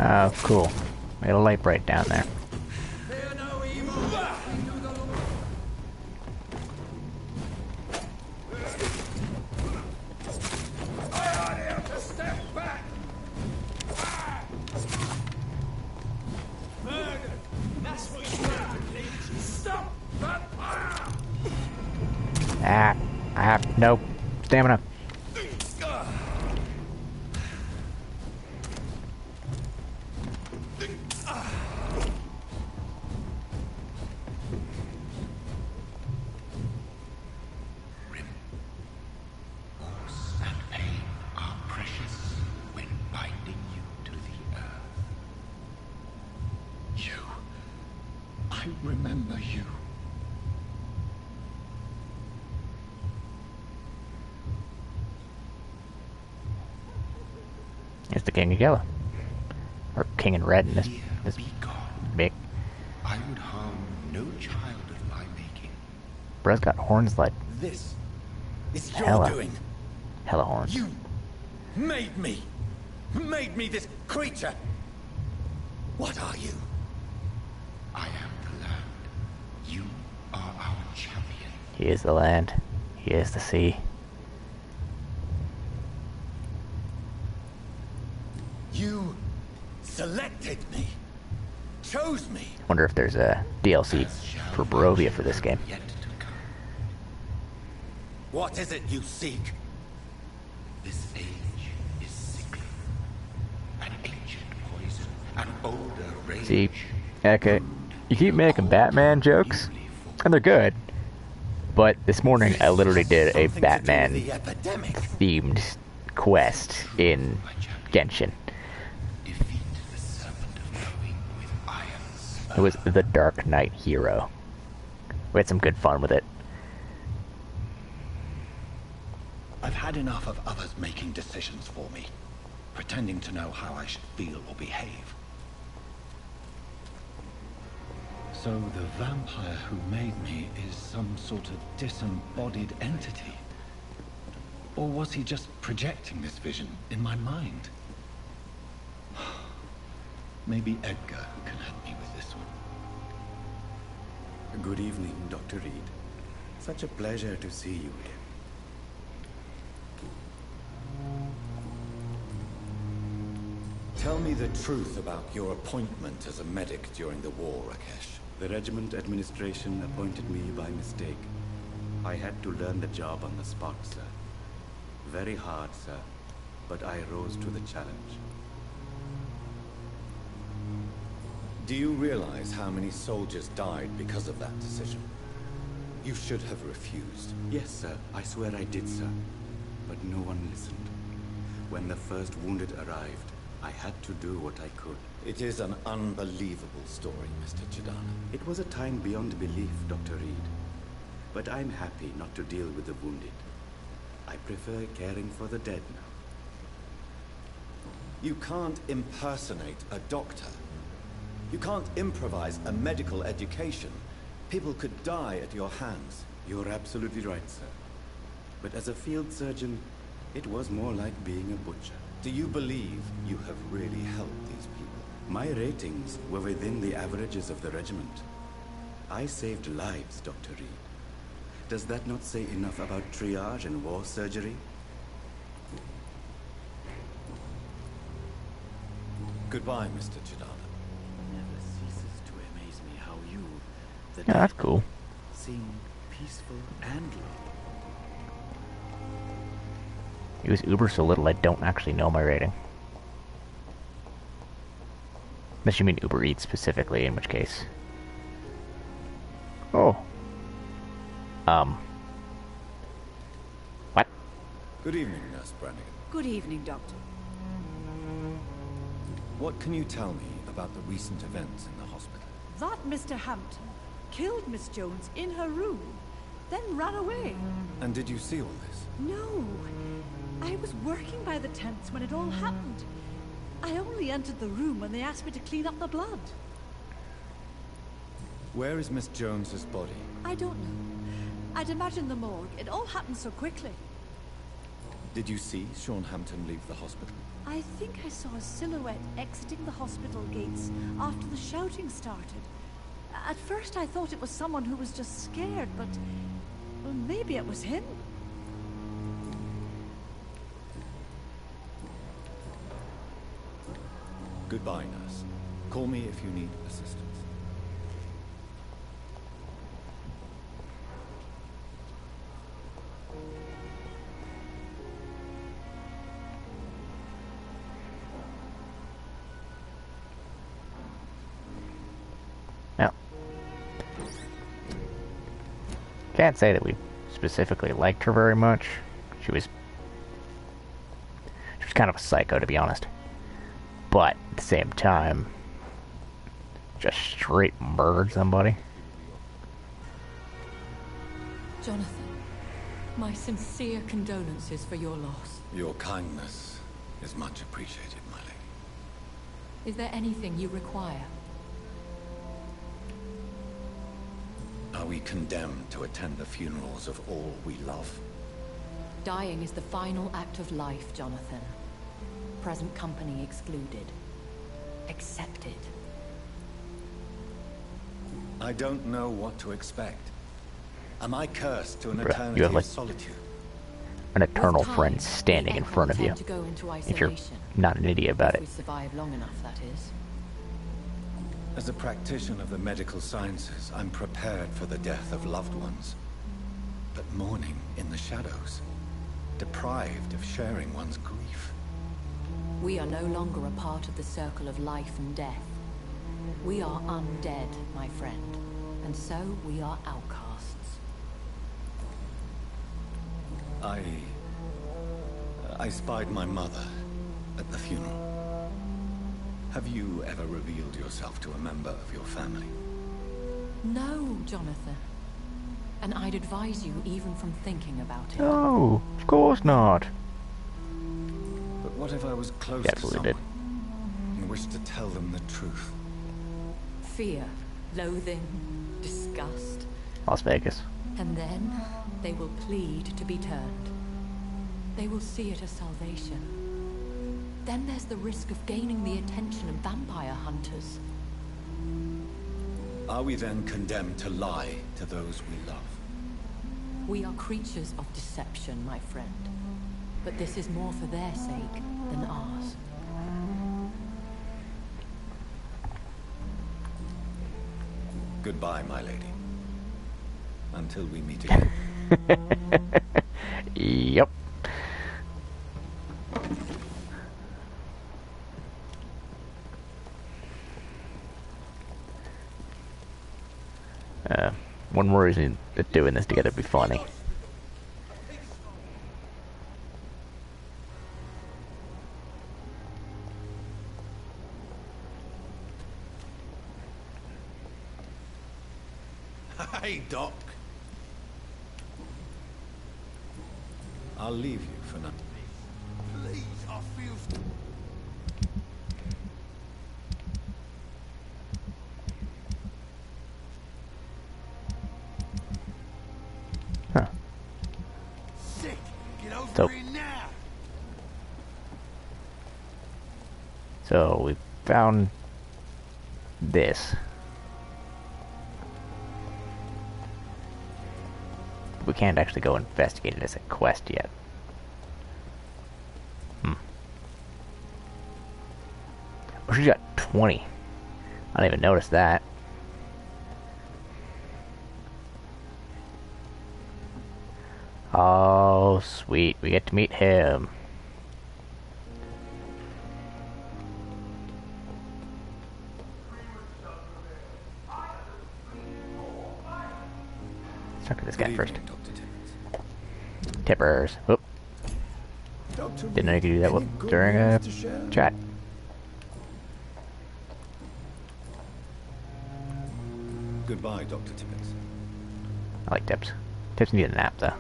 Oh, cool. We got a light bright down there. Ah. I have no stamina. Remember you. It's the King of Yellow. Or King in Red in this big. I would harm no child of my making. Bro's got horns like This is your hella, doing. hella horns. You made me this creature. What are you? I am the land. You are our champion. He is the land. He is the sea. You selected me. Chose me. Wonder if there's a DLC for Barovia for this game. What is it you seek? This age is sickly. An ancient poison, an older rage. See, okay, you keep making Batman jokes, and they're good. But this morning I literally did a Batman-themed quest in Genshin. It was the Dark Knight Hero. We had some good fun with it. I've had enough of others making decisions for me, pretending to know how I should feel or behave. So the vampire who made me is some sort of disembodied entity? Or was he just projecting this vision in my mind? Maybe Edgar can help me with this one. Good evening, Dr. Reed. Such a pleasure to see you again. Tell me the truth about your appointment as a medic during the war, Rakesh. The regiment administration appointed me by mistake. I had to learn the job on the spot, sir. Very hard, sir, but I rose to the challenge. Do you realize how many soldiers died because of that decision? You should have refused. Yes, sir. I swear I did, sir. But no one listened. When the first wounded arrived, I had to do what I could. It is an unbelievable story, Mr. Chidana. It was a time beyond belief, Dr. Reed. But I'm happy not to deal with the wounded. I prefer caring for the dead now. You can't impersonate a doctor. You can't improvise a medical education. People could die at your hands. You're absolutely right, sir. But as a field surgeon, it was more like being a butcher. Do you believe you have really helped these people? My ratings were within the averages of the regiment. I saved lives, Dr. Reed. Does that not say enough about triage and war surgery? Goodbye, Mr. Chidana. Never ceases to amaze me how you, the Yeah, that's cool. seem peaceful and loving. It was Uber so little I don't actually know my rating. Unless you mean Uber Eats specifically, in which case. Oh. What? Good evening, Nurse Brannigan. Good evening, Doctor. What can you tell me about the recent events in the hospital? That Mr. Hampton killed Miss Jones in her room, then ran away. And did you see all this? No. I was working by the tents when it all happened. I only entered the room when they asked me to clean up the blood. Where is Miss Jones's body? I don't know. I'd imagine the morgue. It all happened so quickly. Did you see Sean Hampton leave the hospital? I think I saw a silhouette exiting the hospital gates after the shouting started. At first I thought it was someone who was just scared, but well, maybe it was him. Goodbye, nurse. Call me if you need assistance. Can't say that we specifically liked her very much. She was kind of a psycho, to be honest. But at the same time, just straight murdered somebody. Jonathan, my sincere condolences for your loss. Your kindness is much appreciated, my lady. Is there anything you require? Are we condemned to attend the funerals of all we love? Dying is the final act of life, Jonathan. Present company excluded. Accepted. I don't know what to expect. Am I cursed to an Bruh, eternity you have, like, of solitude? an eternal friend standing in front of you. If you're not an idiot about If we it. survive long enough, that is. As a practitioner of the medical sciences, I'm prepared for the death of loved ones. But mourning in the shadows, deprived of sharing one's grief. We are no longer a part of the circle of life and death. We are undead, my friend. And so we are outcasts. I spied my mother at the funeral. Have you ever revealed yourself to a member of your family? No, Jonathan. And I'd advise you even from thinking about it. No, of course not. But what if I was close You to absolutely someone and wished to tell them the truth? Fear, loathing, disgust. Las Vegas. And then they will plead to be turned. They will see it as salvation. Then there's the risk of gaining the attention of vampire hunters. Are we then condemned to lie to those we love? We are creatures of deception, my friend. But this is more for their sake than ours. Goodbye, my lady. Until we meet again. Yep. One reason that doing this together would be funny. Hey, Doc. I'll leave you for now. Please, I feel... Huh. Sick. Get over So- here now. So we found this. We can't actually go investigate it as a quest yet. Oh, she's got 20. I didn't even notice that. Oh, sweet. We get to meet him. Let's talk to this guy first. Tippers. Whoop. Didn't know you could do that during a chat. Goodbye, Dr. Tippett. I like Tips. Tips need a nap, though.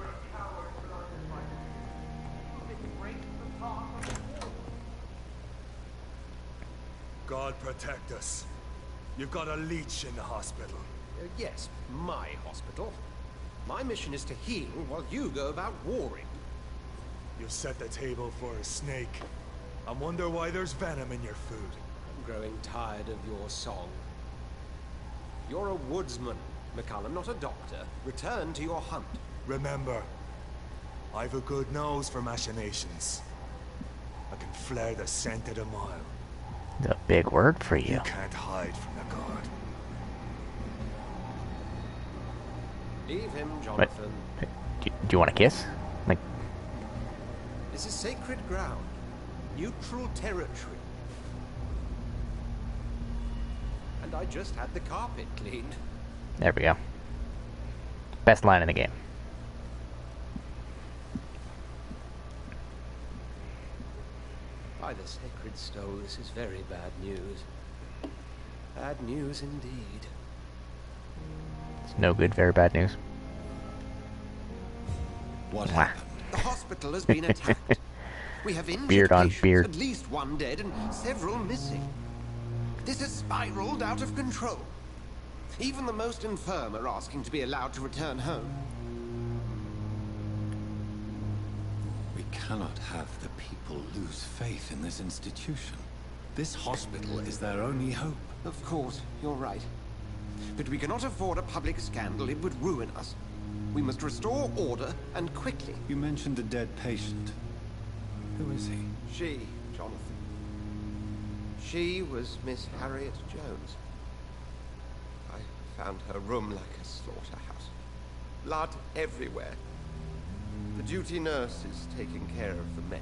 God protect us. You've got a leech in the hospital. Yes, my hospital. My mission is to heal while you go about warring. You set the table for a snake. I wonder why there's venom in your food. I'm growing tired of your song. You're a woodsman, McCullum, not a doctor. Return to your hunt. Remember, I've a good nose for machinations. I can flare the scent at a mile. It's a big word for you. You can't hide from the guard. Leave him, What? Jonathan. Do you want a kiss? Like, This is sacred ground. Neutral territory. And I just had the carpet cleaned. there we go. Best line in the game. By the sacred stone, this is very bad news. Bad news indeed. It's no good, very bad news. What happened? The hospital has been attacked. We have injured Beard on patients, beard. at least one dead and several missing. This has spiraled out of control. Even the most infirm are asking to be allowed to return home. We cannot have the people lose faith in this institution. This hospital is their only hope. Of course, you're right. But we cannot afford a public scandal. It would ruin us. We must restore order, and quickly. You mentioned a dead patient. Who is he? She, Jonathan. She was Miss Harriet Jones. I found her room like a slaughterhouse. Blood everywhere. The duty nurse is taking care of the mess.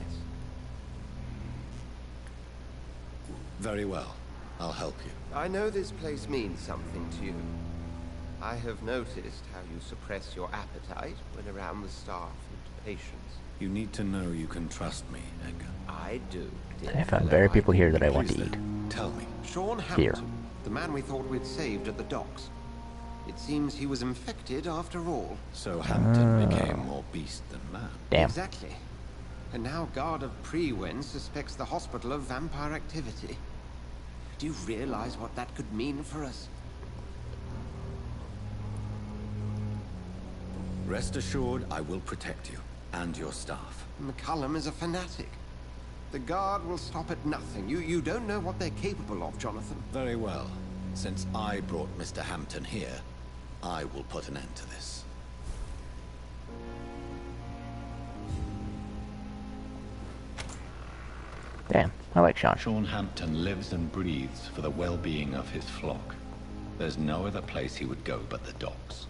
Very well. I'll help you. I know this place means something to you. I have noticed how you suppress your appetite when around the staff and patients. You need to know you can trust me, Edgar. I do. I found very people here that I want to eat. Tell me. Sean Here. Hampton, the man we thought we'd saved at the docks. It seems he was infected after all. So Hampton became more beast than man. Damn. Exactly. And now Guard of Prewen suspects the hospital of vampire activity. Do you realize what that could mean for us? Rest assured, I will protect you and your staff. McCullum is a fanatic. The Guard will stop at nothing. You don't know what they're capable of, Jonathan. Very well. Since I brought Mr. Hampton here, I will put an end to this. Damn, I like Sean. Sean Hampton lives and breathes for the well-being of his flock. There's no other place he would go but the docks.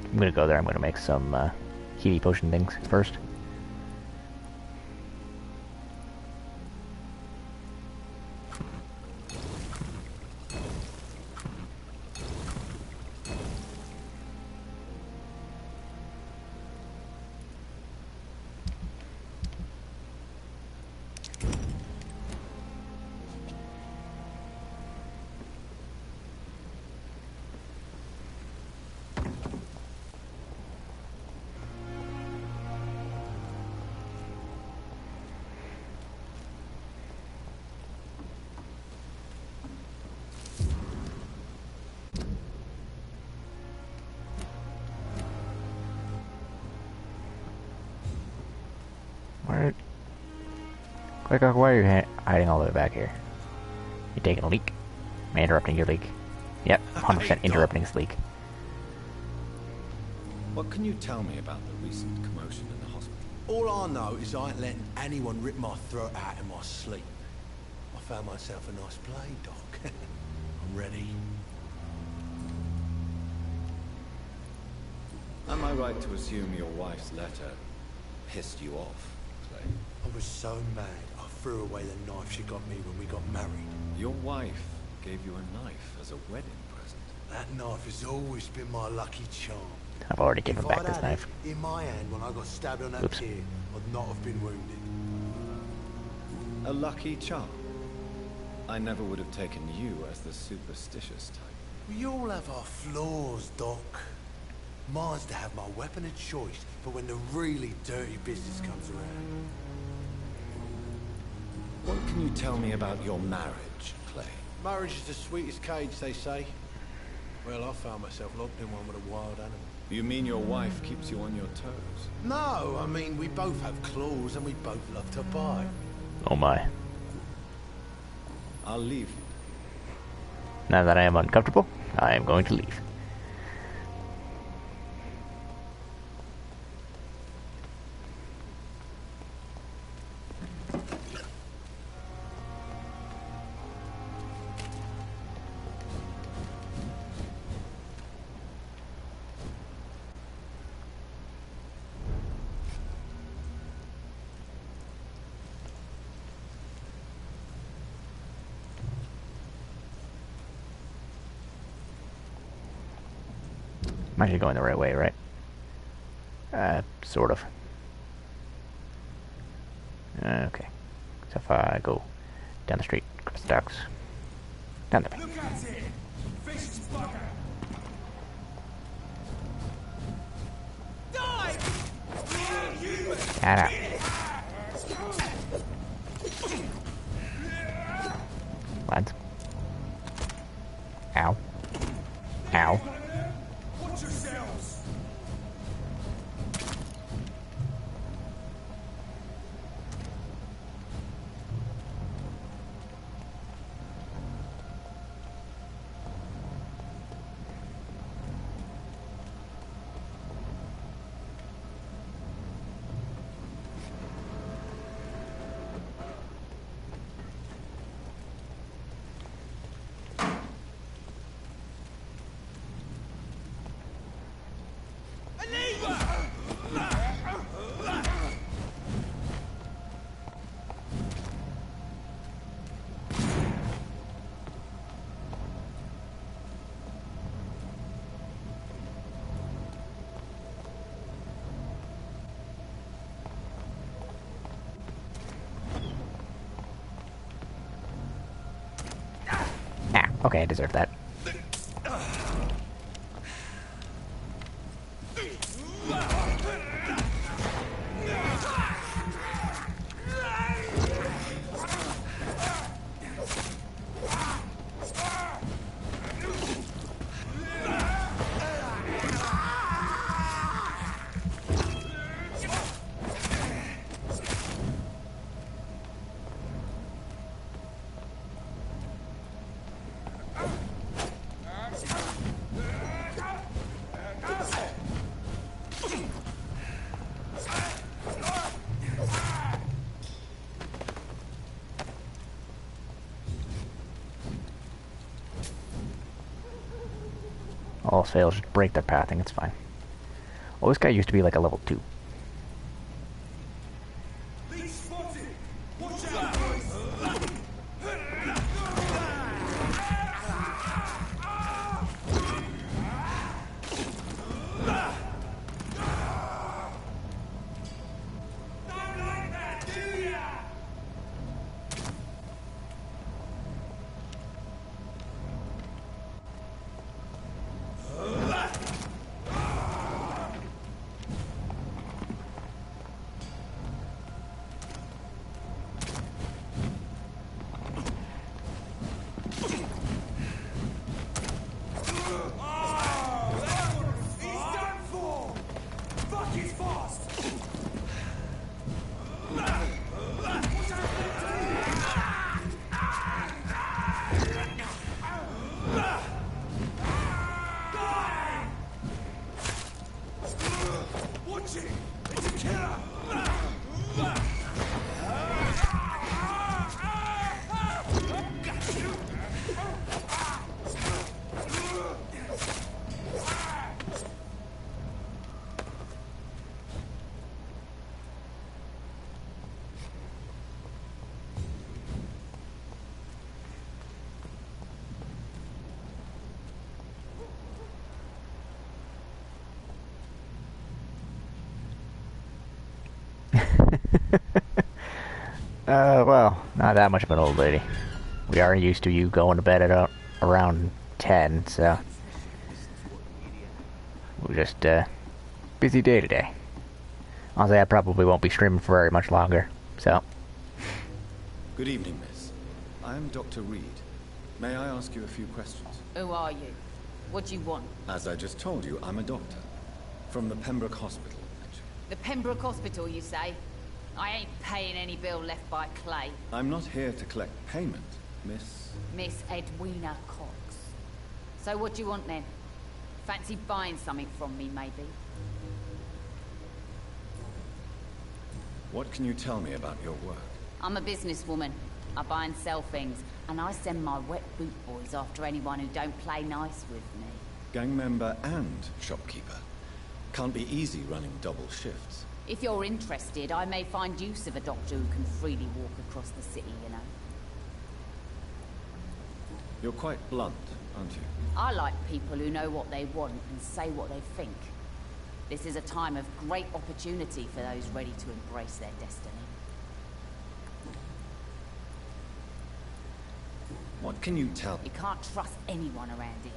I'm gonna go there. I'm gonna make some healy potion things first. Why are you hiding all the way back here? You taking a leak? Am I interrupting your leak? Yep, 100% interrupting this leak. What can you tell me about the recent commotion in the hospital? All I know is I ain't letting anyone rip my throat out in my sleep. I found myself a nice blade, Doc. I'm ready. Am I right to assume your wife's letter pissed you off, Clay? I was so mad, I threw away the knife she got me when we got married. Your wife gave you a knife as a wedding present. That knife has always been my lucky charm. I've already given If back I'd this had knife. it in my hand when I got stabbed on that Oops. pier, I'd not have been wounded. A lucky charm? I never would have taken you as the superstitious type. We all have our flaws, Doc. Mine's to have my weapon of choice for when the really dirty business comes around. What can you tell me about your marriage, Clay? Marriage is the sweetest cage, they say. Well, I found myself locked in one with a wild animal. You mean your wife keeps you on your toes? No, I mean, we both have claws and we both love to bite. Oh my. I'll leave you. Now that I am uncomfortable, I am going to leave. I'm actually going the right way, right? Sort of. Okay. So if I go down the street, across the docks, down the Look at it! Vicious bugger! Die! Get out. Lads. Ow. Ow. Watch yourselves! Okay, I deserve that. All else fails, just break their pathing, it's fine. Oh, this guy used to be like a level 2. Well, not that much of an old lady. We are used to you going to bed at around 10, so... We're just, busy day today. Honestly, I probably won't be streaming for very much longer, so... Good evening, miss. I'm Dr. Reed. May I ask you a few questions? Who are you? What do you want? As I just told you, I'm a doctor. From the Pembroke Hospital, actually. The Pembroke Hospital, you say? I ain't paying any bill left by Clay. I'm not here to collect payment, miss. Miss Edwina Cox. So what do you want then? Fancy buying something from me, maybe? What can you tell me about your work? I'm a businesswoman. I buy and sell things, and I send my wet boot boys after anyone who don't play nice with me. Gang member and shopkeeper. Can't be easy running double shifts. If you're interested, I may find use of a doctor who can freely walk across the city, you know. You're quite blunt, aren't you? I like people who know what they want and say what they think. This is a time of great opportunity for those ready to embrace their destiny. What can you tell? You can't trust anyone around here.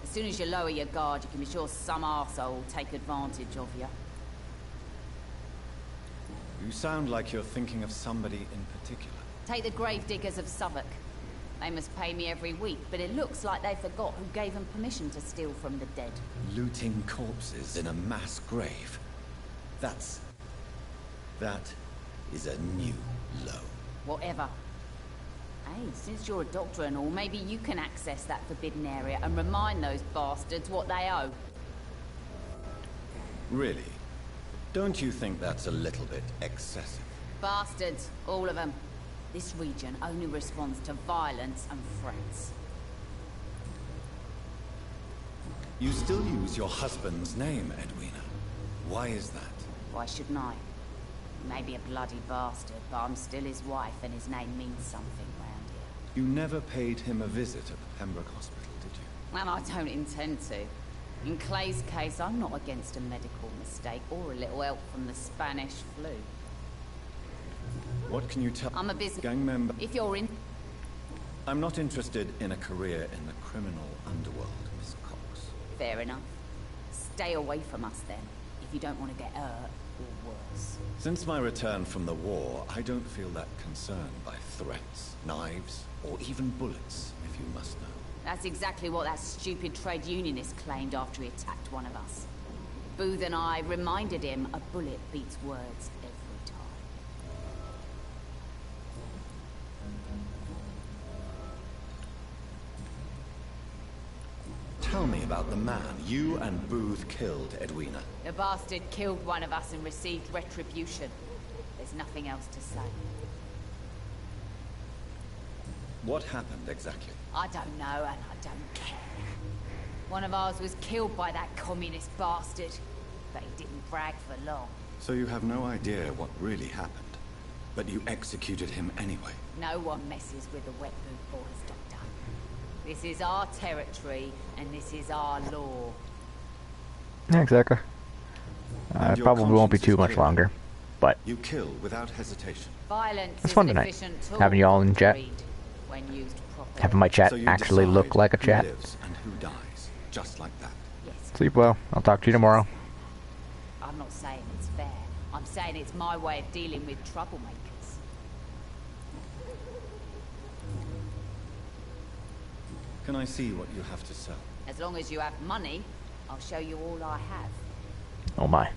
As soon as you lower your guard, you can be sure some arsehole will take advantage of you. You sound like you're thinking of somebody in particular. Take the gravediggers of Southwark. They must pay me every week, but it looks like they forgot who gave them permission to steal from the dead. Looting corpses in a mass grave. That is a new low. Whatever. Hey, since you're a doctor and all, maybe you can access that forbidden area and remind those bastards what they owe. Really? Don't you think that's a little bit excessive? Bastards, all of them. This region only responds to violence and threats. You still use your husband's name, Edwina. Why is that? Why shouldn't I? He may be a bloody bastard, but I'm still his wife and his name means something round here. You never paid him a visit at the Pembroke Hospital, did you? And I don't intend to. In Clay's case, I'm not against a medical mistake or a little help from the Spanish flu. What can you tell? I'm a business gang member. If you're in... I'm not interested in a career in the criminal underworld, Miss Cox. Fair enough. Stay away from us then, if you don't want to get hurt or worse. Since my return from the war, I don't feel that concerned by threats, knives, or even bullets, if you must know. That's exactly what that stupid trade unionist claimed after he attacked one of us. Booth and I reminded him a bullet beats words every time. Tell me about the man you and Booth killed, Edwina. The bastard killed one of us and received retribution. There's nothing else to say. What happened exactly? I don't know, and I don't care. One of ours was killed by that communist bastard, but he didn't brag for long. So you have no idea what really happened, but you executed him anyway. No one messes with the wet boot boys, Doctor. This is our territory, and this is our law. Yeah, exactly. It probably won't be too much longer, but you kill without hesitation. Violence it's fun tonight, having you all in chat. When used properly. Having my chat actually look like a chat. Who lives and who dies, just like that. Yes. Sleep well. I'll talk to you tomorrow. I'm not saying it's fair. I'm saying it's my way of dealing with troublemakers. Can I see what you have to sell? As long as you have money, I'll show you all I have. Oh my.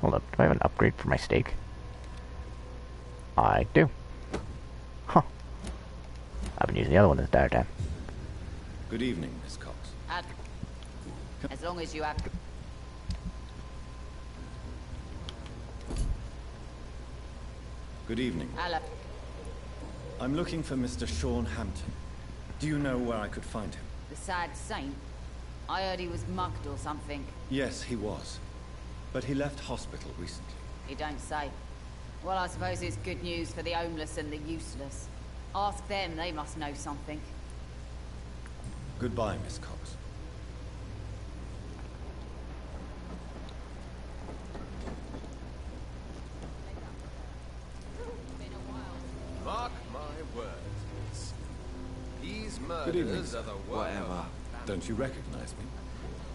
Hold up, do I have an upgrade for my steak? I do. Huh. I've been using the other one this entire time. Good evening, Miss Cox. As long as you have... Good evening. Hello. I'm looking for Mr. Sean Hampton. Do you know where I could find him? The sad saint? I heard he was mugged or something. Yes, he was. But he left hospital recently. You don't say. Well, I suppose it's good news for the homeless and the useless. Ask them, they must know something. Goodbye, Miss Cox. Mark my words. These Good evening, murders sir. are the work Whatever. Don't you recognize me?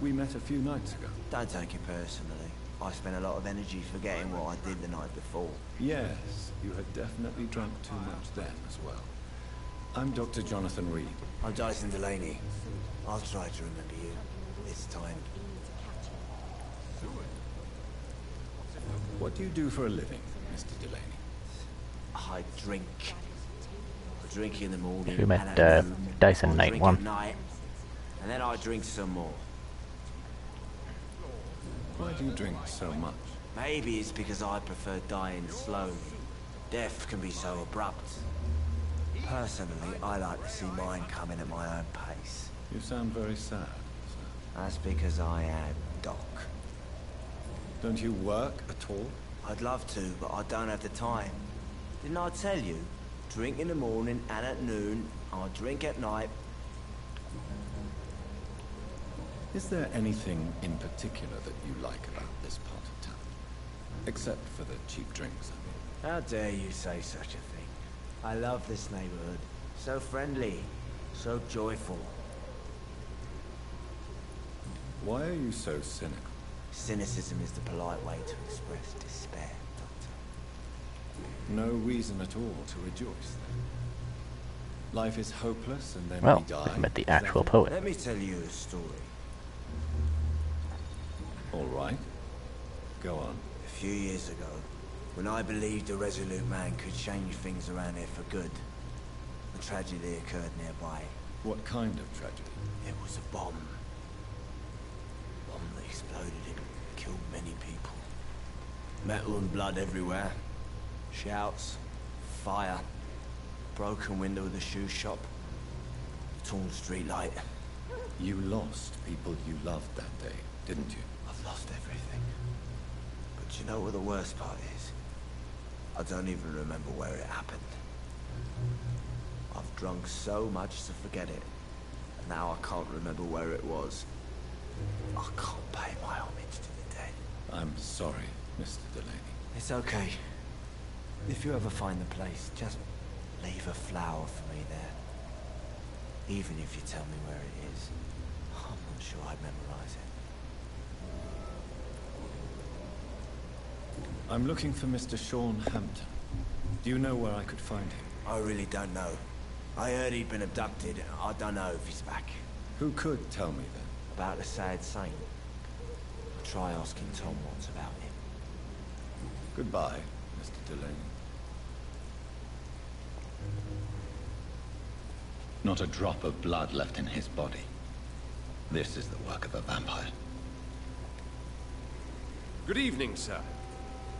We met a few nights ago. Don't take it personally. I spent a lot of energy forgetting what I did the night before. Yes, you had definitely drunk too much then as well. I'm Dr. Jonathan Reed. I'm Dyson Delaney. I'll try to remember you this time. What do you do for a living, Mr. Delaney? I drink. I drink in the morning. We met and at noon. Dyson I Night drink 1. at night, and then I drink some more. Why do you drink so much? Maybe it's because I prefer dying slowly. Death can be so abrupt. Personally, I like to see mine coming at my own pace. You sound very sad, sir. That's because I am Doc. Don't you work at all? I'd love to, but I don't have the time. Didn't I tell you? Drink in the morning and at noon. I drink at night. Is there anything in particular that you like about this part of town? Except for the cheap drinks, I mean. How dare you say such a thing? I love this neighborhood. So friendly. So joyful. Why are you so cynical? Cynicism is the polite way to express despair, Doctor. No reason at all to rejoice, then. Life is hopeless, and then Well, we die. I met the actual poet. Let me tell you a story. All right. Go on. A few years ago, when I believed a resolute man could change things around here for good, a tragedy occurred nearby. What kind of tragedy? It was a bomb. A bomb that exploded and killed many people. Metal and blood everywhere. Shouts, fire, broken window of the shoe shop, torn street light. You lost people you loved that day, didn't you? I've lost everything. But you know what the worst part is? I don't even remember where it happened. I've drunk so much to forget it. And now I can't remember where it was. I can't pay my homage to the dead. I'm sorry, Mr. Delaney. It's okay. If you ever find the place, just leave a flower for me there. Even if you tell me where it is. I'm not sure I'd memorize it. I'm looking for Mr. Sean Hampton. Do you know where I could find him? I really don't know. I heard he'd been abducted. I don't know if he's back. Who could tell me then? About the sad saint. I'll try asking Tom Watts about him. Goodbye, Mr. Delaney. Not a drop of blood left in his body. This is the work of a vampire. Good evening, sir.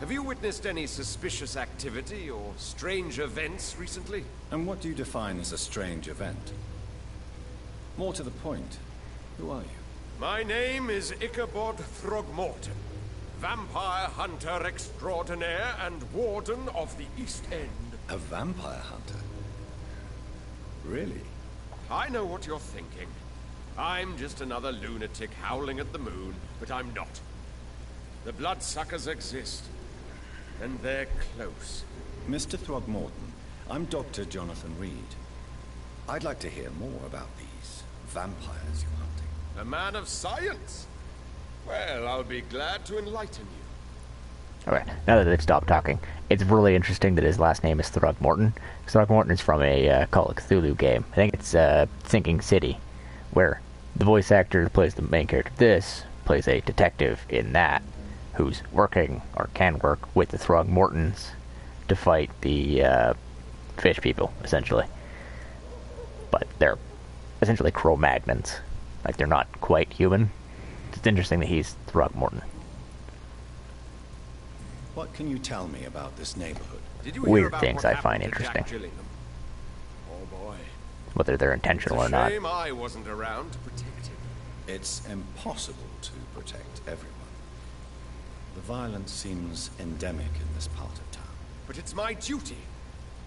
Have you witnessed any suspicious activity or strange events recently? And what do you define as a strange event? More to the point, who are you? My name is Ichabod Throgmorton, vampire hunter extraordinaire and warden of the East End. A vampire hunter? Really? I know what you're thinking. I'm just another lunatic howling at the moon, but I'm not. The bloodsuckers exist, and they're close. Mr. Throgmorton, I'm Dr. Jonathan Reed. I'd like to hear more about these vampires you're hunting. A man of science? Well, I'll be glad to enlighten you. Alright, now that they've stopped talking, it's really interesting that his last name is Throgmorton. Throgmorton is from a Call of Cthulhu game. I think it's Sinking City, where the voice actor who plays the main character of this plays a detective in that, who's working, or can work, with the Throgmortons to fight the fish people, essentially. But they're essentially Cro-Magnons. Like, they're not quite human. It's interesting that he's Throgmorton. What can you tell me about this neighborhood? Did you Weird things I find interesting. Oh boy. Whether they're intentional or not. Shame I wasn't around to protect him. It's impossible to protect everyone. The violence seems endemic in this part of town. But it's my duty.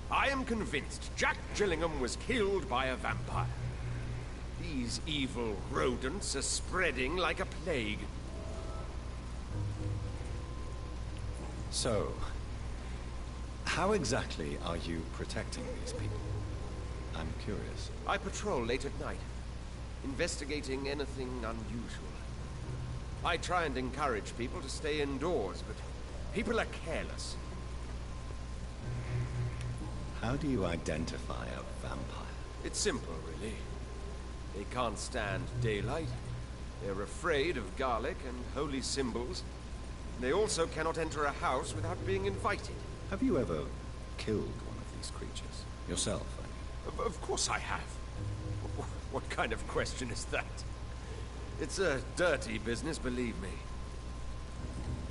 I am convinced Jack Gillingham was killed by a vampire. These evil rodents are spreading like a plague. So, how exactly are you protecting these people? I'm curious. I patrol late at night, investigating anything unusual. I try and encourage people to stay indoors, but people are careless. How do you identify a vampire? It's simple, really. They can't stand daylight. They're afraid of garlic and holy symbols. They also cannot enter a house without being invited. Have you ever killed one of these creatures? Yourself, I mean. Of course I have. What kind of question is that? It's a dirty business, believe me.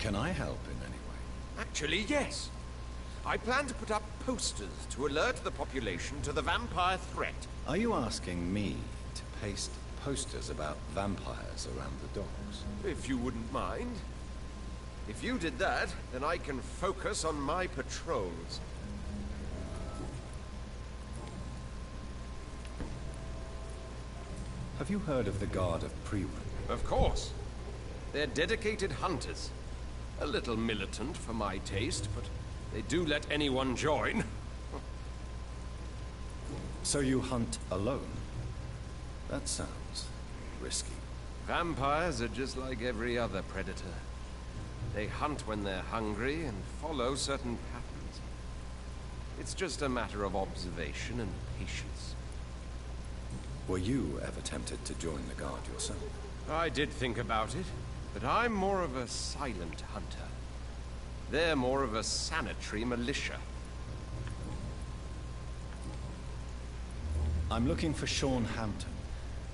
Can I help in any way? Actually, yes. I plan to put up posters to alert the population to the vampire threat. Are you asking me to paste posters about vampires around the docks? If you wouldn't mind. If you did that, then I can focus on my patrols. Have you heard of the Guard of Priwen? Of course. They're dedicated hunters. A little militant for my taste, but they do let anyone join. So you hunt alone? That sounds risky. Vampires are just like every other predator. They hunt when they're hungry and follow certain patterns. It's just a matter of observation and patience. Were you ever tempted to join the Guard yourself? I did think about it, but I'm more of a silent hunter. They're more of a sanitary militia. I'm looking for Sean Hampton.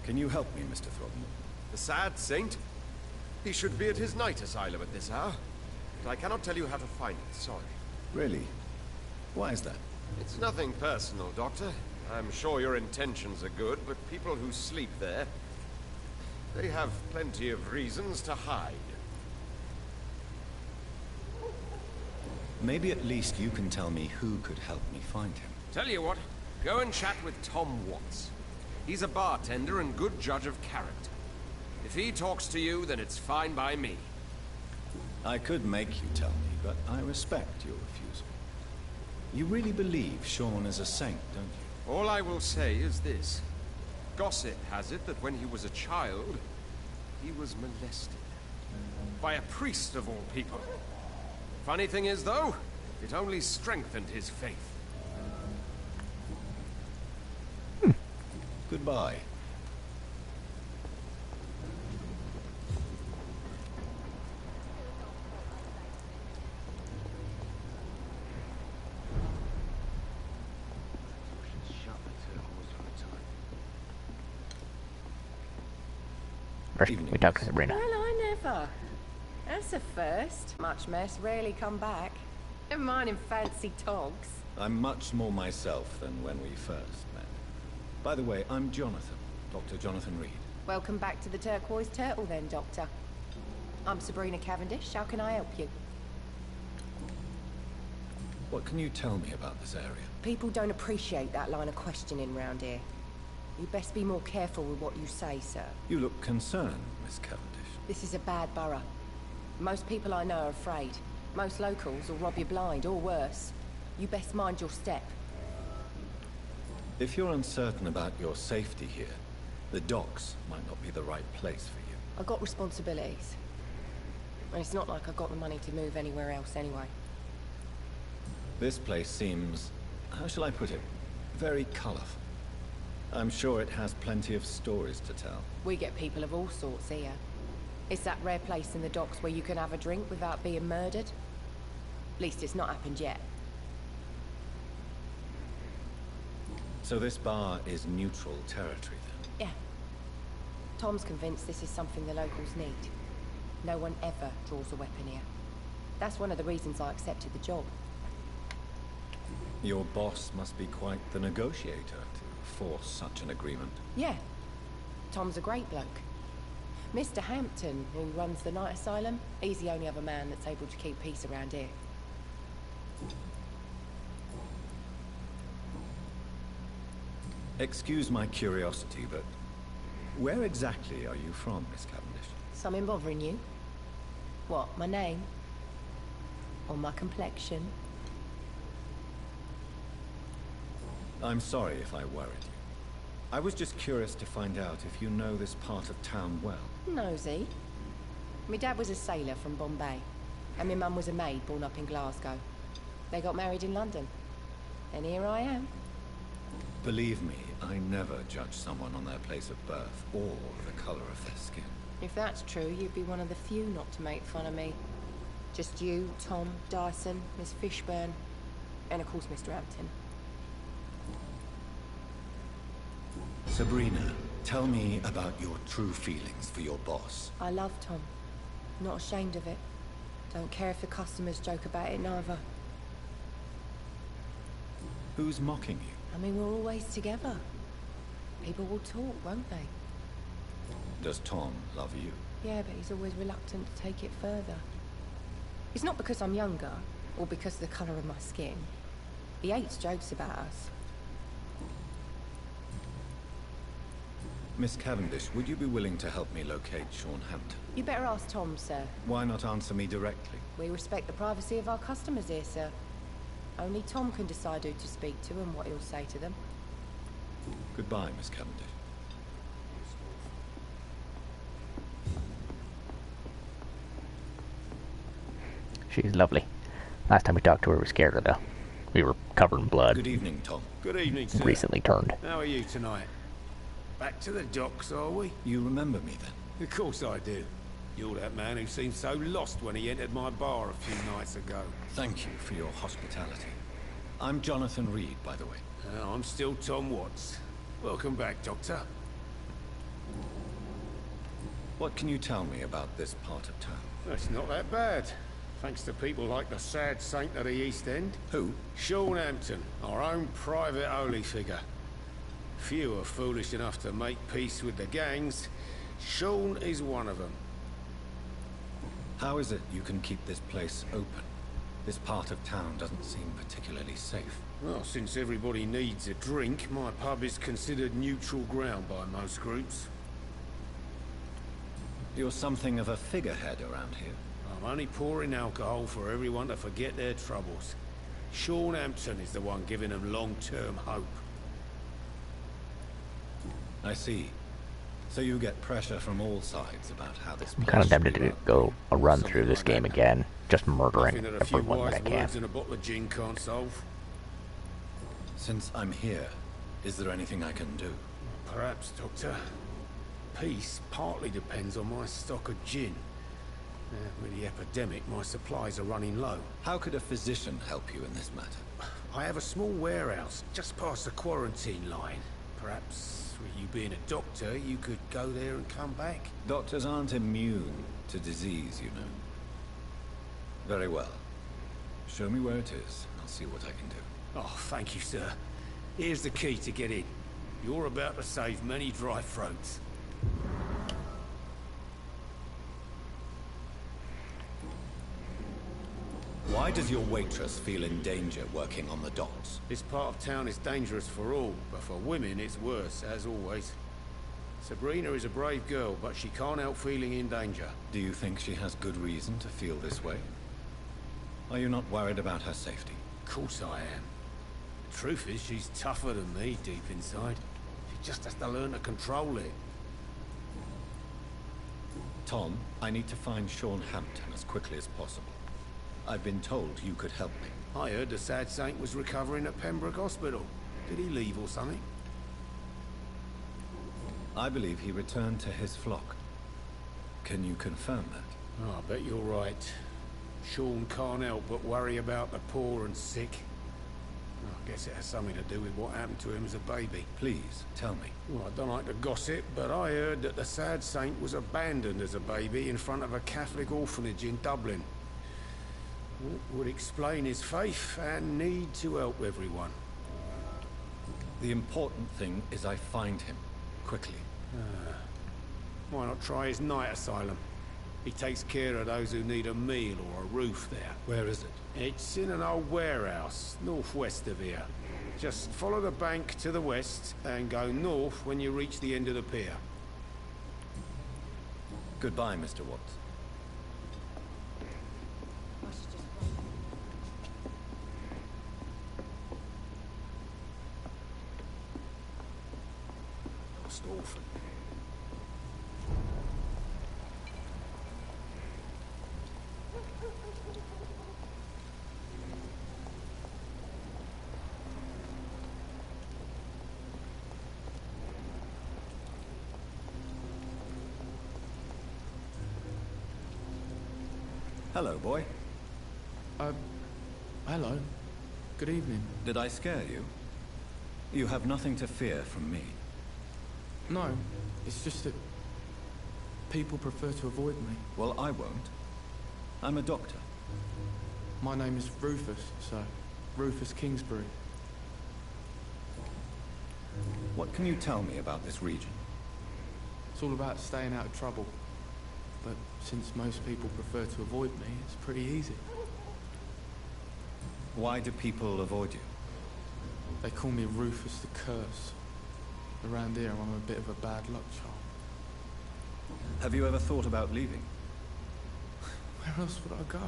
Can you help me, Mr. Throckmorton? The sad saint? He should be at his night asylum at this hour. But I cannot tell you how to find it, sorry. Really? Why is that? It's nothing personal, Doctor. I'm sure your intentions are good, but people who sleep there, they have plenty of reasons to hide. Maybe at least you can tell me who could help me find him. Tell you what, go and chat with Tom Watts. He's a bartender and good judge of character. If he talks to you, then it's fine by me. I could make you tell me, but I respect your refusal. You really believe Sean is a saint, don't you? All I will say is this. Gossip has it that when he was a child, he was molested. By a priest of all people. Funny thing is, though, it only strengthened his faith. Goodbye. First, we talk to Sabrina. Well, I never. That's a first. Much mess rarely come back. Never mind in fancy togs. I'm much more myself than when we first met. By the way, I'm Jonathan, Dr. Jonathan Reed. Welcome back to the Turquoise Turtle then, Doctor. I'm Sabrina Cavendish. How can I help you? What can you tell me about this area? People don't appreciate that line of questioning round here. You best be more careful with what you say, sir. You look concerned, Miss Cavendish. This is a bad borough. Most people I know are afraid. Most locals will rob you blind, or worse. You best mind your step. If you're uncertain about your safety here, the docks might not be the right place for you. I've got responsibilities. And it's not like I've got the money to move anywhere else anyway. This place seems, how shall I put it, very colorful. I'm sure it has plenty of stories to tell. We get people of all sorts here. It's that rare place in the docks where you can have a drink without being murdered. At least it's not happened yet. So this bar is neutral territory then? Yeah. Tom's convinced this is something the locals need. No one ever draws a weapon here. That's one of the reasons I accepted the job. Your boss must be quite the negotiator to force such an agreement. Yeah. Tom's a great bloke. Mr. Hampton, who runs the night asylum, he's the only other man that's able to keep peace around here. Excuse my curiosity, but where exactly are you from, Miss Cavendish? Something bothering you? What, my name? Or my complexion? I'm sorry if I worried you. I was just curious to find out if you know this part of town well. Nosy. My dad was a sailor from Bombay, and my mum was a maid born up in Glasgow. They got married in London, and here I am. Believe me, I never judge someone on their place of birth or the color of their skin. If that's true, you'd be one of the few not to make fun of me. Just you, Tom, Dyson, Miss Fishburne, and of course Mr. Hampton. Sabrina, tell me about your true feelings for your boss. I love Tom. Not ashamed of it. Don't care if the customers joke about it neither. Who's mocking you? I mean, we're always together. People will talk, won't they? Does Tom love you? Yeah, but he's always reluctant to take it further. It's not because I'm younger, or because of the colour of my skin. He hates jokes about us. Miss Cavendish, would you be willing to help me locate Sean Hampton? You better ask Tom, sir. Why not answer me directly? We respect the privacy of our customers here, sir. Only Tom can decide who to speak to and what he'll say to them. Goodbye, Miss Cavendish. She's lovely. Last time we talked to her, we scared her, though. We were covered in blood. Good evening, Tom. Good evening, sir. Recently turned. How are you tonight? Back to the docks, are we? You remember me, then? Of course I do. You're that man who seemed so lost when he entered my bar a few nights ago. Thank you for your hospitality. I'm Jonathan Reed, by the way. I'm still Tom Watts. Welcome back, Doctor. What can you tell me about this part of town? It's not that bad. Thanks to people like the sad saint of the East End. Who? Sean Hampton, our own private holy figure. Few are foolish enough to make peace with the gangs. Sean is one of them. How is it you can keep this place open? This part of town doesn't seem particularly safe. Well, since everybody needs a drink, my pub is considered neutral ground by most groups. You're something of a figurehead around here. I'm only pouring alcohol for everyone to forget their troubles. Sean Hampton is the one giving them long-term hope. I see. So you get pressure from all sides about how this I'm kind of tempted to go a run through this game again, just murdering everyone that I can. And a bottle of gin can't solve. Since I'm here, is there anything I can do? Perhaps, Doctor. Peace partly depends on my stock of gin. With the epidemic, my supplies are running low. How could a physician help you in this matter? I have a small warehouse just past the quarantine line. Perhaps, with you being a doctor, you could go there and come back? Doctors aren't immune to disease, you know. Very well. Show me where it is. I'll see what I can do. Oh, thank you, sir. Here's the key to get in. You're about to save many dry throats. Why does your waitress feel in danger working on the docks? This part of town is dangerous for all, but for women it's worse, as always. Sabrina is a brave girl, but she can't help feeling in danger. Do you think she has good reason to feel this way? Are you not worried about her safety? Of course I am. The truth is, she's tougher than me deep inside. She just has to learn to control it. Tom, I need to find Sean Hampton as quickly as possible. I've been told you could help me. I heard the sad saint was recovering at Pembroke Hospital. Did he leave or something? I believe he returned to his flock. Can you confirm that? Oh, I bet you're right. Sean can't help but worry about the poor and sick. I guess it has something to do with what happened to him as a baby. Please, tell me. Well, I don't like to gossip, but I heard that the sad saint was abandoned as a baby in front of a Catholic orphanage in Dublin. Would explain his faith and need to help everyone. The important thing is I find him, quickly. Why not try his night asylum? He takes care of those who need a meal or a roof there. Where is it? It's in an old warehouse, northwest of here. Just follow the bank to the west and go north when you reach the end of the pier. Goodbye, Mr. Watts. Orphan. Hello, boy. Hello. Good evening. Did I scare you? You have nothing to fear from me. No, it's just that people prefer to avoid me. Well, I won't. I'm a doctor. My name is Rufus, sir. Rufus Kingsbury. What can you tell me about this region? It's all about staying out of trouble. But since most people prefer to avoid me, it's pretty easy. Why do people avoid you? They call me Rufus the Curse. Around here, I'm a bit of a bad luck charm. Have you ever thought about leaving? Where else would I go?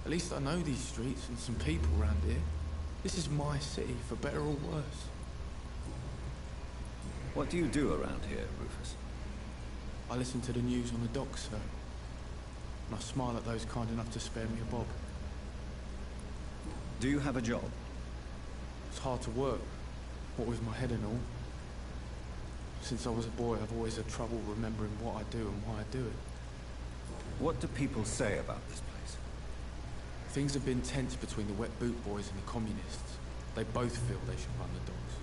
At least I know these streets and some people around here. This is my city, for better or worse. What do you do around here, Rufus? I listen to the news on the docks, sir. And I smile at those kind enough to spare me a bob. Do you have a job? It's hard to work, what with my head and all. Since I was a boy, I've always had trouble remembering what I do and why I do it. What do people say about this place? Things have been tense between the wet boot boys and the communists. They both feel they should run the docks.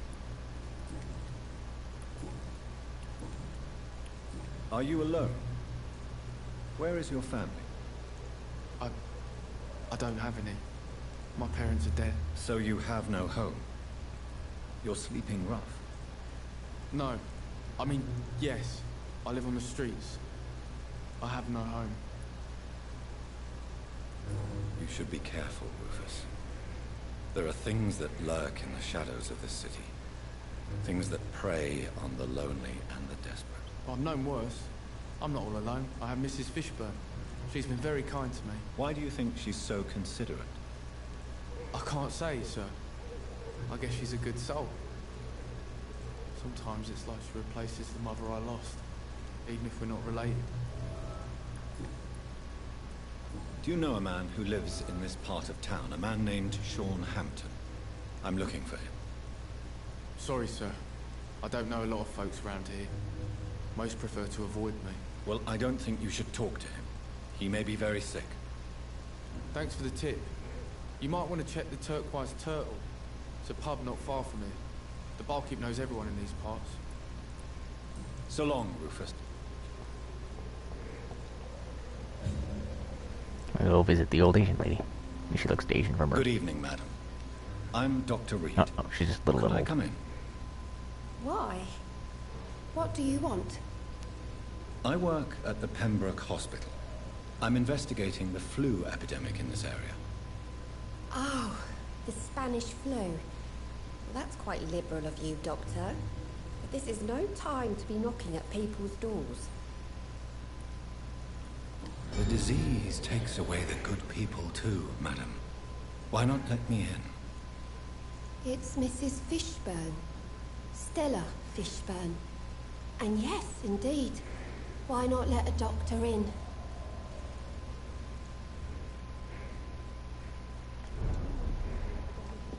Are you alone? Where is your family? I don't have any. My parents are dead. So you have no home? You're sleeping rough? No. I mean, yes. I live on the streets. I have no home. You should be careful, Rufus. There are things that lurk in the shadows of this city. Things that prey on the lonely and the desperate. I've known worse. I'm not all alone. I have Mrs. Fishburne. She's been very kind to me. Why do you think she's so considerate? I can't say, sir. I guess she's a good soul. Sometimes it's like she replaces the mother I lost, even if we're not related. Do you know a man who lives in this part of town? A man named Sean Hampton. I'm looking for him. Sorry, sir. I don't know a lot of folks around here. Most prefer to avoid me. Well, I don't think you should talk to him. He may be very sick. Thanks for the tip. You might want to check the Turquoise Turtle. It's a pub not far from here. The barkeep knows everyone in these parts. So long, Rufus. I'll go visit the old Asian lady. She looks Asian from her. Good evening, madam. I'm Dr. Reed. Oh, she's just a little Could I old. come in? Why? What do you want? I work at the Pembroke Hospital. I'm investigating the flu epidemic in this area. Oh, the Spanish flu. Well, that's quite liberal of you, Doctor. But this is no time to be knocking at people's doors. The disease takes away the good people too, madam. Why not let me in? It's Mrs. Fishburne. Stella Fishburne. And yes, indeed. Why not let a doctor in?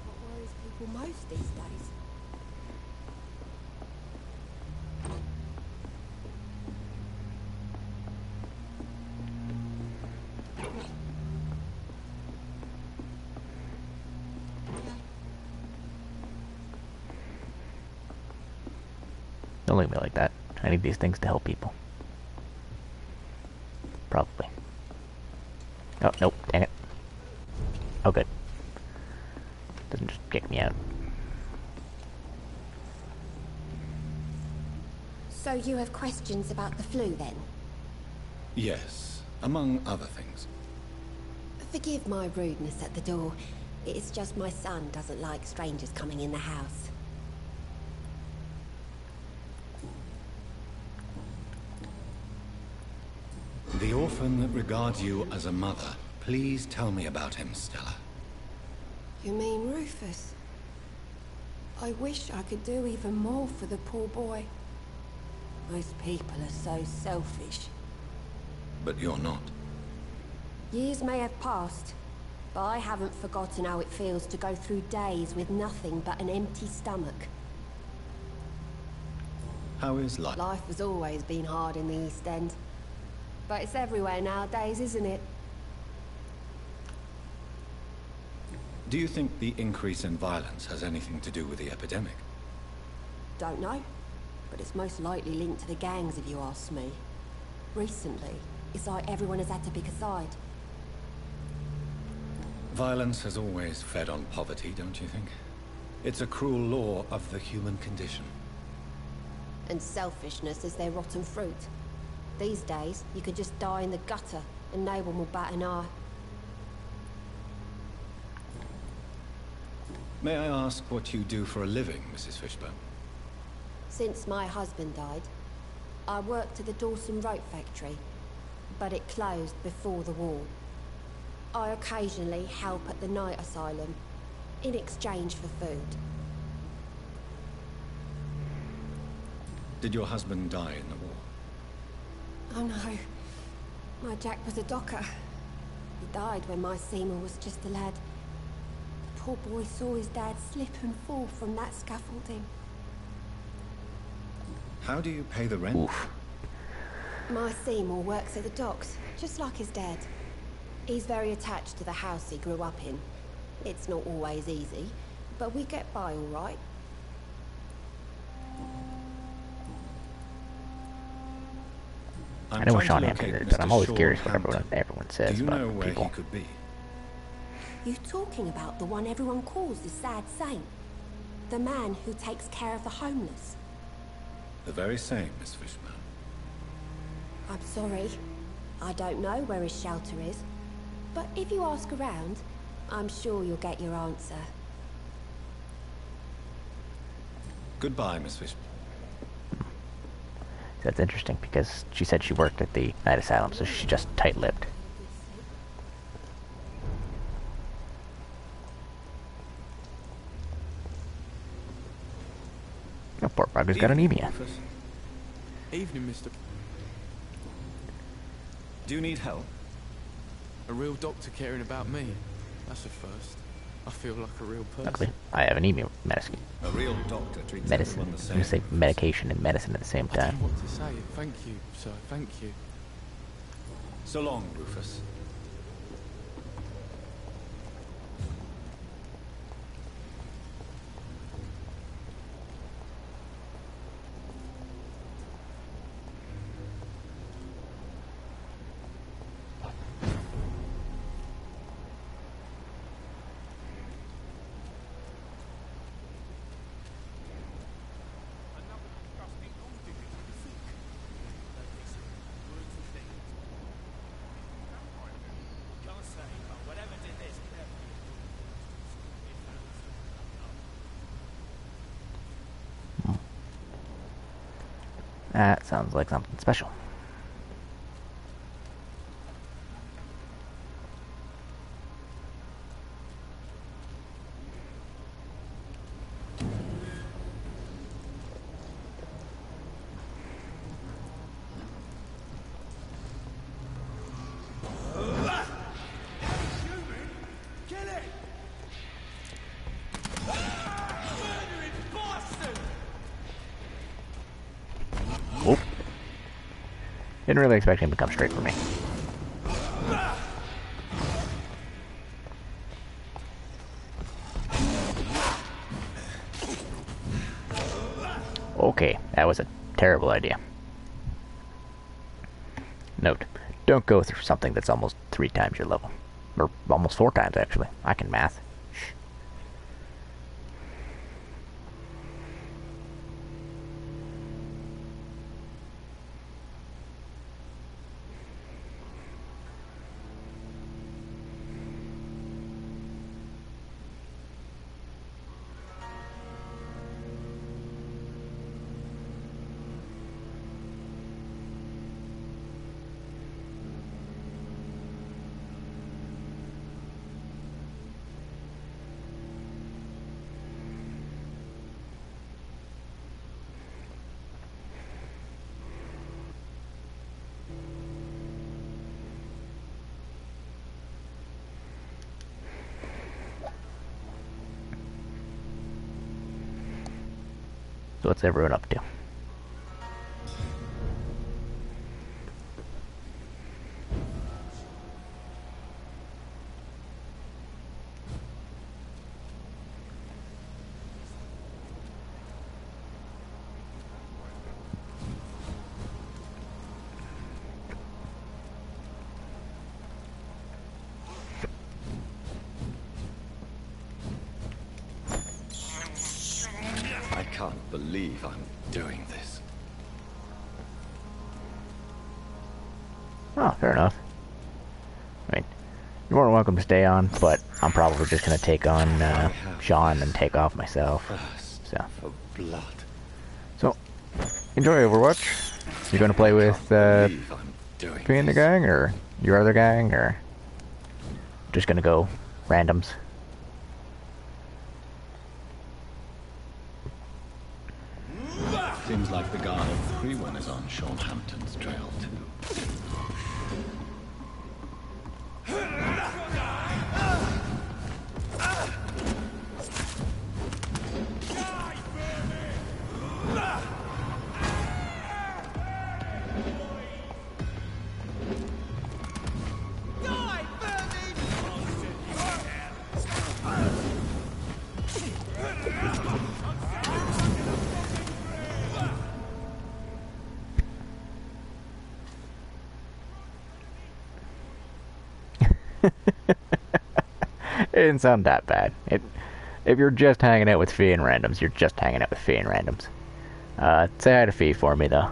What worries people most these days? Don't look at me like that. I need these things to help people. Probably. Oh, nope. Dang it. Oh, good. Doesn't just kick me out. So you have questions about the flu, then? Yes, among other things. Forgive my rudeness at the door. It's just my son doesn't like strangers coming in the house. The orphan that regards you as a mother. Please tell me about him, Stella. You mean Rufus? I wish I could do even more for the poor boy. Most people are so selfish. But you're not. Years may have passed, but I haven't forgotten how it feels to go through days with nothing but an empty stomach. How is life? Life has always been hard in the East End. But it's everywhere nowadays, isn't it? Do you think the increase in violence has anything to do with the epidemic? Don't know. But it's most likely linked to the gangs, if you ask me. Recently, it's like everyone has had to pick a side. Violence has always fed on poverty, don't you think? It's a cruel law of the human condition. And selfishness is their rotten fruit. These days, you could just die in the gutter and no one will bat an eye. May I ask what you do for a living, Mrs. Fishburne? Since my husband died, I worked at the Dawson Rope factory, but it closed before the war. I occasionally help at the night asylum, in exchange for food. Did your husband die in the war? Oh no, my Jack was a docker. He died when my Seymour was just a lad. The poor boy saw his dad slip and fall from that scaffolding. How do you pay the rent? Oof. My Seymour works at the docks, just like his dad. He's very attached to the house he grew up in. It's not always easy, but we get by all right. I know where Sean Hampton is, but I'm always curious what everyone says Do you know about where people. he could be? You talking about the one everyone calls the sad saint? The man who takes care of the homeless? The very same, Miss Fishburne. I'm sorry. I don't know where his shelter is. But if you ask around, I'm sure you'll get your answer. Goodbye, Miss Fishburne. That's interesting because she said she worked at the night asylum, so she's just tight-lipped. Oh, poor bugger's got anemia. Evening, Mr. Do you need help? A real doctor caring about me. That's a first. I feel like a real person. Luckily, I have anemia medicine. A real doctor treats Medicine. everyone the I'm same. gonna say medication and medicine at the same I don't time. know what to say. Thank you, sir. Thank you. So long, Rufus. That sounds like something special. Oh. Didn't really expect him to come straight for me. Okay, that was a terrible idea. Note, don't go through something that's almost 3 times your level. Or almost 4 times, actually. I can math. So what's everyone up to? can't believe I'm doing this. Oh, fair enough. I mean, you're more than welcome to stay on, but I'm probably just going to take on Sean and take off myself. So, For blood. So, enjoy Overwatch. You're going to play with me and the gang, or your other gang, or just going to go randoms? Seems like the guard of the Free One is on Sean Hampton's trail too. It didn't sound that bad. If you're just hanging out with Fee and randoms, you're just hanging out with Fee and randoms. Say hi to Fee for me, though.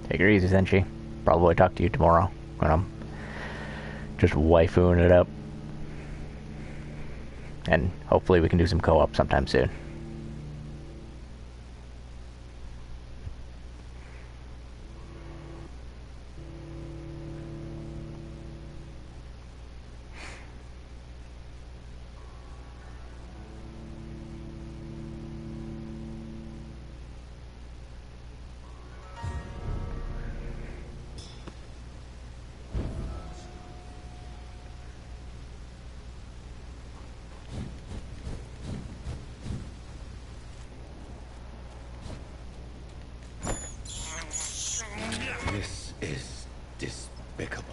Take her easy, Senshi. Probably talk to you tomorrow when I'm just waifooing it up. And hopefully we can do some co-op sometime soon. This is despicable.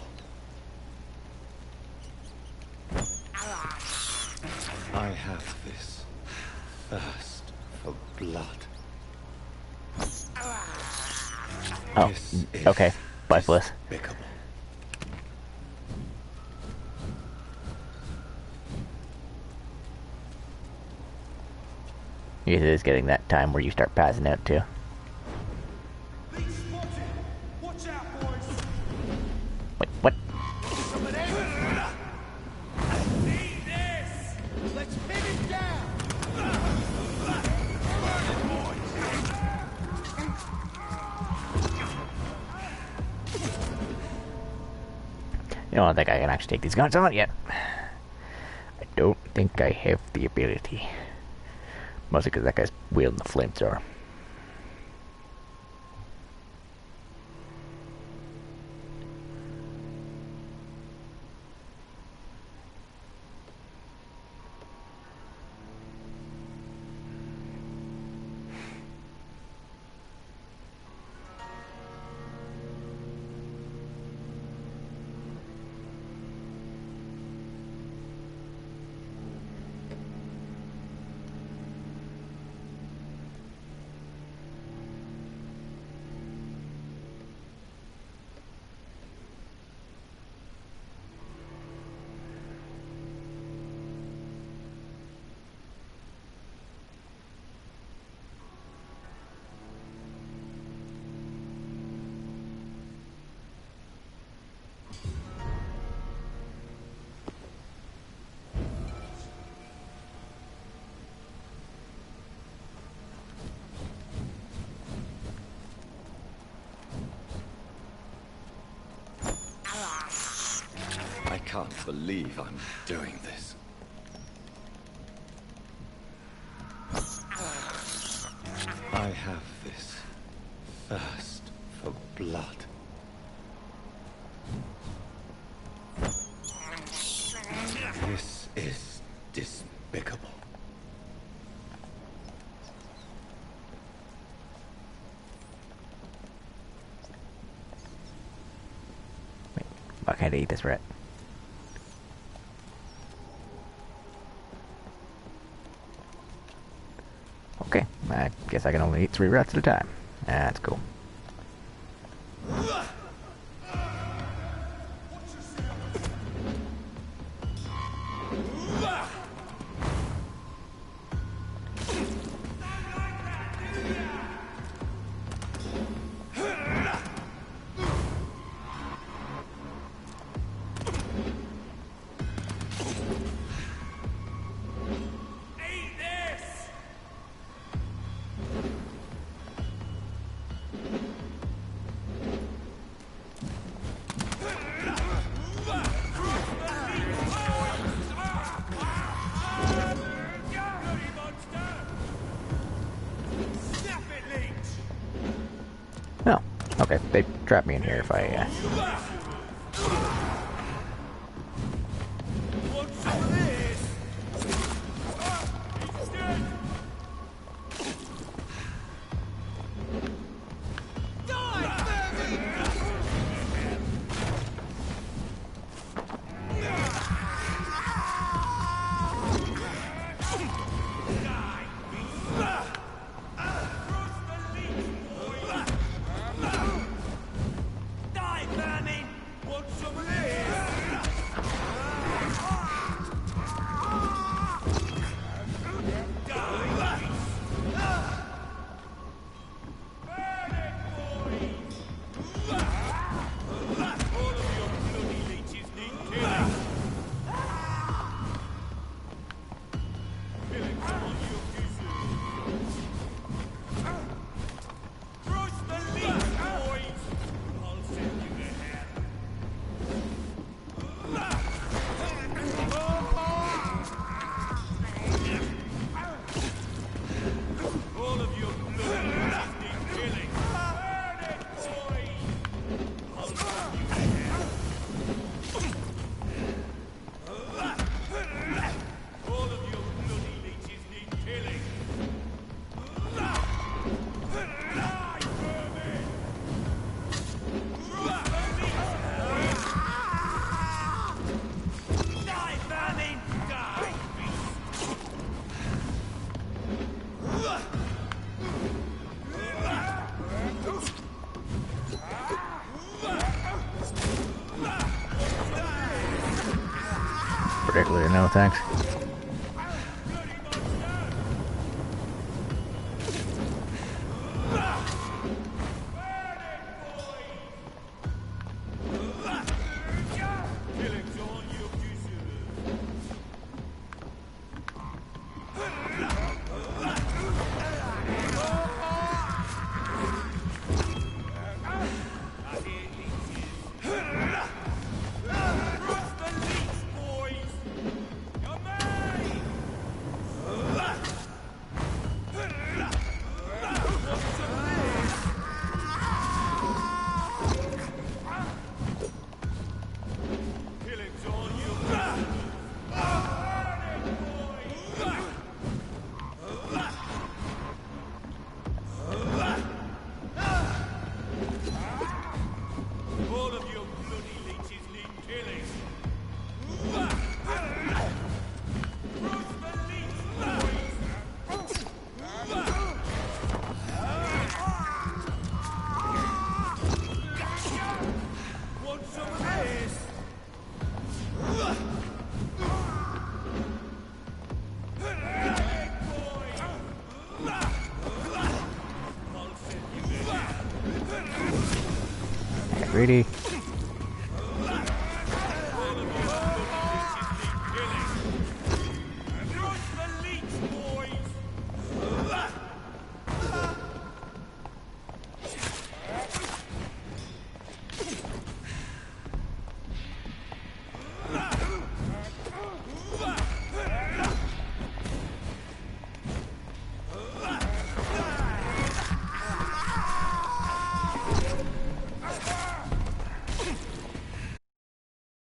I have this thirst for blood. Oh, okay. Bye, Bliss. Despicable. It is getting that time where you start passing out, too. Wait, what? You know, I don't think I can actually take these guns on yet. I don't think I have the ability. Mostly because that guy's wielding the flamethrower. I can't believe I'm doing this. I have this thirst for blood. This is despicable. Why can't I eat this rat? Okay, I guess I can only eat 3 rats at a time. That's cool. Oh, okay. They trap me in here if I, particularly no thanks. Greedy.